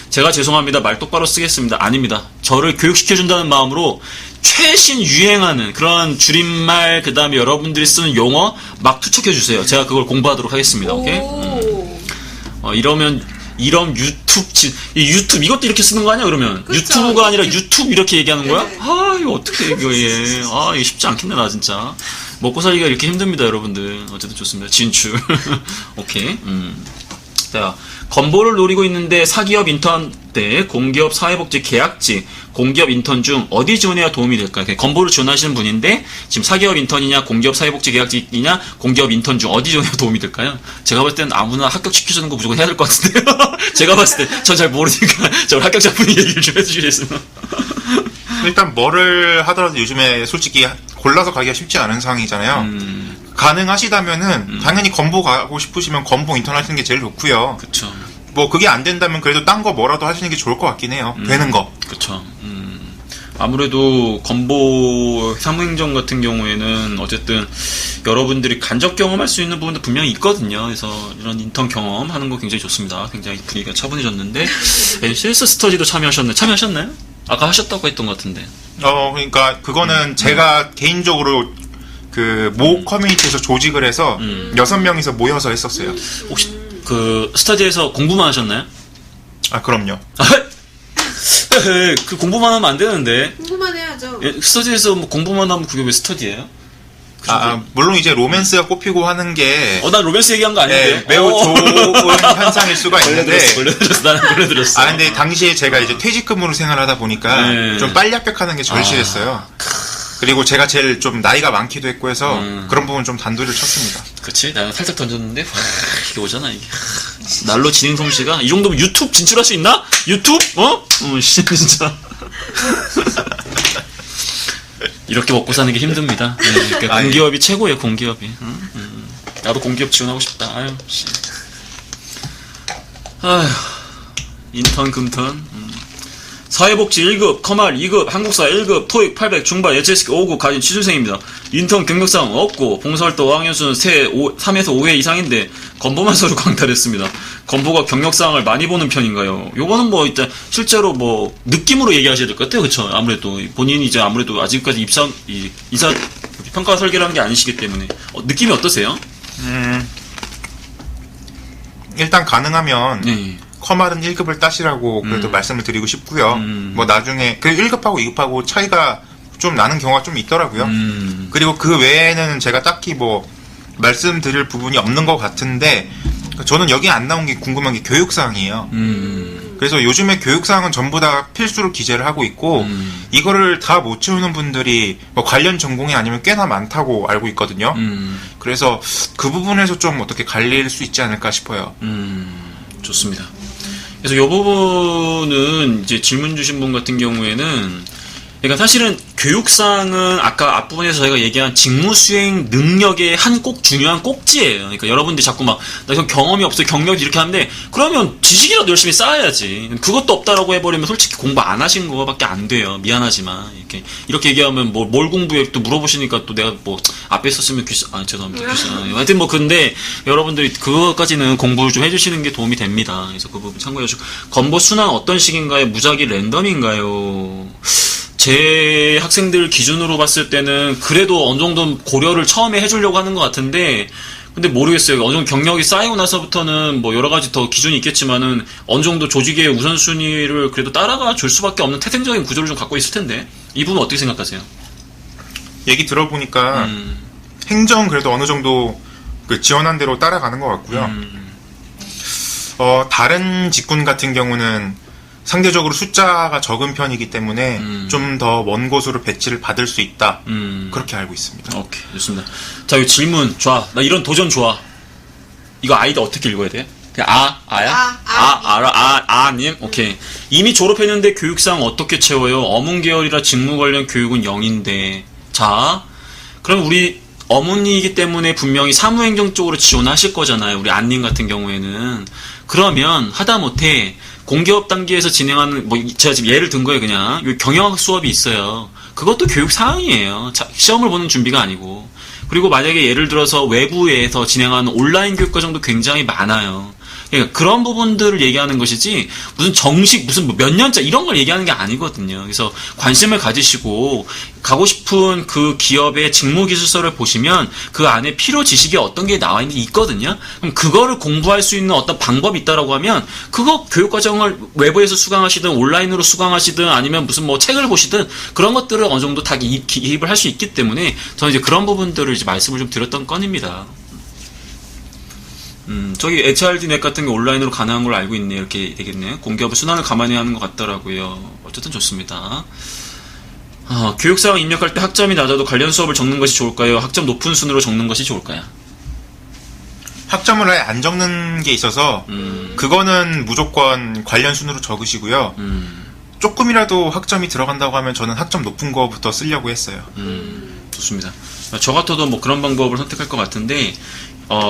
제가 죄송합니다. 말 똑바로 쓰겠습니다. 아닙니다. 저를 교육시켜준다는 마음으로 최신 유행하는 그런 줄임말, 그 다음에 여러분들이 쓰는 용어 막 투척해주세요. 제가 그걸 공부하도록 하겠습니다. 오케이? 이런 유튜브 이것도 이렇게 쓰는 거 아니야 그러면? 그쵸. 유튜브가 아니라 유튜브 이렇게 얘기하는 거야? 네. 이거 어떻게 얘기해? 이거 쉽지 않겠네 나 진짜. 먹고 살기가 이렇게 힘듭니다 여러분들. 어쨌든 좋습니다. 진출. 오케이. 자, 건보를 노리고 있는데 사기업 인턴 때 공기업 사회복지 계약직, 공기업 인턴 중 어디 지원해야 도움이 될까요? 건보를 지원하시는 분인데 지금 사기업 인턴이냐, 공기업 사회복지 계약직이냐, 공기업 인턴 중 어디 지원해야 도움이 될까요? 제가 봤을 땐 아무나 합격시켜주는 거 무조건 해야 될 것 같은데요. 제가 봤을 때 전 잘 모르니까 저 합격자분이 얘기를 좀 해주시겠어요? 일단 뭐를 하더라도 요즘에 솔직히 골라서 가기가 쉽지 않은 상황이잖아요. 가능하시다면은 당연히 건보 가고 싶으시면 건보 인턴 하시는 게 제일 좋고요. 그쵸. 뭐 그게 안 된다면 그래도 딴 거 뭐라도 하시는 게 좋을 것 같긴 해요. 되는 거. 그쵸. 아무래도 건보 사무행정 같은 경우에는 어쨌든 여러분들이 간접 경험할 수 있는 부분도 분명히 있거든요. 그래서 이런 인턴 경험하는 거 굉장히 좋습니다. 굉장히 분위기가 차분해졌는데 실스 스터디도 참여하셨나요? 아까 하셨다고 했던 것 같은데. 그러니까 그거는 제가 개인적으로 그 모 커뮤니티에서 조직을 해서 6명이서 모여서 했었어요. 혹시 그 스터디에서 공부만 하셨나요? 아, 그럼요. 그 공부만 하면 안 되는데. 궁금만 해야죠. 스터디에서 뭐 공부만 하면 그게 왜 스터디예요? 물론 이제 로맨스가 꼽히고 하는 게 난 로맨스 얘기한 거 아닌데. 네, 매우 좋은 현상일 수가 있는데. 원래 들었어. 근데 당시에 제가 이제 퇴직금으로 생활하다 보니까 네. 좀 빨리 합격하는 게 절실했어요. 그리고 제가 제일 좀 나이가 많기도 했고 해서 그런 부분 좀 단도리를 쳤습니다. 그치? 나는 살짝 던졌는데 이게 오잖아 이게. 날로 진행 솜씨가 이 정도면 유튜브 진출할 수 있나? 유튜브? 진짜. 이렇게 먹고 사는 게 힘듭니다. 네, 그러니까 공기업이 최고예요, 공기업이. 나도 공기업 지원하고 싶다. 아유, 씨. 아휴, 인턴, 금턴. 사회복지 1급, 커말 2급, 한국사 1급, 토익 800, 중반, 예체스키 5급 가진 취준생입니다. 인턴 경력상 없고, 봉사활동 어학연수는 3에서 5회 이상인데, 건보만 서류 강탈했습니다. 건보가 경력상을 많이 보는 편인가요? 요거는 뭐, 일단, 실제로 뭐, 느낌으로 얘기하셔야 될 것 같아요. 그쵸? 아무래도, 본인이 이제 아무래도 아직까지 이사, 평가 설계를 한 게 아니시기 때문에. 느낌이 어떠세요? 일단 가능하면, 네. 커말은 1급을 따시라고 그래도 말씀을 드리고 싶고요. 뭐 나중에 그 1급하고 2급하고 차이가 좀 나는 경우가 좀 있더라고요. 그리고 그 외에는 제가 딱히 뭐 말씀드릴 부분이 없는 것 같은데 저는 여기 안 나온 게 궁금한 게 교육사항이에요. 그래서 요즘에 교육사항은 전부 다 필수로 기재를 하고 있고 이거를 다 못 채우는 분들이 뭐 관련 전공이 아니면 꽤나 많다고 알고 있거든요. 그래서 그 부분에서 좀 어떻게 갈릴 수 있지 않을까 싶어요. 좋습니다. 그래서 이 부분은 이제 질문 주신 분 같은 경우에는 그러니까 사실은 교육상은 아까 앞부분에서 저희가 얘기한 직무 수행 능력의 한 꼭 중요한 꼭지예요. 그러니까 여러분들이 자꾸 막 나 경험이 없어 경력이 이렇게 하는데 그러면 지식이라도 열심히 쌓아야지. 그것도 없다라고 해버리면 솔직히 공부 안 하신 거밖에 안 돼요. 미안하지만 이렇게 얘기하면 뭘 공부해 또 물어보시니까 또 내가 뭐 앞에 썼으면 죄송합니다. 하여튼 뭐 근데 여러분들이 그거까지는 공부를 좀 해주시는 게 도움이 됩니다. 그래서 그 부분 참고해주시고 건보 순환 어떤 식인가요? 무작위 랜덤인가요? 제 학생들 기준으로 봤을 때는 그래도 어느 정도 고려를 처음에 해주려고 하는 것 같은데 근데 모르겠어요. 어느 정도 경력이 쌓이고 나서부터는 뭐 여러 가지 더 기준이 있겠지만은 어느 정도 조직의 우선순위를 그래도 따라가 줄 수밖에 없는 태생적인 구조를 좀 갖고 있을 텐데 이 부분 어떻게 생각하세요? 얘기 들어보니까 행정 그래도 어느 정도 그 지원한 대로 따라가는 것 같고요. 다른 직군 같은 경우는 상대적으로 숫자가 적은 편이기 때문에 좀 더 먼 곳으로 배치를 받을 수 있다. 그렇게 알고 있습니다. 오케이, 좋습니다. 자, 이 질문 좋아. 나 이런 도전 좋아. 이거 아이디 어떻게 읽어야 돼? 그냥 님? 오케이. 이미 졸업했는데 교육상 어떻게 채워요? 어문 계열이라 직무 관련 교육은 0인데. 자, 그럼 우리 어문이기 때문에 분명히 사무행정 쪽으로 지원하실 거잖아요. 우리 안님 같은 경우에는. 그러면 하다못해 공기업 단계에서 진행하는 제가 지금 예를 든 거예요. 그냥 경영학 수업이 있어요. 그것도 교육 사항이에요. 시험을 보는 준비가 아니고. 그리고 만약에 예를 들어서 외부에서 진행하는 온라인 교육 과정도 굉장히 많아요. 그러니까 그런 부분들을 얘기하는 것이지 무슨 정식 무슨 몇 년짜 이런 걸 얘기하는 게 아니거든요. 그래서 관심을 가지시고 가고 싶은 그 기업의 직무기술서를 보시면 그 안에 필요 지식이 어떤 게 나와 있는 게 있거든요. 그럼 그거를 공부할 수 있는 어떤 방법이 있다라고 하면 그거 교육과정을 외부에서 수강하시든 온라인으로 수강하시든 아니면 무슨 뭐 책을 보시든 그런 것들을 어느 정도 다 기입을 할 수 있기 때문에 저는 이제 그런 부분들을 이제 말씀을 좀 드렸던 건입니다. 저기 HRD 넷 같은 게 온라인으로 가능한 걸로 알고 있네. 이렇게 되겠네요. 공기업은 순환을 가만히 하는 것 같더라고요. 어쨌든 좋습니다. 교육사항 입력할 때 학점이 낮아도 관련 수업을 적는 것이 좋을까요? 학점 높은 순으로 적는 것이 좋을까요? 학점을 아예 안 적는 게 있어서 그거는 무조건 관련 순으로 적으시고요. 조금이라도 학점이 들어간다고 하면 저는 학점 높은 거부터 쓰려고 했어요. 좋습니다. 저 같아도 뭐 그런 방법을 선택할 것 같은데,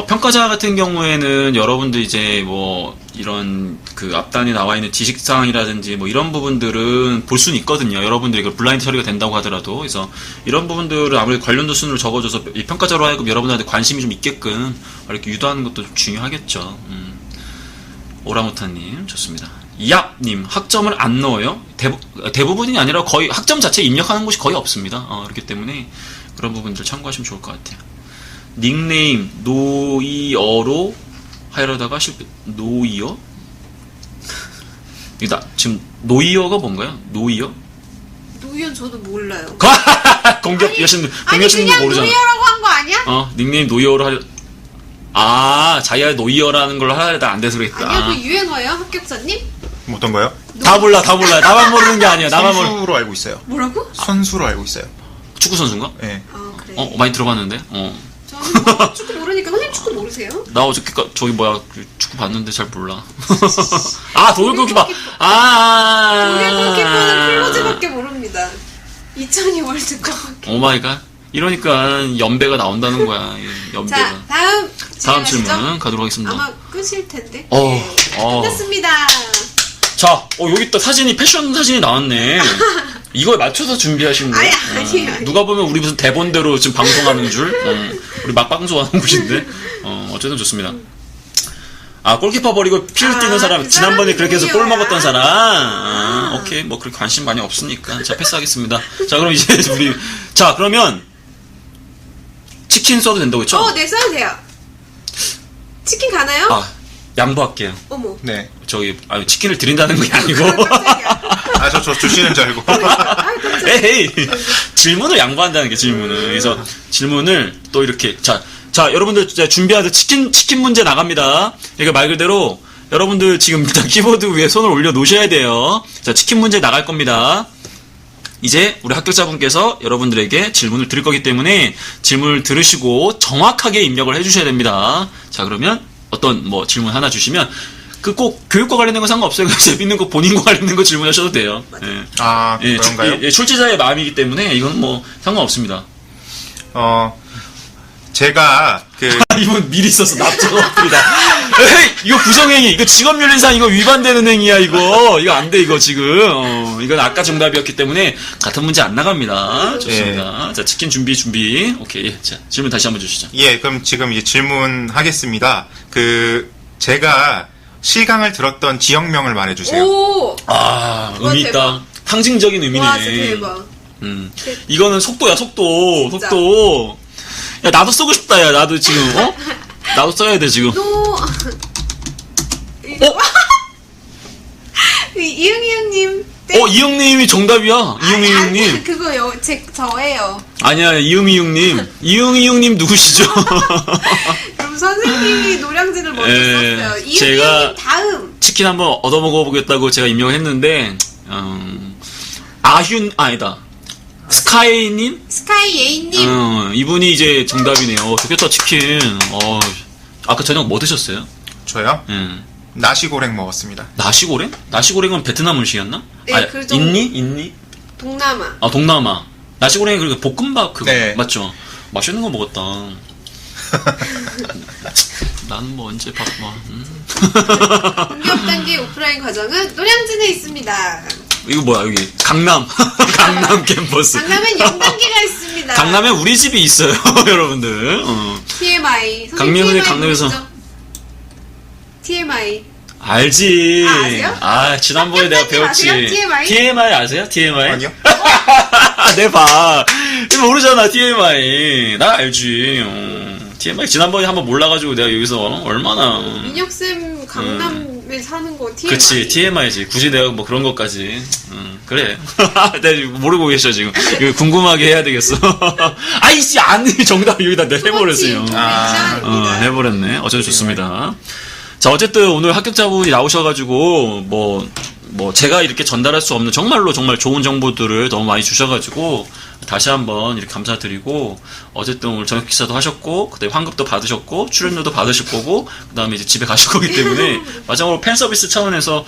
평가자 같은 경우에는 여러분들 이제 뭐 이런 그 앞단에 나와 있는 지식사항이라든지 뭐 이런 부분들은 볼 수는 있거든요. 여러분들이 이걸 블라인드 처리가 된다고 하더라도. 그래서 이런 부분들을 아무래도 관련도 순으로 적어줘서 이 평가자로 하여금 여러분들한테 관심이 좀 있게끔 이렇게 유도하는 것도 좀 중요하겠죠. 오라무타님, 좋습니다. 이압님, 학점을 안 넣어요? 대부분이 아니라 거의 학점 자체 입력하는 곳이 거의 없습니다. 그렇기 때문에 그런 부분들 참고하시면 좋을 것 같아요. 닉네임 노이어로 하려다가 실패. 노이어? 이다 지금 노이어가 뭔가요? 노이어? 노이언 저도 몰라요. 공격 여신 아니 공격신도 그냥 모르잖아. 노이어라고 한 거 아니야? 닉네임 노이어로 하려. 자기가 노이어라는 걸로 하려다 안 돼서 그랬다. 아니요, 그 유행어예요, 합격자님? 어떤 거요? 다 몰라. 나만 모르는 게 아니야. 나만 모르. 선수로 알고 있어요. 뭐라고? 선수로 알고 있어요. 축구 선수인가? 네. 아 그래. 많이 들어봤는데. 저는 뭐 축구 모르니까 선생님 축구 모르세요? 나 어저께 저기 뭐야 축구 봤는데 잘 몰라. 독일 골키퍼. 독일 골키퍼는 클로즈밖에 모릅니다. 2002 월드컵밖에. 오 마이 갓. 이러니까 연배가 나온다는 거야. 연배가. 자, 다음 다음 진행하시죠? 질문 가도록 하겠습니다. 아마 끝일 텐데. 어. 끝났습니다. 자, 여기 또 사진이 패션 사진이 나왔네. 이거에 맞춰서 준비하신 거예요? 아니. 누가 보면 우리 무슨 대본대로 지금 방송하는 줄? 우리 막 방송하는 곳인데. 어쨌든 좋습니다. 골키퍼 버리고 필 뛰는 사람. 그 지난번에 그렇게 해서 골 누구야? 먹었던 사람. 오케이. 뭐 그렇게 관심 많이 없으니까. 자, 패스하겠습니다. 자, 그럼 이제 자, 그러면 치킨 써도 된다고 했죠? 네, 써도 돼요. 치킨 가나요? 양보할게요. 어머. 네. 치킨을 드린다는 게 아니고. 저 주시는 줄 알고. 에이, 질문을 양보한다는 게 질문을. 그래서 질문을 또 이렇게. 자, 여러분들 준비하듯 치킨 문제 나갑니다. 이게 말 그대로 여러분들 지금 일단 키보드 위에 손을 올려 놓으셔야 돼요. 자, 치킨 문제 나갈 겁니다. 이제 우리 합격자분께서 여러분들에게 질문을 드릴 거기 때문에 질문을 들으시고 정확하게 입력을 해주셔야 됩니다. 자, 그러면 어떤 질문 하나 주시면 꼭 교육과 관련된 거 상관없어요. 재밌는 거 본인과 관련된 거 질문하셔도 돼요. 그런가요? 출제자의 마음이기 때문에 이건 상관없습니다. 제가 이분 미리 써서 납작 엎드리다. 에이, 이거 부정행위, 이거 직업윤리상 이거 위반되는 행위야 이거 안 돼 이거 지금. 이건 아까 정답이었기 때문에 같은 문제 안 나갑니다. 좋습니다. 자, 치킨 준비. 오케이. 자, 질문 다시 한번 주시죠. 그럼 지금 이제 질문하겠습니다. 제가 실강을 들었던 지역명을 말해주세요. 오. 의미 있다. 대박. 상징적인 의미네. 와, 진짜 대박. 이거는 속도야, 속도. 야, 나도 쓰고 싶다, 야, 나도 지금, 나도 써야 돼, 지금. 이응이응님. 이응님이 정답이야. 이응이응님. 그거요, 저예요. 아니야, 이응이응님. 이응이응님 누구시죠? 그럼 선생님이 노량진을 먼저 썼어요. 이응이응님 제가 다음. 치킨 한번 얻어먹어보겠다고 제가 입력을 했는데, 아니다. 스카이님? 스카이예이님. 이분이 이제 정답이네요. 좋겠다, 치킨. 아까 저녁 뭐 드셨어요? 저요? 나시고랭 먹었습니다. 나시고랭? 나시고랭은 베트남 음식이었나? 네, 그 정도. 있니? 동남아. 동남아. 나시고랭이 그리고 볶음밥 그거. 네. 맞죠? 맛있는 거 먹었다. 나는 언제 밥 봐. 공격 단계 오프라인 과정은 노량진에 있습니다. 이거 뭐야, 여기. 강남 캠퍼스. 강남엔 0단계가 있습니다. 강남에 우리 집이 있어요, 여러분들. TMI. 강명훈이 강남에서. TMI. 알지. 아세요? 지난번에 내가 배웠지. 아세요? TMI? TMI 아세요? TMI? 아니요. 내 봐. 모르잖아, TMI. 나 알지. TMI 지난번에 한번 몰라가지고 내가 여기서 얼마나 민혁쌤 강남에 사는 거 TMI. 그치 TMI지 굳이 내가 뭐 그런 것까지 그래 내가 모르고 계셔 지금 이거 궁금하게 해야 되겠어 아이씨 아니 정답 여기다 내가 해버렸어요 해버렸네 어쨌든 좋습니다 자 어쨌든 오늘 합격자분이 나오셔가지고 뭐 제가 이렇게 전달할 수 없는 정말 좋은 정보들을 너무 많이 주셔가지고 다시 한번 이렇게 감사드리고 어쨌든 오늘 저녁 식사도 하셨고 그다음에 환급도 받으셨고 출연료도 받으실 거고 그다음에 이제 집에 가실 거기 때문에 마지막으로 팬 서비스 차원에서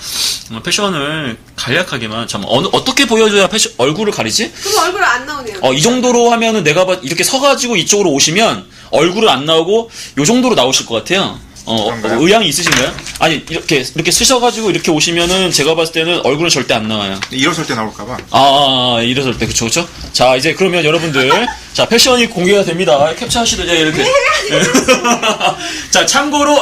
패션을 간략하게만 어떻게 보여줘야 얼굴을 가리지? 그럼 얼굴 안 나오네요. 이 정도로 하면은 내가 이렇게 서가지고 이쪽으로 오시면 얼굴은 안 나오고 요 정도로 나오실 것 같아요. 의향이 있으신가요? 아니 이렇게 쓰셔가지고 이렇게 오시면은 제가 봤을 때는 얼굴은 절대 안 나와요. 일어설 때 나올까봐. 일어설 때 그쵸. 자 이제 그러면 여러분들 자 패션이 공개가 됩니다. 캡처하시듯 이렇게. 자 참고로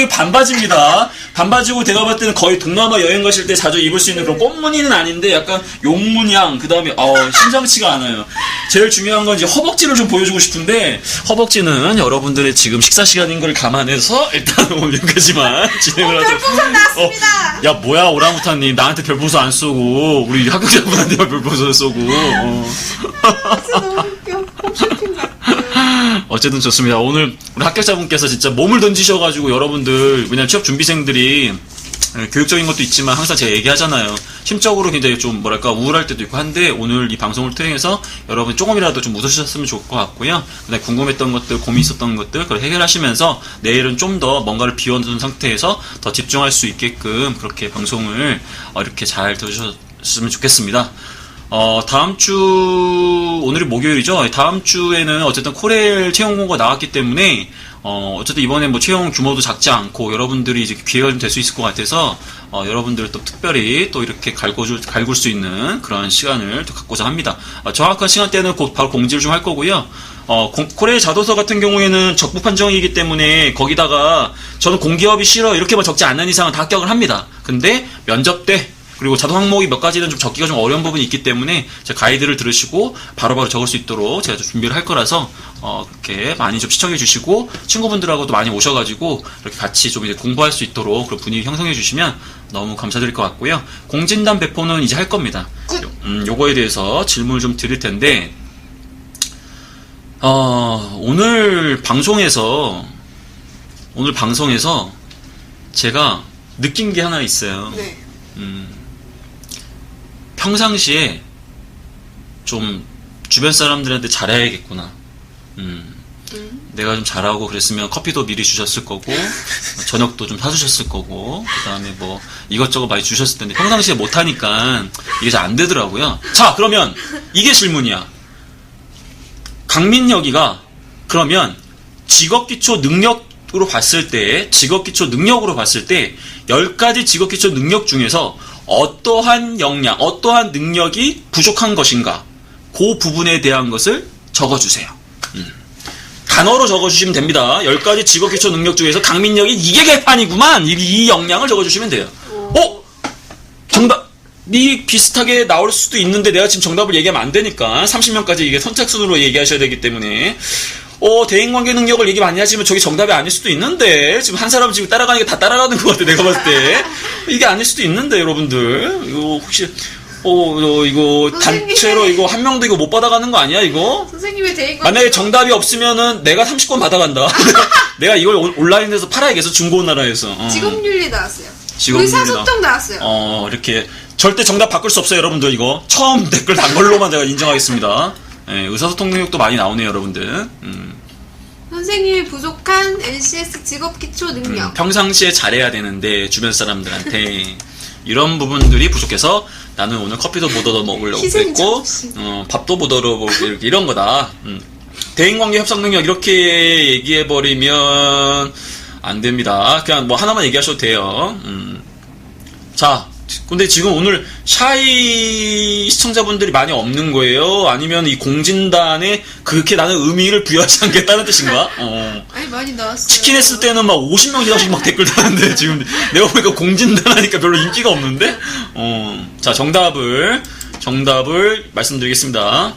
이 반바지입니다. 반바지고 제가 봤을 때는 거의 동남아 여행 가실 때 자주 입을 수 있는 그런 꽃무늬는 아닌데 약간 용무늬향 그 다음에 심상치가 않아요. 제일 중요한 건 이제 허벅지를 좀 보여주고 싶은데 허벅지는 여러분들의 지금 식사 시간인 걸 감안해서 일단 오늘 여기까지만 진행을 하도록. 별풍선 나왔습니다. 야 뭐야 오랑우탄님 나한테 별풍선 안 쏘고 우리 합격자분한테만 별풍선 쏘고. 진짜 너무 웃겨. 홈쇼핑 같아. 어쨌든 좋습니다. 오늘 우리 합격자분께서 진짜 몸을 던지셔가지고 여러분들 왜냐면 취업 준비생들이 교육적인 것도 있지만 항상 제가 얘기하잖아요. 심적으로 굉장히 좀 뭐랄까 우울할 때도 있고 한데 오늘 이 방송을 통해서 여러분 조금이라도 좀 웃으셨으면 좋을 것 같고요. 그다음에 궁금했던 것들, 고민 있었던 것들 그걸 해결하시면서 내일은 좀 더 뭔가를 비워둔 상태에서 더 집중할 수 있게끔 그렇게 방송을 이렇게 잘 들으셨으면 좋겠습니다. 다음 주 오늘이 목요일이죠. 다음 주에는 어쨌든 코레일 채용 공고가 나왔기 때문에 어쨌든 이번에 뭐 채용 규모도 작지 않고 여러분들이 이제 기회가 좀 될 수 있을 것 같아서 여러분들 또 특별히 또 이렇게 갈굴 수 있는 그런 시간을 또 갖고자 합니다. 정확한 시간대는 곧 바로 공지를 좀 할 거고요. 코레일 자도서 같은 경우에는 적부 판정이기 때문에 거기다가 저는 공기업이 싫어 이렇게만 적지 않는 이상은 다 합격을 합니다. 근데 면접 때 그리고 자동 항목이 몇 가지는 좀 적기가 좀 어려운 부분이 있기 때문에 제 가이드를 들으시고 바로바로 적을 수 있도록 제가 좀 준비를 할 거라서 그렇게 많이 좀 시청해 주시고 친구분들하고도 많이 오셔가지고 이렇게 같이 좀 이제 공부할 수 있도록 그런 분위기 형성해 주시면 너무 감사드릴 것 같고요. 공진단 배포는 이제 할 겁니다. 요거에 대해서 질문을 좀 드릴 텐데 오늘 방송에서 제가 느낀 게 하나 있어요. 네. 평상시에 좀 주변 사람들한테 잘해야겠구나. 내가 좀 잘하고 그랬으면 커피도 미리 주셨을 거고 저녁도 좀 사주셨을 거고 그 다음에 뭐 이것저것 많이 주셨을 텐데 평상시에 못하니까 이게 잘 안 되더라고요. 자 그러면 이게 질문이야. 강민혁이가 그러면 직업기초 능력으로 봤을 때 10가지 직업기초 능력 중에서 어떠한 역량, 어떠한 능력이 부족한 것인가 그 부분에 대한 것을 적어주세요. 단어로 적어주시면 됩니다. 10가지 직업기초 능력 중에서 강민혁이 이게 개판이구만 이 역량을 적어주시면 돼요. 정답이 비슷하게 나올 수도 있는데 내가 지금 정답을 얘기하면 안 되니까 30명까지 이게 선착순으로 얘기하셔야 되기 때문에 대인관계 능력을 얘기 많이 하시면 저게 정답이 아닐 수도 있는데 지금 한 사람 지금 따라가는 게 다 따라가는 것 같아 내가 봤을 때 이게 아닐 수도 있는데 여러분들 이거 혹시 이거 단체로 이거 한 명도 이거 못 받아가는 거 아니야 이거? 선생님의 대인관계 만약에 정답이 없으면은 내가 30권 받아간다. 내가 이걸 온라인에서 팔아야겠어 중고 나라에서. 직업윤리 나왔어요. 직업윤리 의사소통 나왔어요. 이렇게 절대 정답 바꿀 수 없어요 여러분들 이거 처음 댓글 단 걸로만 제가 인정하겠습니다. 의사소통 능력도 많이 나오네요 여러분들. 선생님이 부족한 NCS 직업기초 능력. 평상시에 잘해야 되는데 주변 사람들한테 이런 부분들이 부족해서 나는 오늘 커피도 못 얻어 먹으려고 그랬고 밥도 못 얻어 먹으려고 이런 거다. 대인관계 협상 능력 이렇게 얘기해버리면 안 됩니다. 그냥 뭐 하나만 얘기하셔도 돼요. 자 근데 지금 오늘 샤이 시청자분들이 많이 없는 거예요? 아니면 이 공진단에 그렇게 나는 의미를 부여하지 않겠다는 뜻인가? 아니 많이 나왔어요. 치킨 했을 때는 막 50명 이상씩 막 댓글 다는데 지금 내가 보니까 공진단 하니까 별로 인기가 없는데? 자 정답을 말씀드리겠습니다.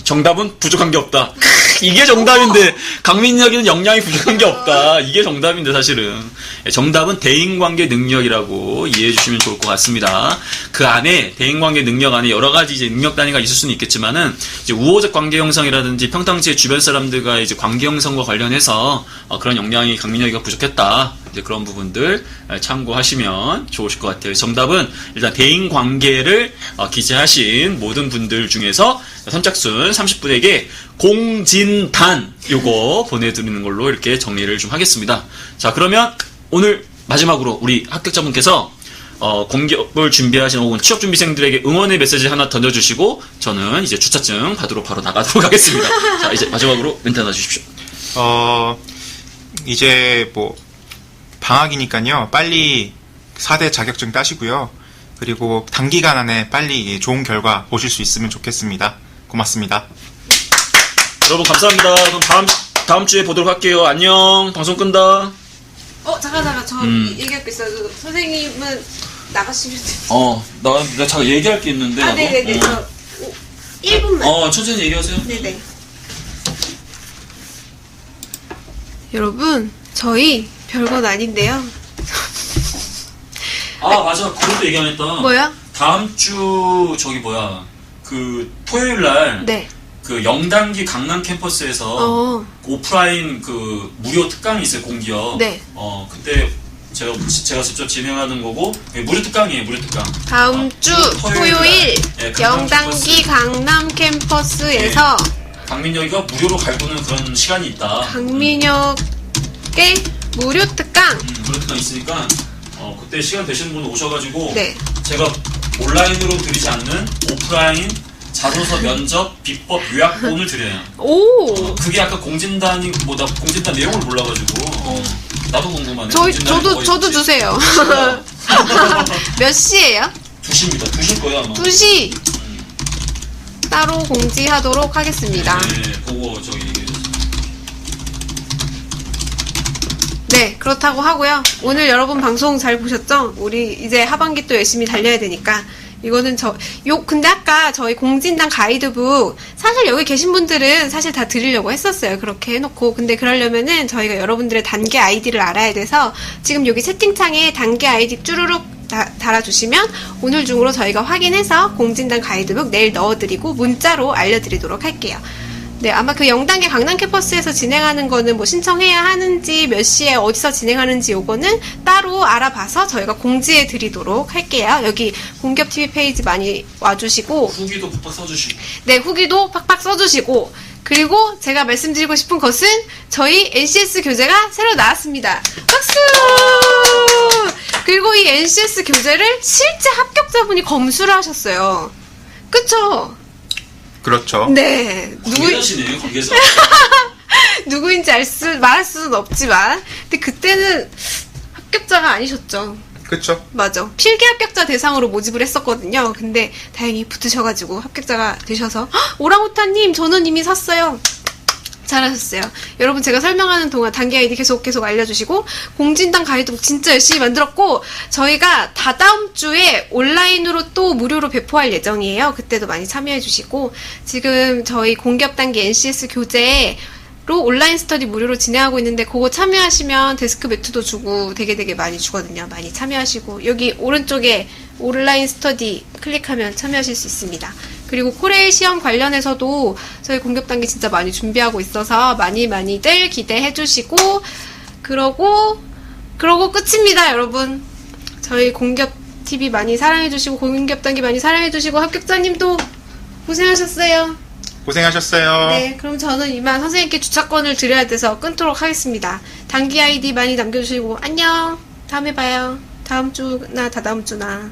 정답은 부족한 게 없다. 이게 정답인데 강민혁이는 역량이 부족한 게 없다. 이게 정답인데 사실은 정답은 대인관계 능력이라고 이해해 주시면 좋을 것 같습니다. 그 안에 대인관계 능력 안에 여러 가지 이제 능력 단위가 있을 수는 있겠지만은 이제 우호적 관계 형성이라든지 평상시에 주변 사람들과 이제 관계 형성과 관련해서 그런 역량이 강민혁이가 부족했다. 이제 그런 부분들 참고하시면 좋으실 것 같아요. 정답은 일단 대인관계를 기재하신 모든 분들 중에서 선착순 30분에게 공진단 요거 보내드리는 걸로 이렇게 정리를 좀 하겠습니다. 자, 그러면 오늘 마지막으로 우리 합격자분께서 공격을 준비하신 혹은 취업준비생들에게 응원의 메시지 하나 던져주시고 저는 이제 주차증 받으러 바로 나가도록 하겠습니다. 자, 이제 마지막으로 멘트 하나 주십시오. 이제 뭐 방학이니까요. 빨리 4대 자격증 따시고요. 그리고 단기간 안에 빨리 좋은 결과 보실 수 있으면 좋겠습니다. 고맙습니다. 여러분 감사합니다. 그럼 다음 주에 보도록 할게요. 안녕. 방송 끈다. 잠깐 저 얘기할 게 있어요. 선생님은 나가시면 돼요. 나 잠깐 얘기할 게 있는데. 네네네. 저 1분만. 천천히 얘기하세요. 네네. 여러분, 저희 별건 아닌데요. 맞아. 그것도 얘기 안 했다. 뭐야? 다음 주 그 토요일 날 네. 그 영단기 강남 캠퍼스에서 오프라인 그 무료 특강이 있어요. 공기업. 네. 그때 제가 직접 진행하는 거고 무료 특강이에요. 무료 특강. 다음 주 토요일 네, 강남 영단기 강남 캠퍼스에서 강민혁이가 무료로 갈구는 그런 시간이 있다. 강민혁의 무료 특강. 무료 특강 있으니까 그때 시간 되시는 분 오셔가지고 네. 제가 온라인으로 드리지 않는 오프라인 자소서 면접 비법 요약본을 드려요. 오. 그게 약간 공진단이 나 공진단 내용을 몰라가지고 나도 궁금하네. 저도 주세요. 몇 시예요? 2시입니다. 2시일 거예요 아마. 2시. 따로 공지하도록 하겠습니다. 네, 그거 저기 얘기해주세요. 네, 그렇다고 하고요. 오늘 여러분 방송 잘 보셨죠? 우리 이제 하반기 또 열심히 달려야 되니까. 이거는 근데 아까 저희 공진단 가이드북, 사실 여기 계신 분들은 사실 다 드리려고 했었어요. 그렇게 해놓고. 근데 그러려면은 저희가 여러분들의 단계 아이디를 알아야 돼서 지금 여기 채팅창에 단계 아이디 쭈루룩 달아주시면 오늘 중으로 저희가 확인해서 공진단 가이드북 내일 넣어드리고 문자로 알려드리도록 할게요. 네, 아마 그 영단계 강남 캠퍼스에서 진행하는 거는 뭐 신청해야 하는지 몇 시에 어디서 진행하는지 요거는 따로 알아봐서 저희가 공지해 드리도록 할게요. 여기 공기업TV 페이지 많이 와주시고 후기도 팍팍 써주시고. 네, 후기도 팍팍 써주시고 그리고 제가 말씀드리고 싶은 것은 저희 NCS 교재가 새로 나왔습니다. 박수! 그리고 이 NCS 교재를 실제 합격자분이 검수를 하셨어요. 그쵸? 그렇죠. 네. 관계자시네요, 관계자. 누구인지 말할 수는 없지만, 근데 그때는 합격자가 아니셨죠. 그쵸? 맞아. 필기 합격자 대상으로 모집을 했었거든요. 근데 다행히 붙으셔가지고 합격자가 되셔서, 오랑우탄님, 저는 이미 샀어요. 잘하셨어요. 여러분 제가 설명하는 동안 단계 아이디 계속 알려주시고 공진단 가이드북 진짜 열심히 만들었고 저희가 다다음 주에 온라인으로 또 무료로 배포할 예정이에요. 그때도 많이 참여해주시고 지금 저희 공기업 단계 NCS 교재로 온라인 스터디 무료로 진행하고 있는데 그거 참여하시면 데스크 매트도 주고 되게 많이 주거든요. 많이 참여하시고 여기 오른쪽에 온라인 스터디 클릭하면 참여하실 수 있습니다. 그리고 코레일 시험 관련해서도 저희 공격 단계 진짜 많이 준비하고 있어서 많이들 기대해 주시고 그러고 끝입니다, 여러분. 저희 공격 TV 많이 사랑해 주시고 공격 단계 많이 사랑해 주시고 합격자님도 고생하셨어요. 고생하셨어요. 네, 그럼 저는 이만 선생님께 주차권을 드려야 돼서 끊도록 하겠습니다. 단기 아이디 많이 남겨주시고 안녕. 다음에 봐요. 다음 주나 다다음 주나.